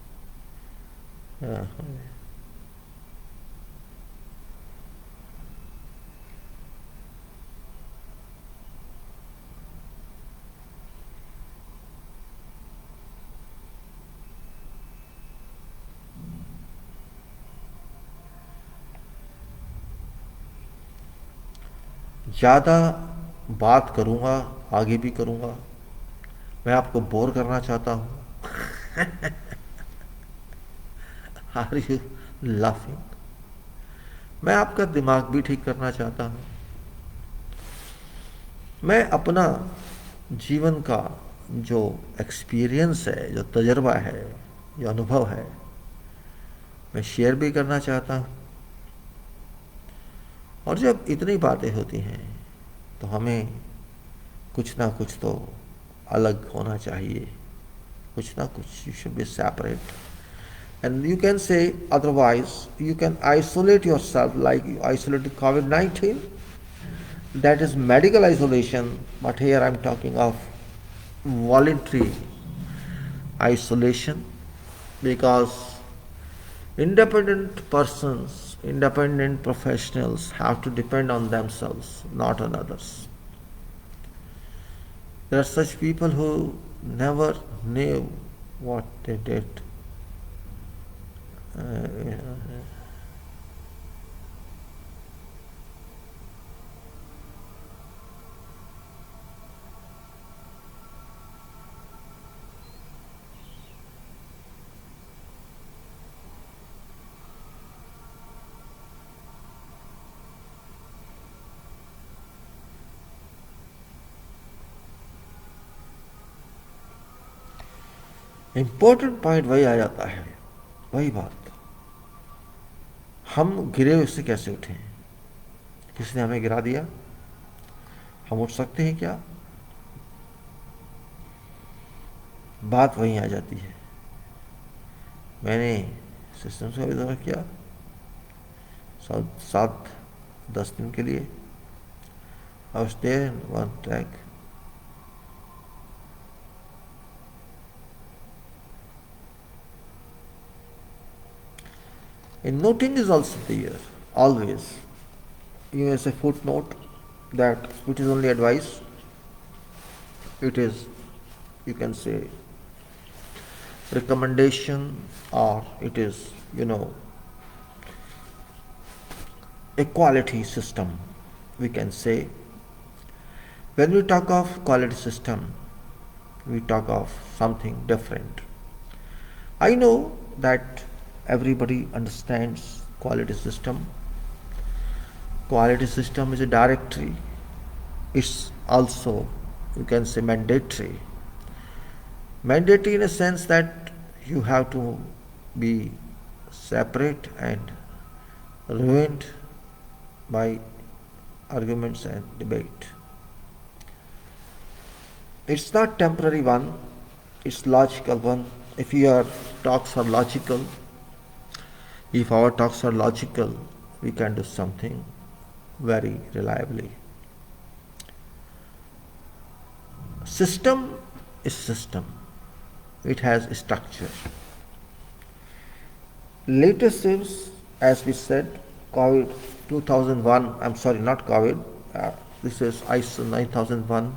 ज़्यादा बात करूँगा, आगे भी करूँगा, मैं आपको bore करना चाहता हूँ. Are you laughing? मैं आपका दिमाग भी ठीक करना चाहता हूँ. मैं अपना जीवन का जो एक्सपीरियंस है, जो तजर्बा है, जो अनुभव है, मैं शेयर भी करना चाहता हूँ. और जब इतनी बातें होती हैं तो हमें कुछ ना कुछ तो अलग होना चाहिए, कुछ ना कुछ. You should be separate. And you can say otherwise, you can isolate yourself like you isolated COVID-19. That is medical isolation, but here I am talking of voluntary isolation, because independent persons, independent professionals have to depend on themselves, not on others. There are such people who never knew what they did. Important point वही आ जाता है, वही बात. हम गिरे उससे कैसे उठें? किसने हमें गिरा दिया? हम उठ सकते हैं क्या? बात वहीं आ जाती है. मैंने सिस्टम से विद्रोह किया 7-10 दिन के लिए. I was there in one track. And noting is also there, always. You as a footnote that it is only advice. It is, you can say, recommendation, or it is, a quality system, we can say. When we talk of quality system, we talk of something different. I know that everybody understands quality system. Quality system is a directory. It's also, you can say, mandatory. Mandatory in a sense that you have to be separate and ruined by arguments and debate. It's not temporary one, it's logical one. If your talks are logical, if our talks are logical, we can do something very reliably. System is system. It has a structure. Latest is, as we said, COVID 2001, I'm sorry, not COVID, this is ISO 9001,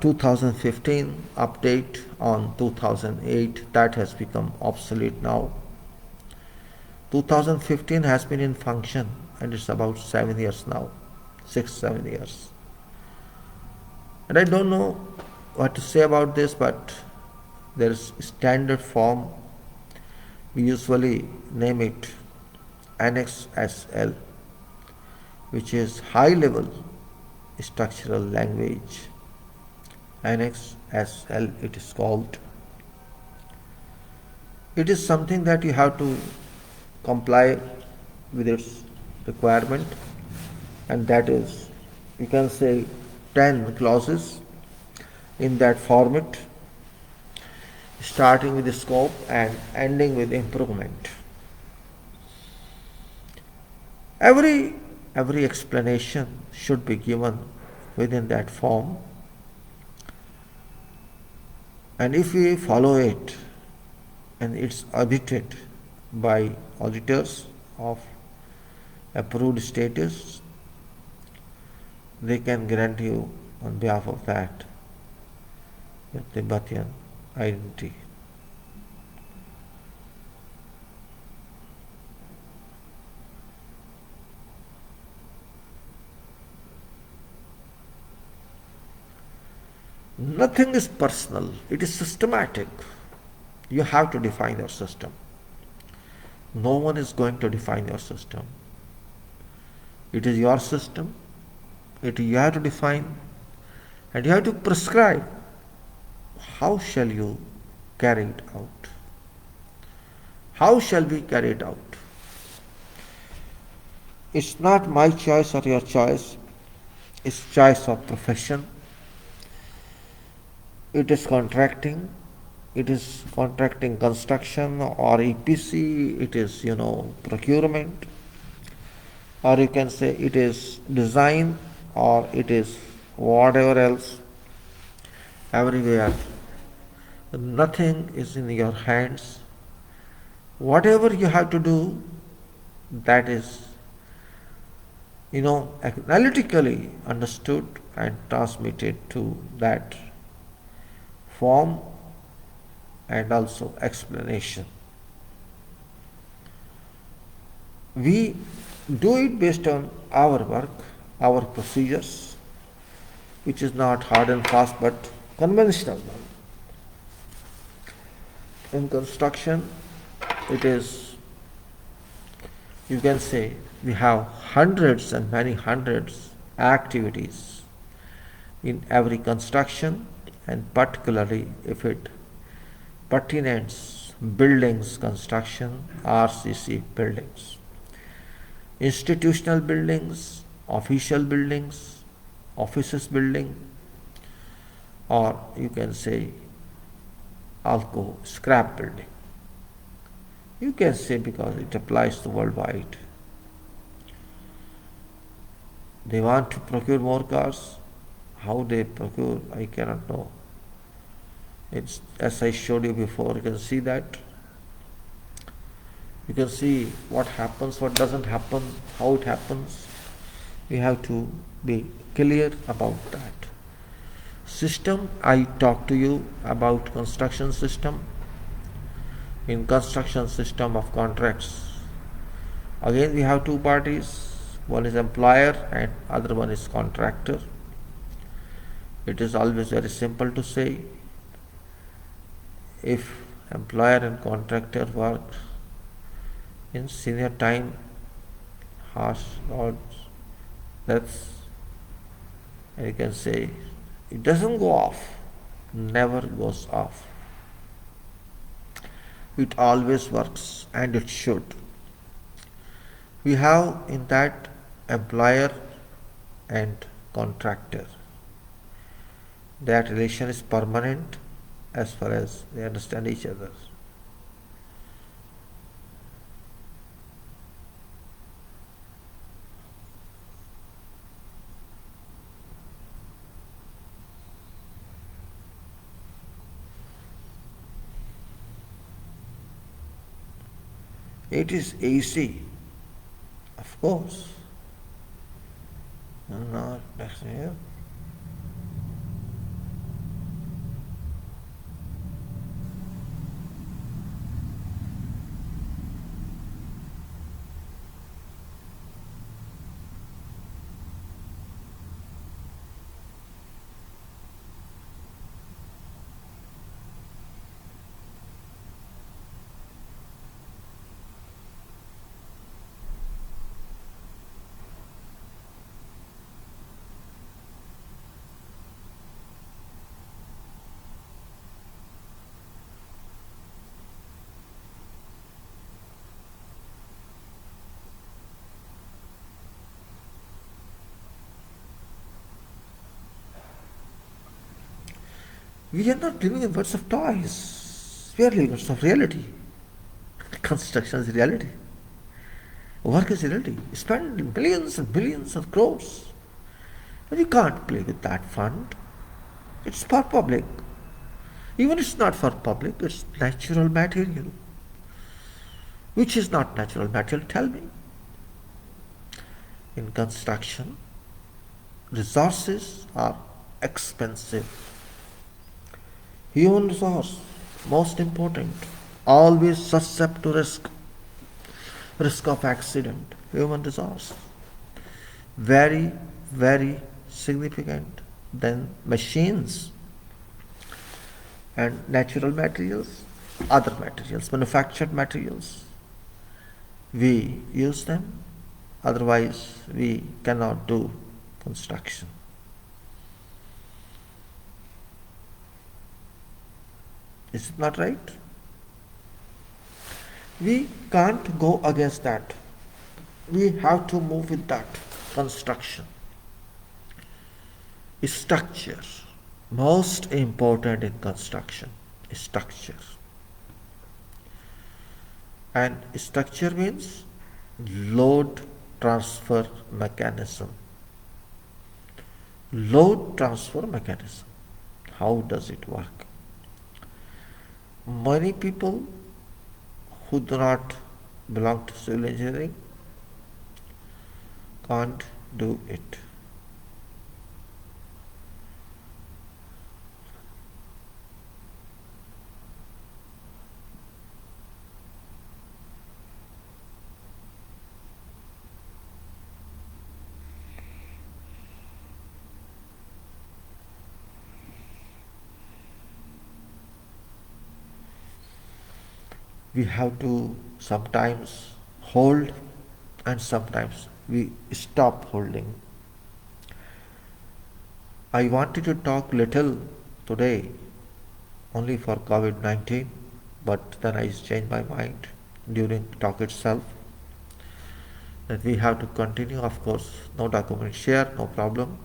2015 update on 2008, that has become obsolete now. 2015 has been in function and it's about 7 years now, 6-7 years. And I don't know what to say about this, but there is standard form. We usually name it Annex SL. which is high level structural language, NXSL it is called. It is something that you have to comply with its requirement, and that is, you can say, 10 clauses in that format, starting with the scope and ending with improvement. Every explanation should be given within that form, and if we follow it and it's audited by auditors of approved status, they can grant you on behalf of that your Tibetan identity. Nothing is personal, it is systematic. You have to define your system. No one is going to define your system. It is your system. You have to define, and you have to prescribe how shall you carry it out. How shall we carry it out? It's not my choice or your choice. It's choice of profession. It is contracting. It is contracting construction or EPC. It is, procurement. Or you can say it is design, or it is whatever else. Everywhere. Nothing is in your hands. Whatever you have to do, that is, analytically understood and transmitted to that form and also explanation. We do it based on our work, our procedures, which is not hard and fast but conventional one. In construction, it is, you can say, we have hundreds and many hundreds activities in every construction, and particularly if it pertains buildings construction, RCC buildings, institutional buildings, official buildings, offices building, or you can say alcohol scrap building. You can say because it applies to worldwide. They want to procure more cars. How they procure, I cannot know. It's as I showed you before, you can see that. You can see what happens, what doesn't happen, how it happens. We have to be clear about that. System, I talk to you about construction system. In construction system of contracts, again we have two parties. One is employer and other one is contractor. It is always very simple to say, if employer and contractor work in senior time, harsh odds, that's, and you can say it doesn't go off, never goes off. It always works, and it should. We have in that employer and contractor. That relation is permanent as far as they understand each other. It is easy, of course. Not here. We are not living in worlds of toys. We are living in worlds of reality. Construction is reality. Work is reality. You spend millions and billions of crores. But you can't play with that fund. It's for public. Even it's not for public, it's natural material. Which is not natural material? Tell me. In construction, resources are expensive. Human resource, most important, always susceptible to risk of accident. Human resource, very, very significant. Then machines and natural materials, other materials, manufactured materials. We use them, otherwise we cannot do construction. Is it not right? We can't go against that. We have to move with that. Construction. Structure. Most important in construction is structure. And structure means load transfer mechanism. Load transfer mechanism. How does it work? Many people who do not belong to civil engineering can't do it. We have to sometimes hold and sometimes we stop holding. I wanted to talk little today only for COVID-19, but then I changed my mind during talk itself that we have to continue. Of course, no document share, no problem,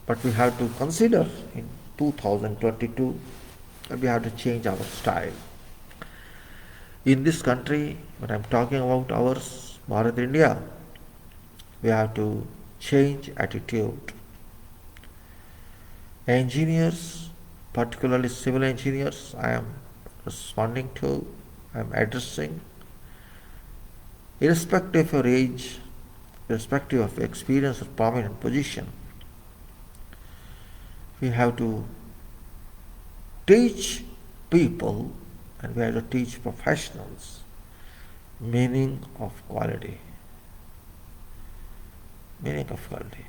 but we have to consider in 2022 that we have to change our style. In this country, when I'm talking about ours, Bharat India, we have to change attitude. Engineers, particularly civil engineers, I am responding to, I am addressing, irrespective of age, irrespective of experience or prominent position, we have to teach people and we have to teach professionals meaning of quality. Meaning of quality.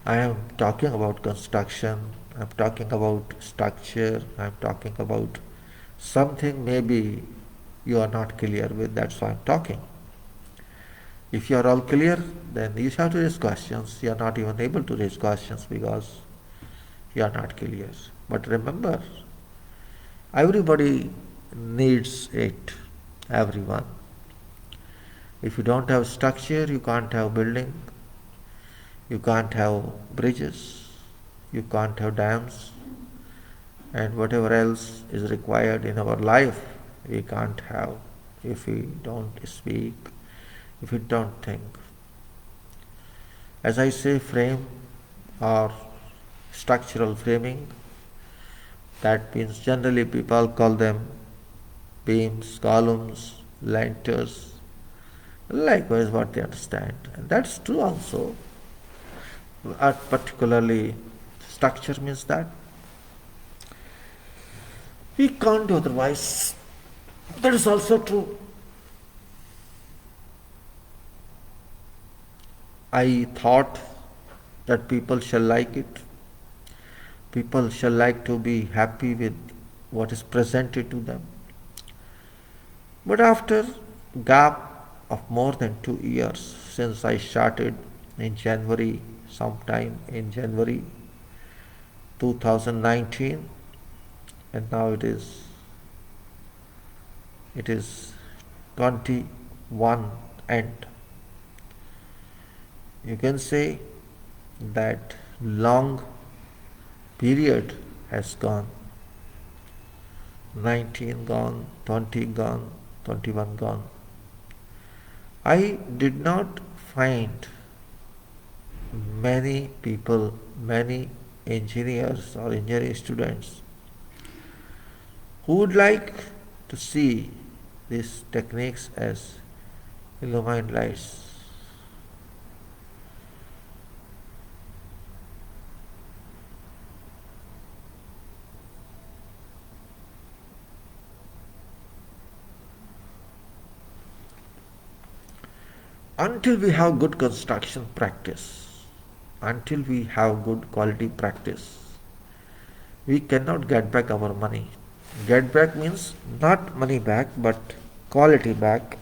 I am talking about construction, I am talking about structure, I am talking about something maybe you are not clear with, that's why I am talking. If you are all clear, then you have to raise questions. You are not even able to raise questions because you are not clear. But remember, everybody needs it, everyone. If you don't have structure, you can't have building, you can't have bridges, you can't have dams, and whatever else is required in our life, we can't have if we don't speak, if we don't think. As I say, frame or structural framing, that means generally people call them beams, columns, linters, likewise what they understand. And that's true also. Particularly structure means that we can't do otherwise. That is also true. I thought that people shall like it. People shall like to be happy with what is presented to them. But after gap of more than 2 years since I started in January, sometime in January 2019, and now it is 21 end. You can say that long period has gone. 19 gone, 20 gone, 21 gone. I did not find many people, many engineers or engineering students who would like to see these techniques as illumined lights. Until we have good construction practice, until we have good quality practice, we cannot get back our money. Get back means not money back but quality back.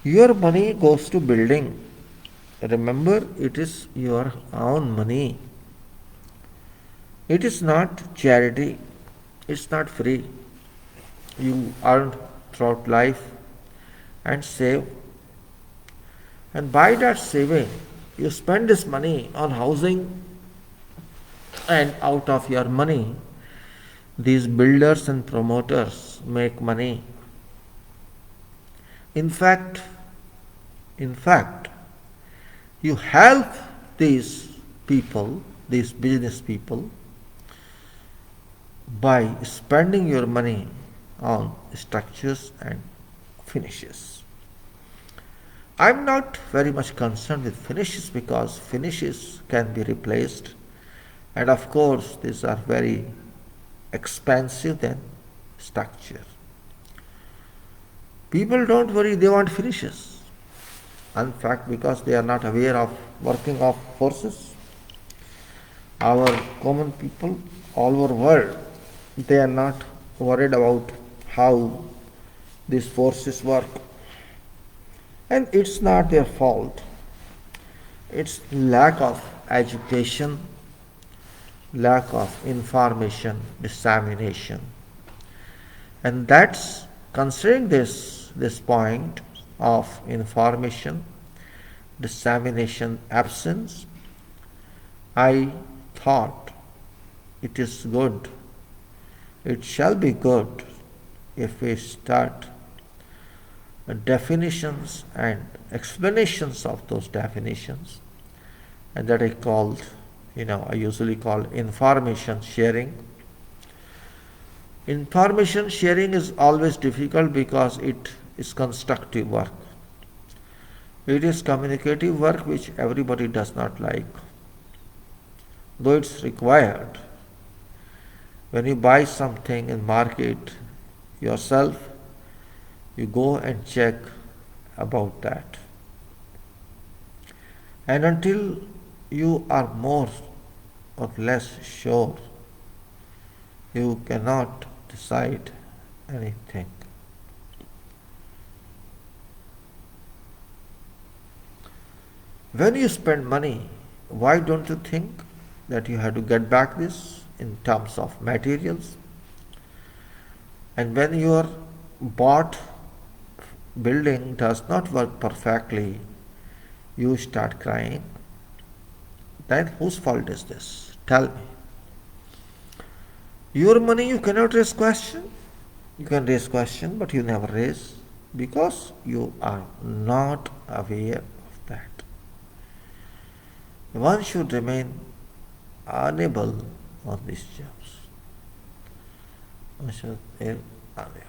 Your money goes to building. Remember, it is your own money. It is not charity. It's not free. You earn throughout life and save. And by that saving, you spend this money on housing, and out of your money, these builders and promoters make money. In fact, in fact, you help these people, these business people, by spending your money on structures and finishes. I'm not very much concerned with finishes because finishes can be replaced, and of course these are very expensive than structure. People don't worry, they want finishes. In fact, because they are not aware of working of forces, our common people all over the world, they are not worried about how these forces work. And it's not their fault. It's lack of education, lack of information dissemination. And that's considering this point of information dissemination absence, I thought it is good, it shall be good if we start definitions and explanations of those definitions, and that I usually call information sharing. Information sharing is always difficult because it is constructive work. It is communicative work which everybody does not like, though it's required. When you buy something in market yourself, you go and check about that. And until you are more or less sure, you cannot decide anything. When you spend money, why don't you think that you have to get back this in terms of materials? And when your bought building does not work perfectly, you start crying. Then whose fault is this? Tell me. Your money you cannot raise question. You can raise question, but you never raise because you are not aware of that. One should remain unable on these jobs. One should remain unable.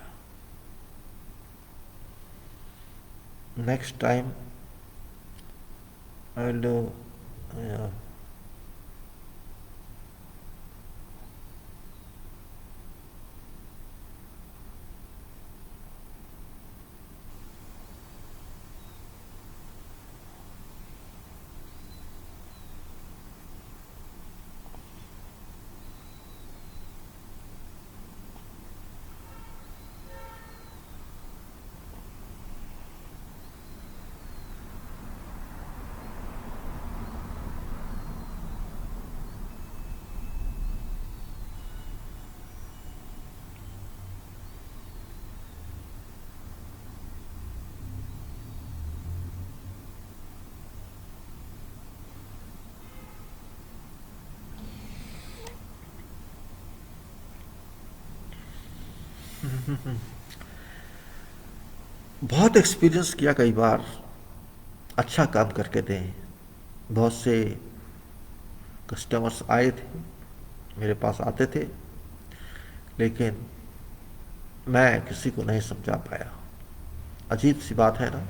Next time I will do बहुत experience किया कई बार, अच्छा काम करके दें। बहुत से customers आए थे, मेरे पास आते थे, लेकिन मैं किसी को नहीं समझा पाया। अजीब सी बात है ना।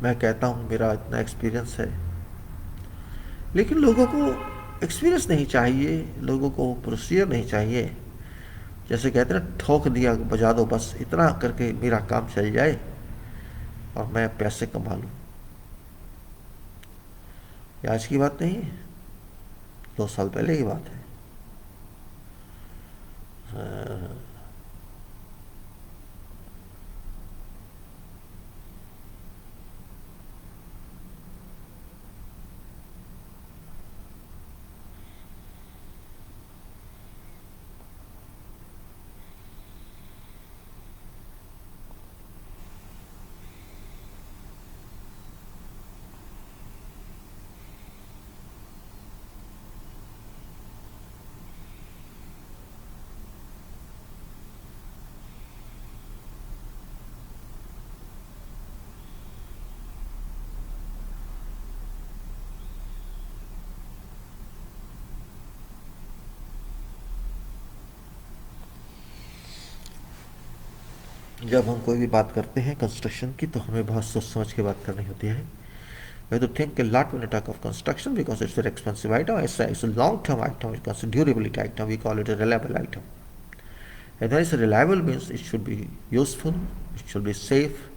मैं कहता हूँ मेरा इतना एक्सपीरियंस है, लेकिन लोगों को एक्सपीरियंस नहीं चाहिए, लोगों को प्रोसीजर नहीं चाहिए। जैसे कहते हैं ना, ठोक दिया बजा दो, बस इतना करके मेरा काम चल जाए और मैं पैसे कमा लूँ। ये आज की बात नहीं है, 2 साल पहले की बात है। जब हम कोई भी बात करते हैं कंस्ट्रक्शन की, तो हमें बहुत सोच समझ के बात करनी होती है। We have to think a lot when we talk of construction because it's a very expensive item. It's a long-term item. It's a durability item. We call it a reliable item. And when it's a reliable means it should be useful, it should be safe,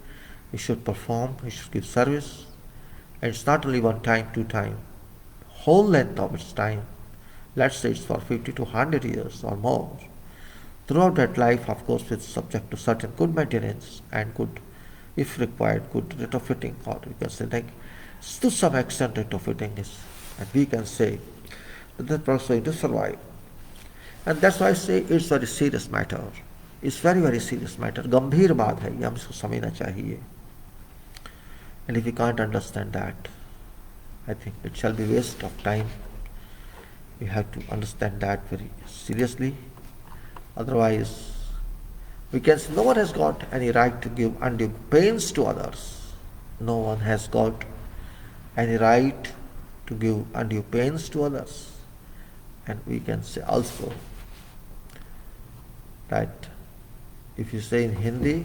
it should perform, it should give service. And it's not only one time, two time, whole length of its time. Let's say it's for 50 to 100 years or more. Throughout that life, of course, it's subject to certain good maintenance and good, if required, good retrofitting, or we can say like to some extent retrofitting is, and we can say that the product is going to survive. And that's why I say it's very serious matter. It's very very serious matter. गंभीर बात है, ये हम इसको समझना चाहिए. And if we can't understand that, I think it shall be waste of time. We have to understand that very seriously. Otherwise, we can say no one has got any right to give undue pains to others. No one has got any right to give undue pains to others. And we can say also that if you say in Hindi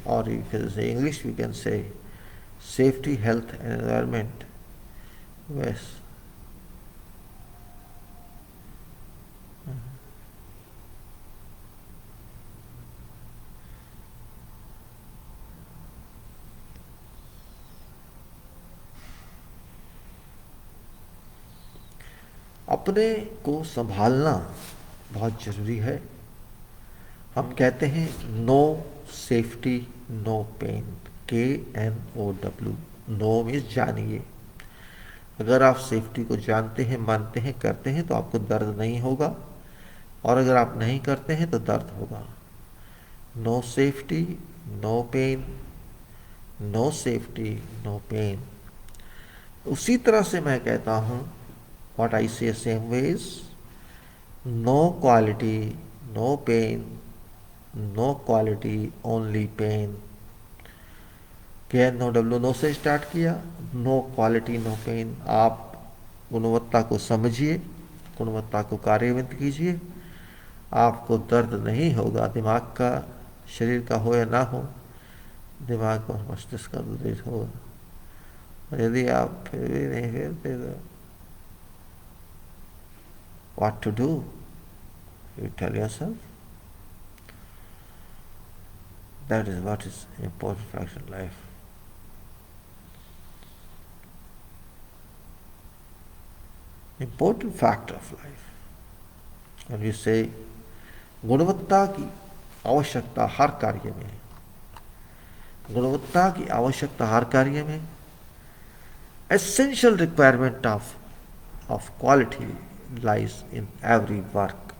or if you say English, we can say safety, health and environment. Yes. अपने को संभालना बहुत जरूरी है. हम कहते हैं know safety no pain, KNOW. Know means जानिए. अगर आप सेफ्टी को जानते हैं, मानते हैं, करते हैं तो आपको दर्द नहीं होगा, और अगर आप नहीं करते हैं तो दर्द होगा. Know safety no pain, know safety no pain. उसी तरह से मैं कहता हूँ, what I say same ways, no quality no pain, no quality only pain. KNOW, know से स्टार्ट किया, नो क्वालिटी नो पेन. आप गुणवत्ता को समझिए, गुणवत्ता को कार्यान्वित कीजिए, आपको दर्द नहीं होगा. दिमाग का, शरीर का हो या ना हो, दिमाग और मस्तिष्क का दर्द होगा. और यदि आप फिर भी नहीं फेरते तो what to do? You tell yourself. That is what is important factor in life. Important factor of life. When we say गुणवत्ता की आवश्यकता हर कार्य में है, गुणवत्ता की आवश्यकता हर कार्य में, essential requirement of quality lies in every work.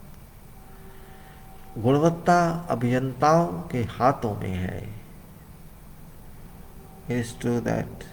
गुणवत्ता अभियंताओं के हाथों में है. It is true that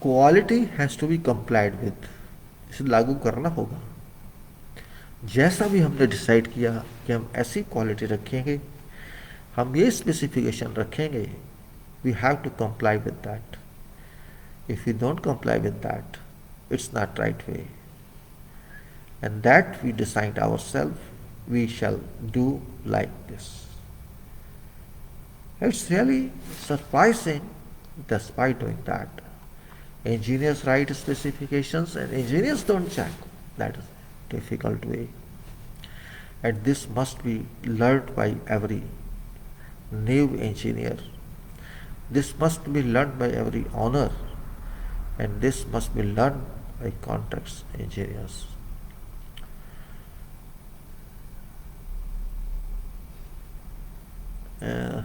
quality has to be complied with, इसे लागू करना होगा। जैसा भी हमने डिसाइड किया कि हम ऐसी क्वालिटी रखेंगे, हम ये स्पेसिफिकेशन रखेंगे, we have to comply with that. If you don't comply with that, it's not right way, and that we decide ourselves, we shall do like this. It's really surprising despite doing that. Engineers write specifications and engineers don't check. That is a difficult way. And this must be learned by every new engineer. This must be learned by every owner. And this must be learned by contracts engineers. Uh,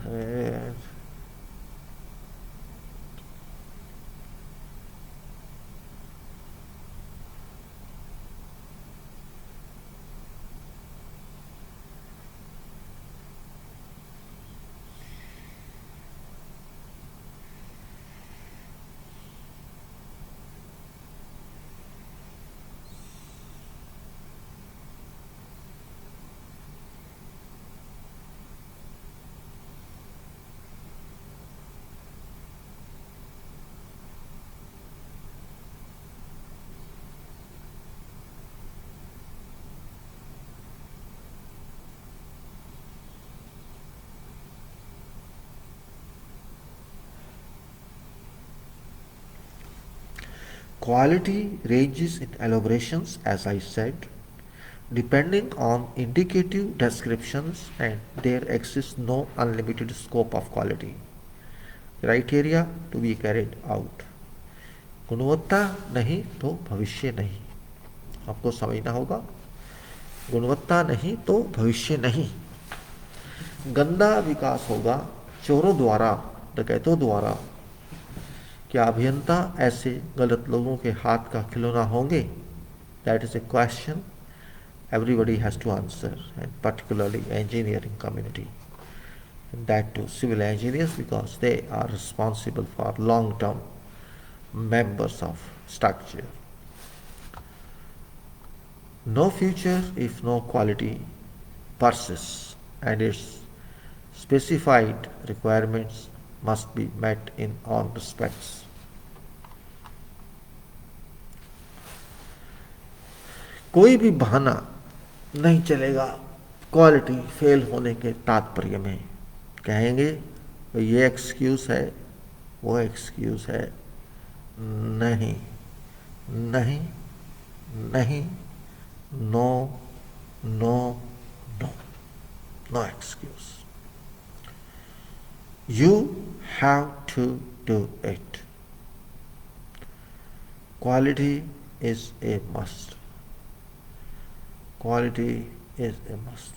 Quality ranges in elaborations, as I said, depending on indicative descriptions, and there exists no unlimited scope of quality. Criteria to be carried out. गुणवत्ता नहीं तो भविष्य नहीं, आपको समझना होगा। गुणवत्ता नहीं तो भविष्य नहीं। गंदा विकास होगा चोरों द्वारा, डकैतों द्वारा। क्या अभियंता ऐसे गलत लोगों के हाथ का खिलौना होंगे? That is a question everybody has to answer, and particularly engineering community, and that too civil engineers, because they are responsible for long-term members of structure. No future if no quality persists, and its specified requirements must be met in all respects. कोई भी बहाना नहीं चलेगा quality fail होने के तात्पर्य में। कहेंगे ये एक्सक्यूज है, वो एक्सक्यूज है। नहीं, नहीं, नहीं, no, no, no, no excuse. You have to do it. Quality is a must. Quality is a must.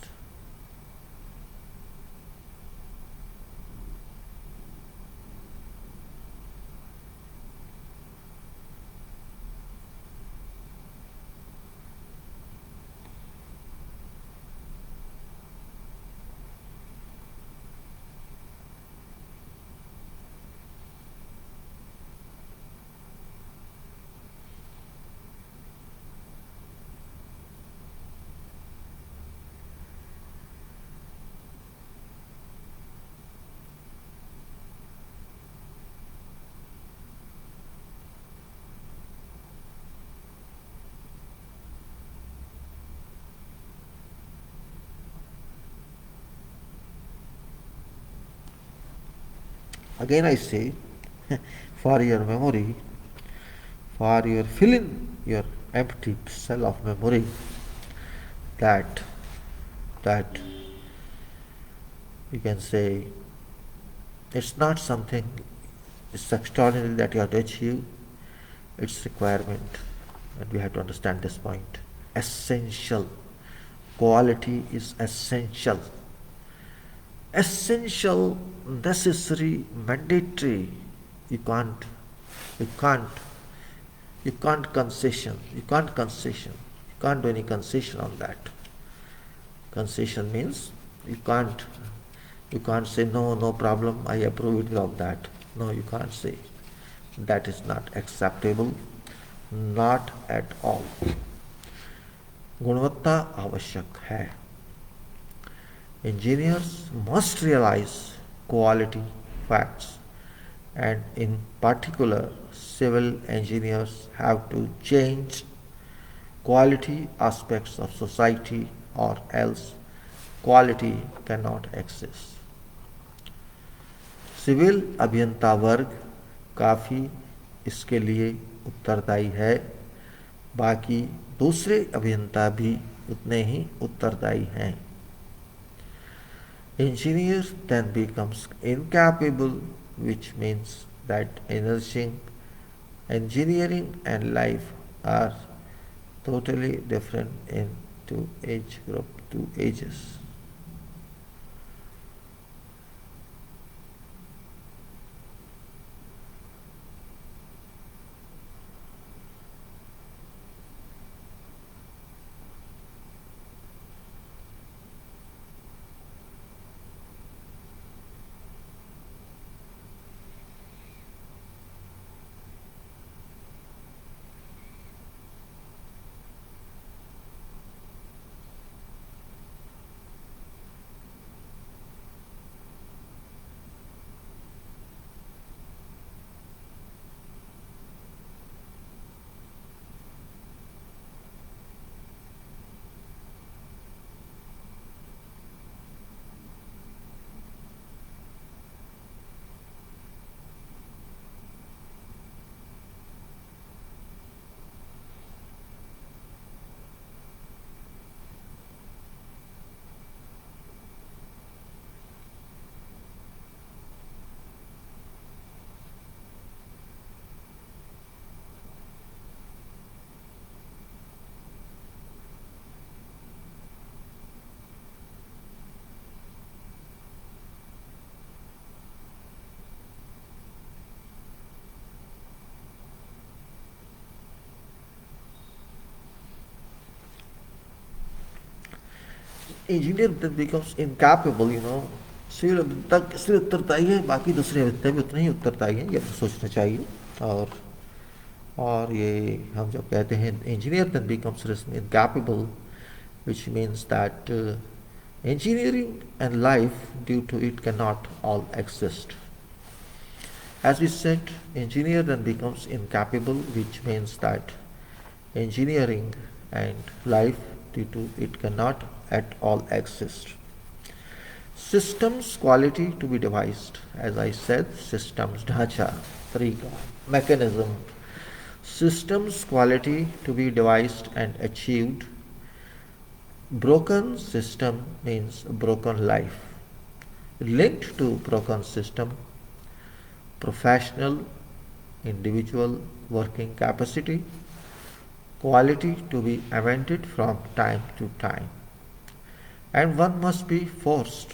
Again I say, for your memory, for your fill in your empty cell of memory, that you can say it's not something it's extraordinary that you have to achieve, it's requirement, and we have to understand this point. Essential. Quality is essential. Essential, necessary, mandatory. You can't concession. You can't do any concession on that. Concession means you can't say no problem, I approve it of that. No, you can't say. That is not acceptable, not at all. गुणवत्ता आवश्यक है. Engineers must realize quality facts, and in particular, civil engineers have to change quality aspects of society, or else quality cannot exist. Civil अभियंता वर्ग काफ़ी इसके लिए उत्तरदायी है, बाकी दूसरे अभियंता भी उतने ही उत्तरदायी हैं. Engineer then becomes incapable, which means that engineering and life are totally different in two ages. Engineer then becomes incapable, civil अभियंता इसलिए उत्तरदायी है, बाकी दूसरे अभियंता भी उतने ही उत्तरदायी हैं, ये तो सोचना चाहिए. और ये हम जब कहते हैं engineer then becomes incapable, which means that engineering and life due to it cannot all exist. As we said, engineer then becomes incapable, which means that engineering and life due to it cannot at all exist. Systems quality to be devised. As I said, systems ढांचा, तरीका, mechanism. Systems quality to be devised and achieved. Broken system means broken life. Linked to broken system, professional, individual working capacity, quality to be amended from time to time. And one must be forced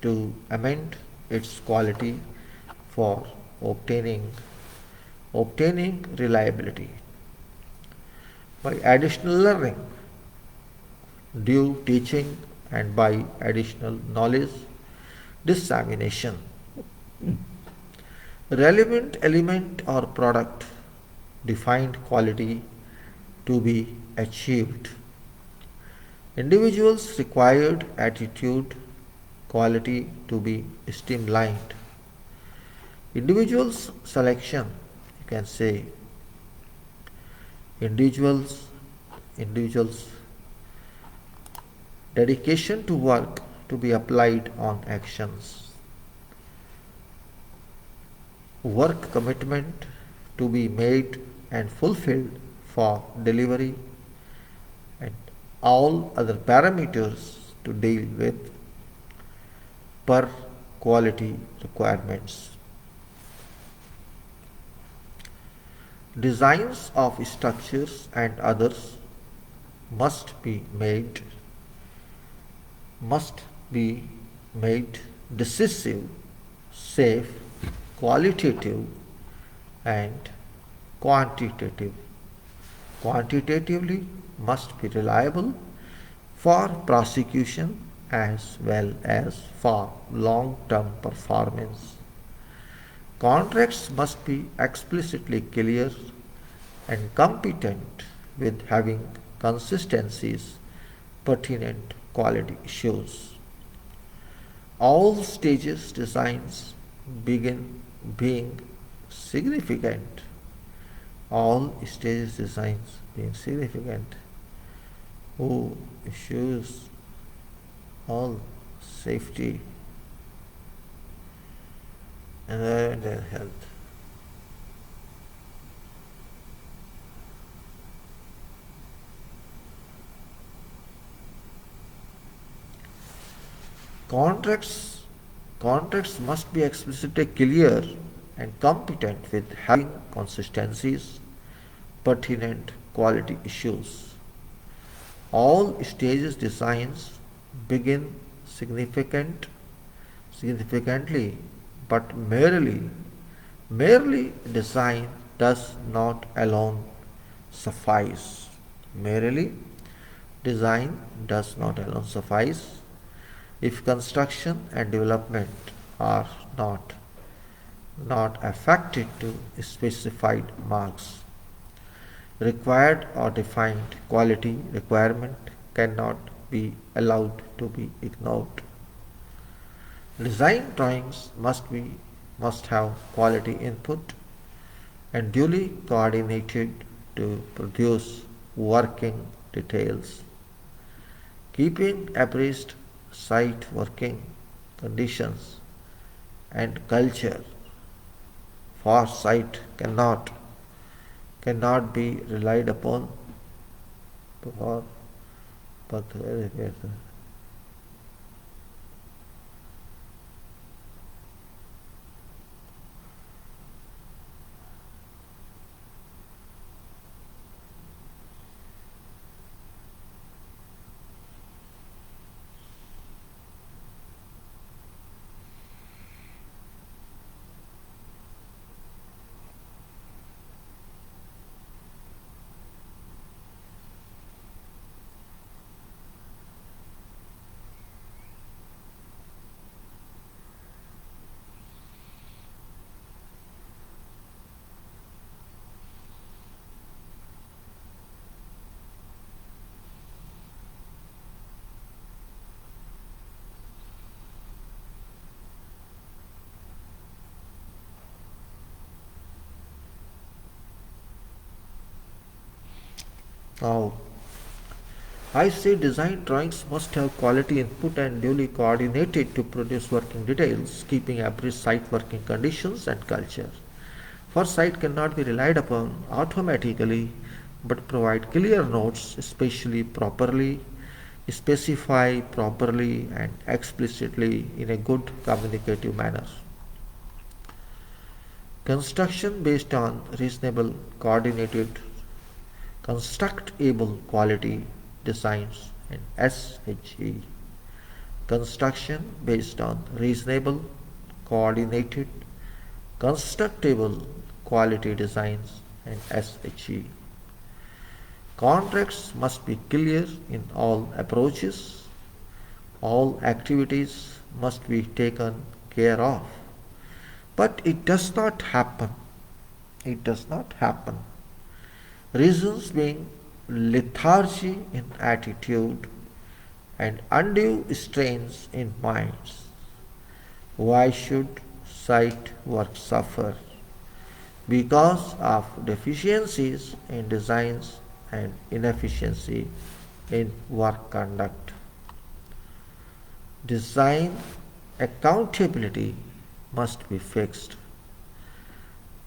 to amend its quality for obtaining reliability. By additional learning, due teaching, and by additional knowledge dissemination. Relevant element or product defined quality to be achieved. Individuals required attitude quality to be streamlined. Individuals selection, you can say individuals dedication to work to be applied on actions. Work commitment to be made and fulfilled for delivery, and all other parameters to deal with per quality requirements. Designs of structures and others must be made decisive, safe, qualitative, and quantitative. Quantitatively must be reliable for prosecution as well as for long-term performance. Contracts must be explicitly clear and competent with having consistencies pertinent quality issues. All stages designs begin being significant. All stages designs being significant. Who issues all safety, environment and health. Contracts Contracts must be explicitly clear and competent with having consistencies, pertinent quality issues. All stages designs begin significantly, but merely design does not alone suffice. Merely design does not alone suffice if construction and development are not affected to specified marks. Required or defined quality requirement cannot be allowed to be ignored. Design drawings must have quality input and duly coordinated to produce working details. Keeping abreast site working conditions and culture for site cannot be relied upon for now. I say design drawings must have quality input and duly coordinated to produce working details, keeping abreast site working conditions and culture. For site cannot be relied upon automatically, but provide clear notes, especially properly, specify properly and explicitly in a good communicative manner. Construction based on reasonable coordinated constructable quality designs and SHE. Construction based on reasonable coordinated constructible quality designs and SHE. Contracts must be clear in all approaches. All activities must be taken care of. But it does not happen. It does not happen. Reasons being lethargy in attitude and undue strains in minds. Why should site work suffer? Because of deficiencies in designs and inefficiency in work conduct. Design accountability must be fixed.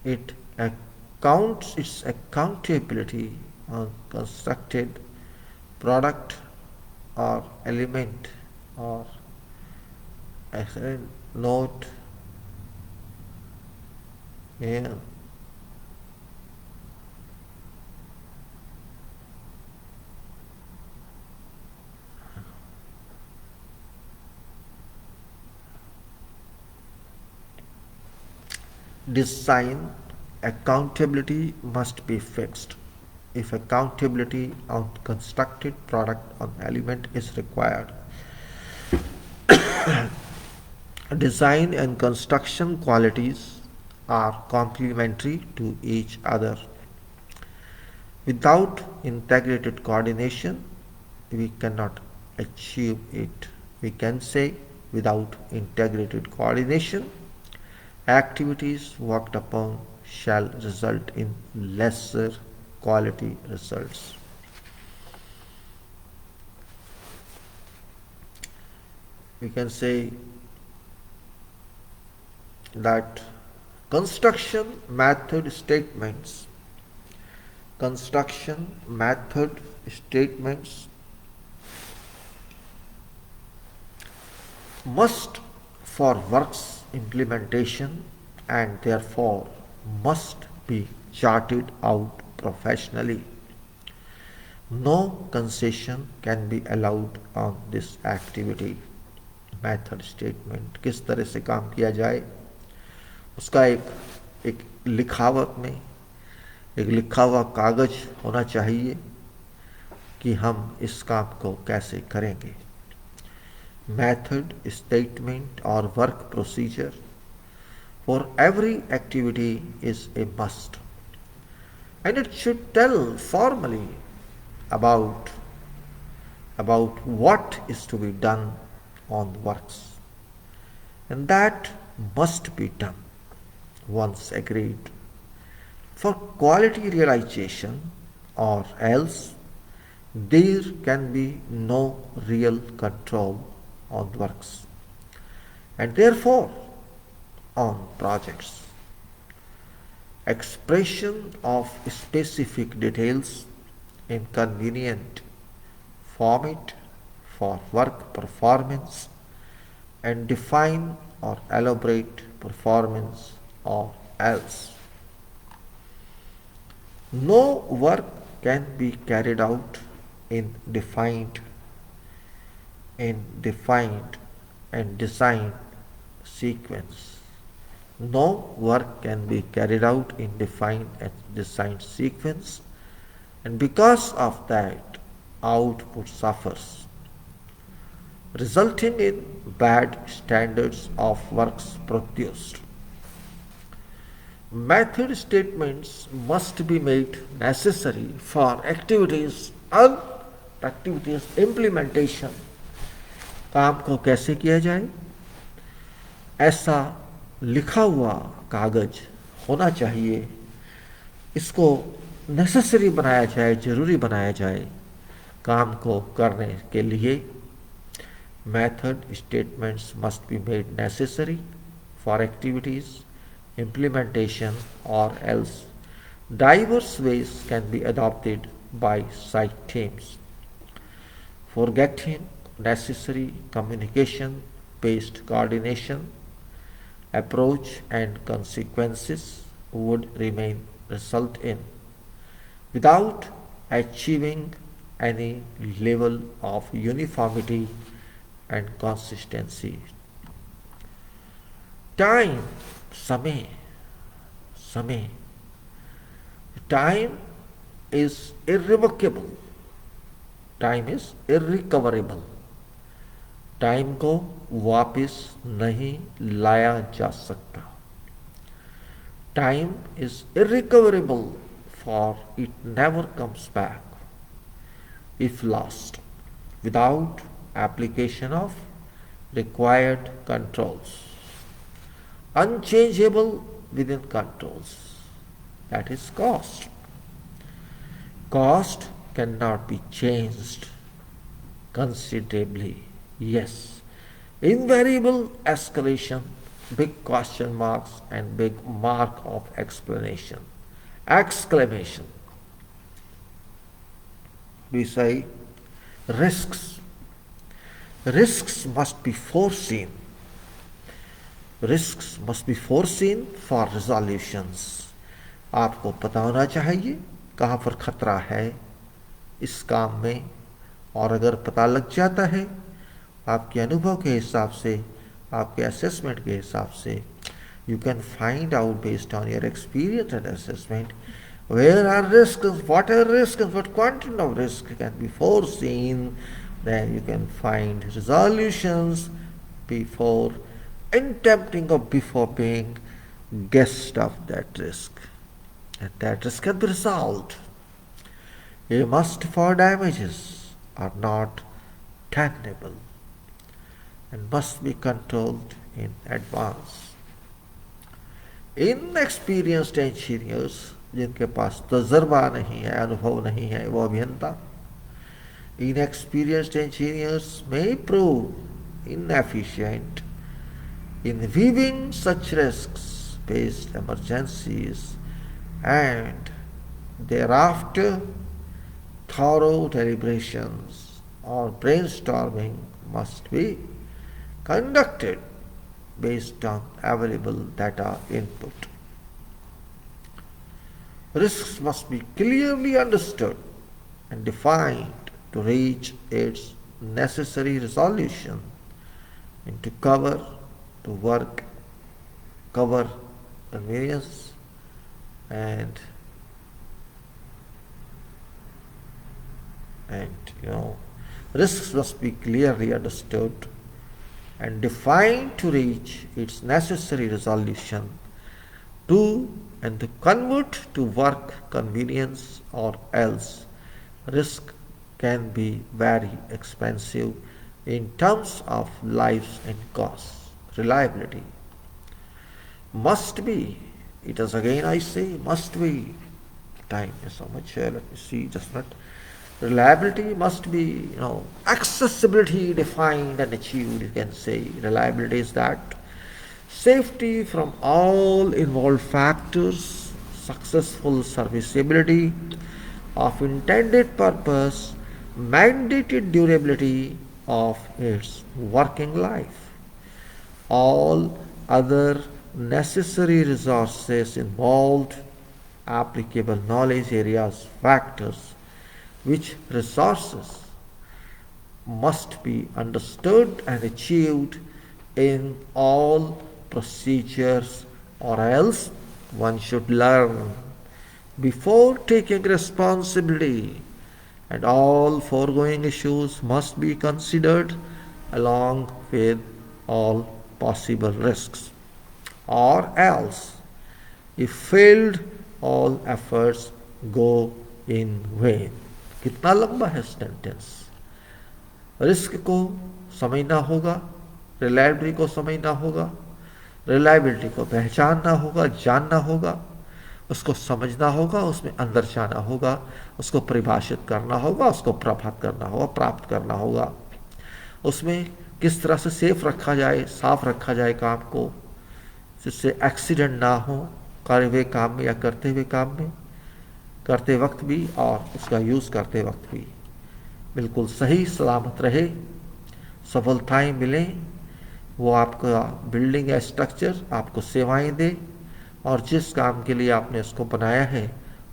It accounts its accountability on constructed product or element or excellent note here. Design accountability must be fixed. If accountability on constructed product or element is required, design and construction qualities are complementary to each other. Without integrated coordination, we cannot achieve it. We can say without integrated coordination, activities worked upon shall result in lesser quality results. We can say that construction method statements must for works implementation and therefore must be charted out professionally. No concession can be allowed on this activity. Method statement किस तरह से काम किया जाए उसका एक लिखावट में एक लिखा हुआ कागज होना चाहिए कि हम इस काम को कैसे करेंगे. Method statement or work procedure for every activity is a must, and it should tell formally about what is to be done on the works, and that must be done once agreed. For quality realization, or else there can be no real control on works and therefore on projects. Expression of specific details in convenient format for work performance and define or elaborate performance or else. No work can be carried out in defined and designed sequence. No work can be carried out in defined and designed sequence, and because of that, output suffers, resulting in bad standards of works produced. Method statements must be made necessary for activities implementation. काम को कैसे किया जाए ऐसा लिखा हुआ कागज होना चाहिए. इसको नेसेसरी बनाया जाए, जरूरी बनाया जाए काम को करने के लिए. Method statements must be made necessary for activities implementation, or else diverse ways can be adopted by site teams. Forgetting necessary communication based coordination approach and consequences would result in without achieving any level of uniformity and consistency. Time, समय time is irrevocable, time is irrecoverable. Time को वापस नहीं लाया जा सकता. Time is irrecoverable, for it never comes back if lost without application of required controls. Unchangeable within controls, that is cost. Cost cannot be changed considerably. Yes, invariable escalation, big question marks and big mark of exclamation. We say risks. Risks must be foreseen. Risks must be foreseen for resolutions. आपको पता होना चाहिए कहाँ पर खतरा है इस काम में, और अगर पता लग जाता है आपके अनुभव के हिसाब से, आपके असेसमेंट के हिसाब से, you can find out based on your experience and assessment where are risks, what are risks, what quantity of risk can be foreseen. Then you can find resolutions before attempting or before being guessed of that risk, and that risk can be resolved. A must for damages are not tenable and must be controlled in advance. Inexperienced engineers, जिनके पास तजर्बा नहीं है, अनुभव नहीं है, वो अभियंता, inexperienced engineers may prove inefficient in viewing such risks-based emergencies, and thereafter thorough deliberations or brainstorming must be conducted based on available data input. Risks must be clearly understood and defined to reach its necessary resolution and to cover convenience and risks must be clearly understood and defined to reach its necessary resolution and to convert to work convenience, or else risk can be very expensive in terms of lives and costs. Reliability must be, it is again I say, must be, time is so much here, let me see, just not. Reliability must be, accessibility defined and achieved, you can say. Reliability is that safety from all involved factors, successful serviceability of intended purpose, mandated durability of its working life. All other necessary resources involved, applicable knowledge areas, factors, which resources must be understood and achieved in all procedures, or else one should learn before taking responsibility, and all foregoing issues must be considered along with all possible risks, or else if failed all efforts go in vain. कितना लंबा है sentence. Risk को समझना होगा, reliability को समझना होगा, reliability को पहचानना होगा, जानना होगा, उसको समझना होगा, उसमें अंदर जाना होगा, उसको परिभाषित करना होगा, उसको प्राप्त करना होगा, प्राप्त करना होगा, उसमें किस तरह से सेफ रखा जाए, साफ रखा जाए काम को, जिससे एक्सीडेंट ना हो करे हुए काम में या करते हुए काम में, करते वक्त भी और उसका यूज़ करते वक्त भी बिल्कुल सही सलामत रहे, सफलताएं मिलें, वो आपका बिल्डिंग या स्ट्रक्चर आपको सेवाएं दे, और जिस काम के लिए आपने उसको बनाया है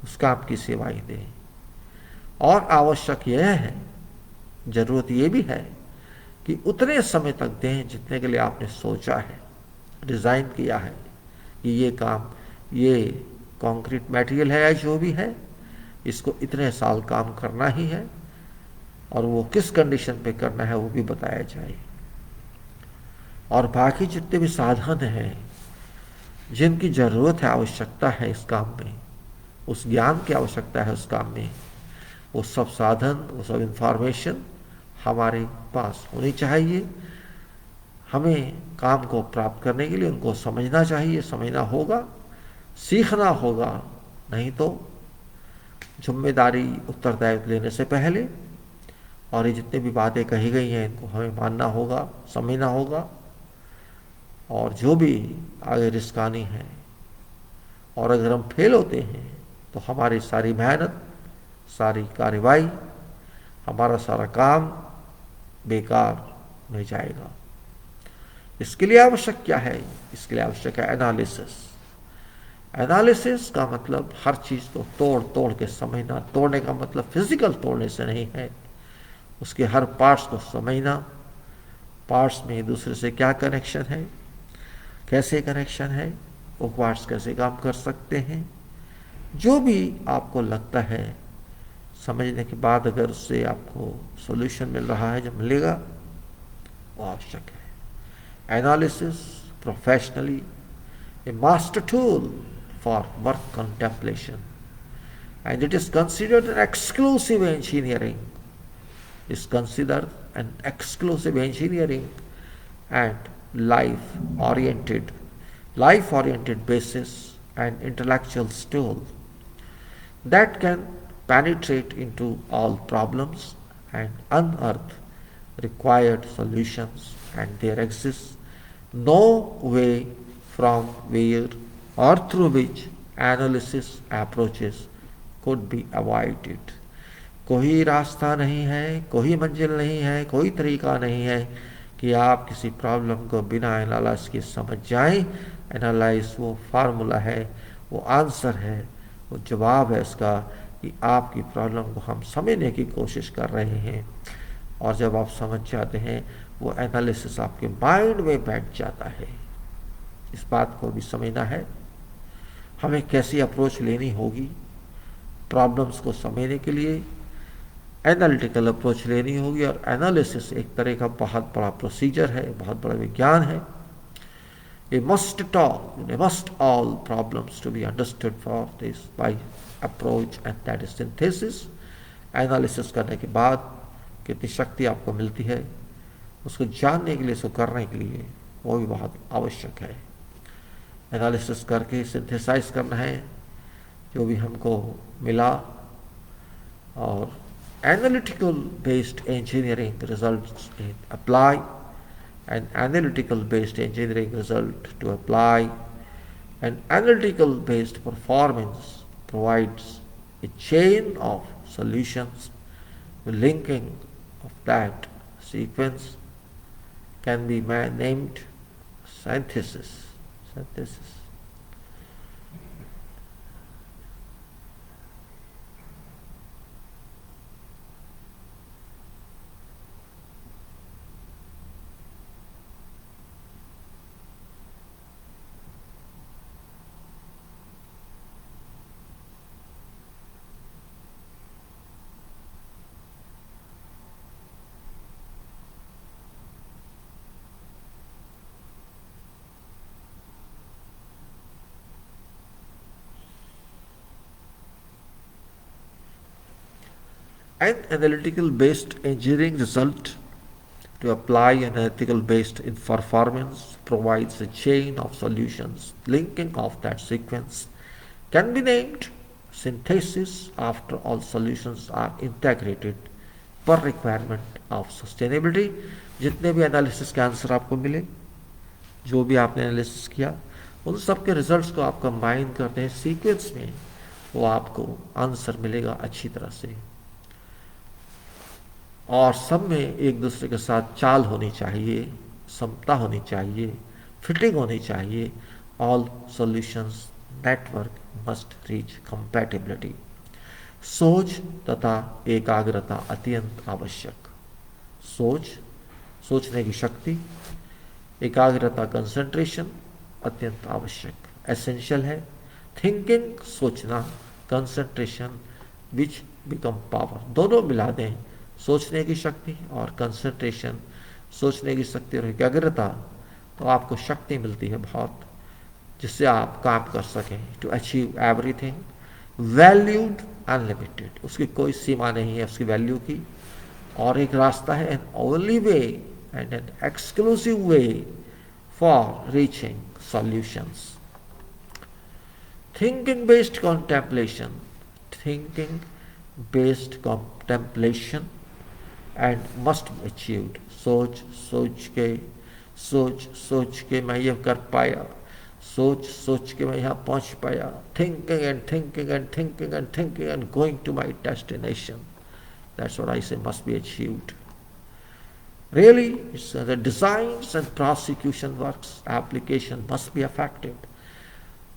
उस काम की सेवाएं दे। और आवश्यक यह है, ज़रूरत ये भी है कि उतने समय तक दें जितने के लिए आपने सोचा है, डिज़ाइन किया है कि ये काम, ये कंक्रीट मटेरियल है या जो भी है, इसको इतने साल काम करना ही है, और वो किस कंडीशन पे करना है वो भी बताया जाए। और बाकी जितने भी साधन हैं जिनकी ज़रूरत है, आवश्यकता है इस काम में, उस ज्ञान की आवश्यकता है उस काम में, वो सब साधन, वो सब इंफॉर्मेशन हमारे पास होनी चाहिए। हमें काम को प्राप्त करने के लिए उनको समझना चाहिए, समझना होगा, सीखना होगा, नहीं तो जिम्मेदारी उत्तरदायित्व लेने से पहले और ये जितने भी बातें कही गई हैं इनको हमें मानना होगा, समझना होगा, और जो भी आगे रिस्क आनी है, और अगर हम फेल होते हैं तो हमारी सारी मेहनत, सारी कार्रवाई, हमारा सारा काम बेकार में जाएगा। इसके लिए आवश्यक क्या है? इसके लिए आवश्यक है एनालिसिस। एनालिसिस का मतलब हर चीज़ को तोड़ तोड़ के समझना। तोड़ने का मतलब फिजिकल तोड़ने से नहीं है, उसके हर पार्ट्स को समझना, पार्ट्स में एक दूसरे से क्या कनेक्शन है, कैसे कनेक्शन है, वो पार्ट्स कैसे काम कर सकते हैं, जो भी आपको लगता है समझने के बाद अगर उससे आपको सॉल्यूशन मिल रहा है, जो मिलेगा वो आवश्यक है। Analysis professionally a master tool for work contemplation, and it is considered an exclusive engineering. Is considered an exclusive engineering and life-oriented, life-oriented basis and intellectual tool that can penetrate into all problems and unearth required solutions, and there exists no way from where or through which analysis approaches could be avoided. कोई रास्ता नहीं है, कोई मंजिल नहीं है, कोई तरीका नहीं है कि आप किसी प्रॉब्लम को बिना एनालाइज के समझ जाएं। एनालाइज वो फार्मूला है, वो आंसर है, वो जवाब है इसका कि आपकी प्रॉब्लम को हम समझने की कोशिश कर रहे हैं, और जब आप समझ जाते हैं वो एनालिसिस आपके माइंड में बैठ जाता है। इस बात को भी समझना है, हमें कैसी अप्रोच लेनी होगी प्रॉब्लम्स को समझने के लिए। एनालिटिकल अप्रोच लेनी होगी, और एनालिसिस एक तरह का बहुत बड़ा प्रोसीजर है, बहुत बड़ा विज्ञान है। We must all problems to be understood for this by approach, and that is synthesis. Analysis करने के बाद कितनी शक्ति आपको मिलती है उसको जानने के लिए, उसको करने के लिए, वो भी बहुत आवश्यक है। एनालिसिस करके सिंथेसाइज करना है जो भी हमको मिला, और analytical based engineering results in apply, and analytical based engineering result to apply, and analytical based performance provides a chain of solutions. The linking of that sequence can be named synthesis. An analytical based engineering result to apply an ethical based in performance provides a chain of solutions. Linking of that sequence can be named synthesis after all solutions are integrated per requirement of sustainability. जितने भी analysis के answer आपको मिले, जो भी आपने analysis किया, उन सब के रिजल्ट्स को आप कंबाइन करते हैं सीक्वेंस में, वो आपको आंसर मिलेगा अच्छी तरह से। और सब में एक दूसरे के साथ चाल होनी चाहिए, समता होनी चाहिए, फिटिंग होनी चाहिए। All solutions network must reach compatibility. सोच तथा एकाग्रता अत्यंत आवश्यक। सोचने की शक्ति, एकाग्रता कंसंट्रेशन अत्यंत आवश्यक, एसेंशियल है। थिंकिंग सोचना, कंसंट्रेशन विच बिकम पावर, दोनों मिला दें, सोचने की शक्ति और कंसंट्रेशन, सोचने की शक्ति और एकाग्रता, तो आपको शक्ति मिलती है बहुत, जिससे आप काम कर सकें। To achieve everything valued unlimited, उसकी कोई सीमा नहीं है उसकी वैल्यू की। और एक रास्ता है, an only way and an exclusive way for reaching solutions. Thinking based contemplation, thinking based contemplation and must be achieved. सोच के मैं ये कर पाया, सोच के मैं यहाँ पहुँच पाया। Thinking and thinking and thinking and thinking and going to my destination, that's what I say must be achieved. Really, the designs and prosecution works application must be effective.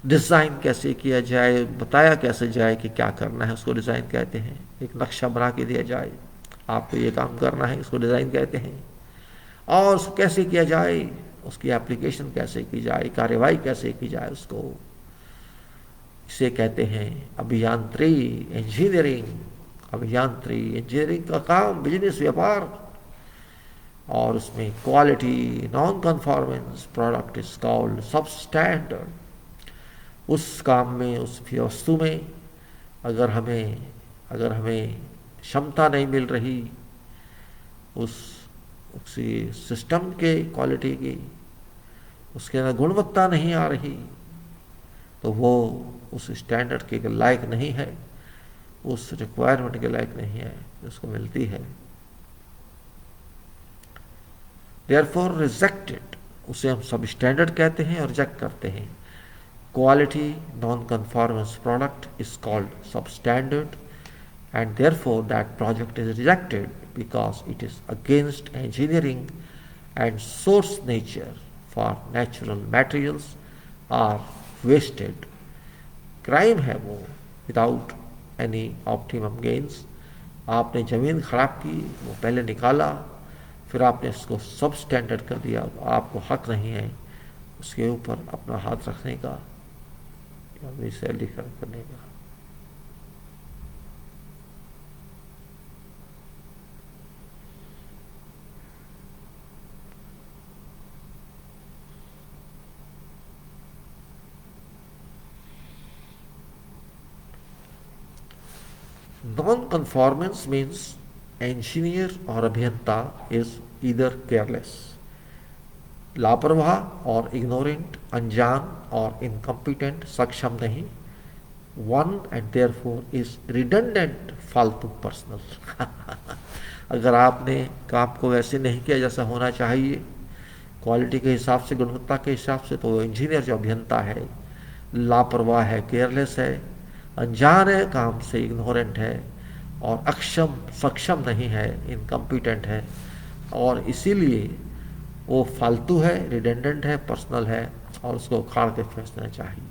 Design कैसे किया जाए, बताया कैसे जाए कि क्या करना है, उसको डिज़ाइन कहते हैं। एक नक्शा बना के दिया जाए, आपको ये काम करना है, इसको डिज़ाइन कहते हैं। और उसको कैसे किया जाए, उसकी एप्लीकेशन कैसे की जाए, कार्यवाही कैसे की जाए, उसको इसे कहते हैं अभियांत्रिकी इंजीनियरिंग। इंजीनियरिंग का काम बिजनेस, व्यापार, और उसमें quality, non conformance product is called substandard. उस काम में, उस वस्तु में अगर हमें क्षमता नहीं मिल रही, उस उसी सिस्टम के क्वालिटी की, उसके अंदर गुणवत्ता नहीं आ रही, तो वो उस स्टैंडर्ड के लायक नहीं है, उस रिक्वायरमेंट के लायक नहीं है जिसको मिलती है। देयरफॉर रिजेक्टेड, उसे हम सब स्टैंडर्ड कहते हैं और रिजेक्ट करते हैं। Quality non conformance product is called सब standard and therefore that project is rejected because it is against engineering and source nature for natural materials are wasted. Crime है वो, without any optimum gains. आपने ज़मीन ख़राब की, वो पहले निकाला, फिर आपने इसको सब स्टैंडर्ड कर दिया, आपको हक नहीं है उसके ऊपर अपना हाथ रखने का या रिसेलीकरण करने का। Non-conformance means engineer or अभियंता is either careless, लापरवाह और ignorant, अनजान और incompetent, सक्षम नहीं, one and therefore is redundant, फालतू पर्सनल। अगर आपने काम को वैसे नहीं किया जैसा होना चाहिए, क्वालिटी के हिसाब से, गुणवत्ता के हिसाब से, तो इंजीनियर जो अभियंता है लापरवाह है, केयरलेस है, अनजान है काम से, इग्नोरेंट है और सक्षम नहीं है, इनकम्पिटेंट है, और इसीलिए वो फालतू है, रिडेंडेंट है, पर्सनल है और उसको उखाड़ के फेंकना चाहिए।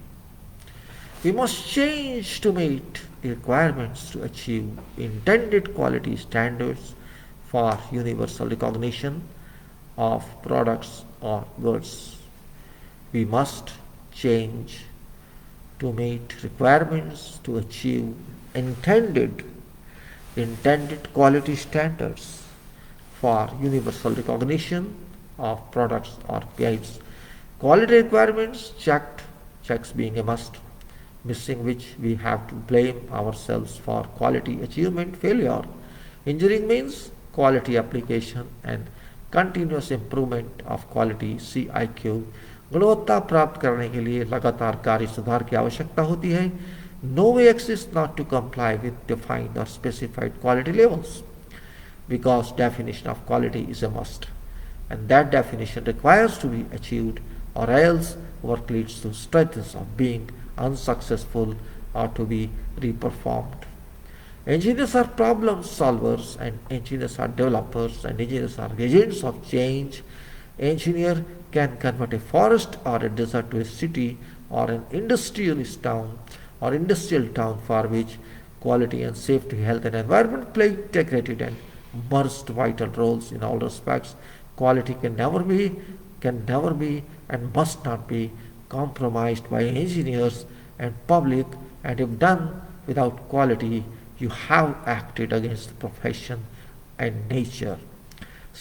We must change to meet the requirements to achieve intended quality standards for universal recognition of products or goods. We must change to meet requirements to achieve intended quality standards for universal recognition of products or goods. Quality requirements checks being a must, missing which we have to blame ourselves for quality achievement failure. Engineering means quality application and continuous improvement of quality CIQ. गुणवत्ता प्राप्त करने के लिए लगातार कार्य सुधार की आवश्यकता होती है। No way exists not to comply with defined or specified quality levels, because definition of quality is a must, and that definition requires to be achieved, or else work leads to stretches of being unsuccessful or to be reperformed. Engineers are problem solvers, and engineers are developers, and engineers are agents of change. Engineer can convert a forest or a desert to a city or an industrial town for which quality and safety, health and environment play integrated and merged vital roles in all respects. Quality can never be and must not be compromised by engineers and public, and if done without quality, you have acted against the profession and nature.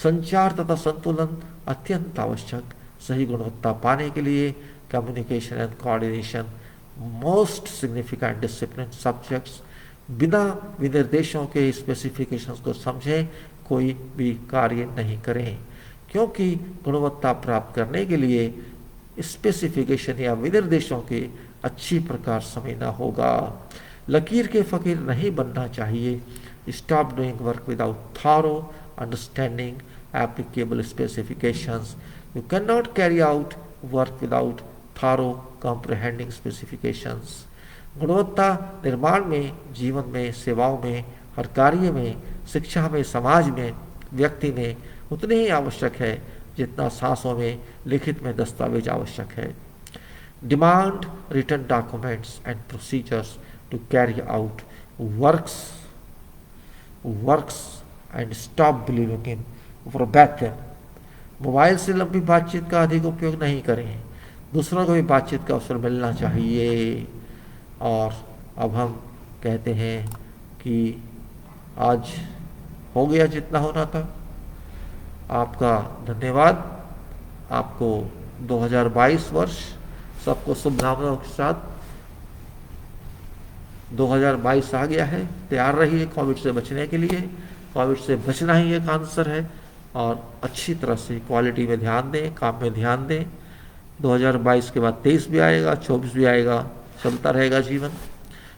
संचार तथा संतुलन अत्यंत आवश्यक। सही गुणवत्ता पाने के लिए communication and coordination most significant discipline subjects. बिना विनिर्देशों के स्पेसिफिकेशंस को समझे कोई भी कार्य नहीं करें, क्योंकि गुणवत्ता प्राप्त करने के लिए स्पेसिफिकेशन या विनिर्देशों के अच्छी प्रकार समझना होगा। लकीर के फकीर नहीं बनना चाहिए। Stop doing work without thorough understanding applicable specifications. You cannot carry out work without thorough comprehending specifications. गुणवत्ता निर्माण में, जीवन में, सेवाओं में, हर कार्य में, शिक्षा में, समाज में, व्यक्ति में उतनी ही आवश्यक है जितना सांसों में, लिखित में दस्तावेज आवश्यक है। Demand written documents and procedures to carry out works and stop believing in verbatim. Mobile से लंबी बातचीत का अधिक उपयोग नहीं करें। दूसरों को भी बातचीत का अवसर मिलना चाहिए। और अब हम कहते हैं कि आज हो गया जितना होना था। आपका धन्यवाद। आपको 2022 वर्ष सबको शुभकामनाओं के साथ 2022 आ गया है, तैयार रहिए कोविड से बचने के लिए। कोविड से बचना ही एक आंसर है, और अच्छी तरह से क्वालिटी में ध्यान दें, काम में ध्यान दें। 2022 के बाद 23 भी आएगा, 24 भी आएगा, चलता रहेगा जीवन,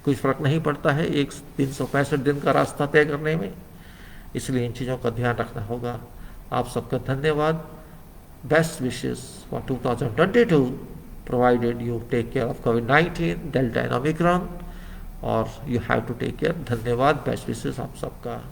कुछ फ़र्क नहीं पड़ता है एक 365 दिन का रास्ता तय करने में। इसलिए इन चीज़ों का ध्यान रखना होगा। आप सबका धन्यवाद। Best wishes for 2022, provided you take care of कोविड-19, डेल्टा एंड ओमिक्रॉन, और you have to take care. धन्यवाद, बेस्ट विशेस आप सबका।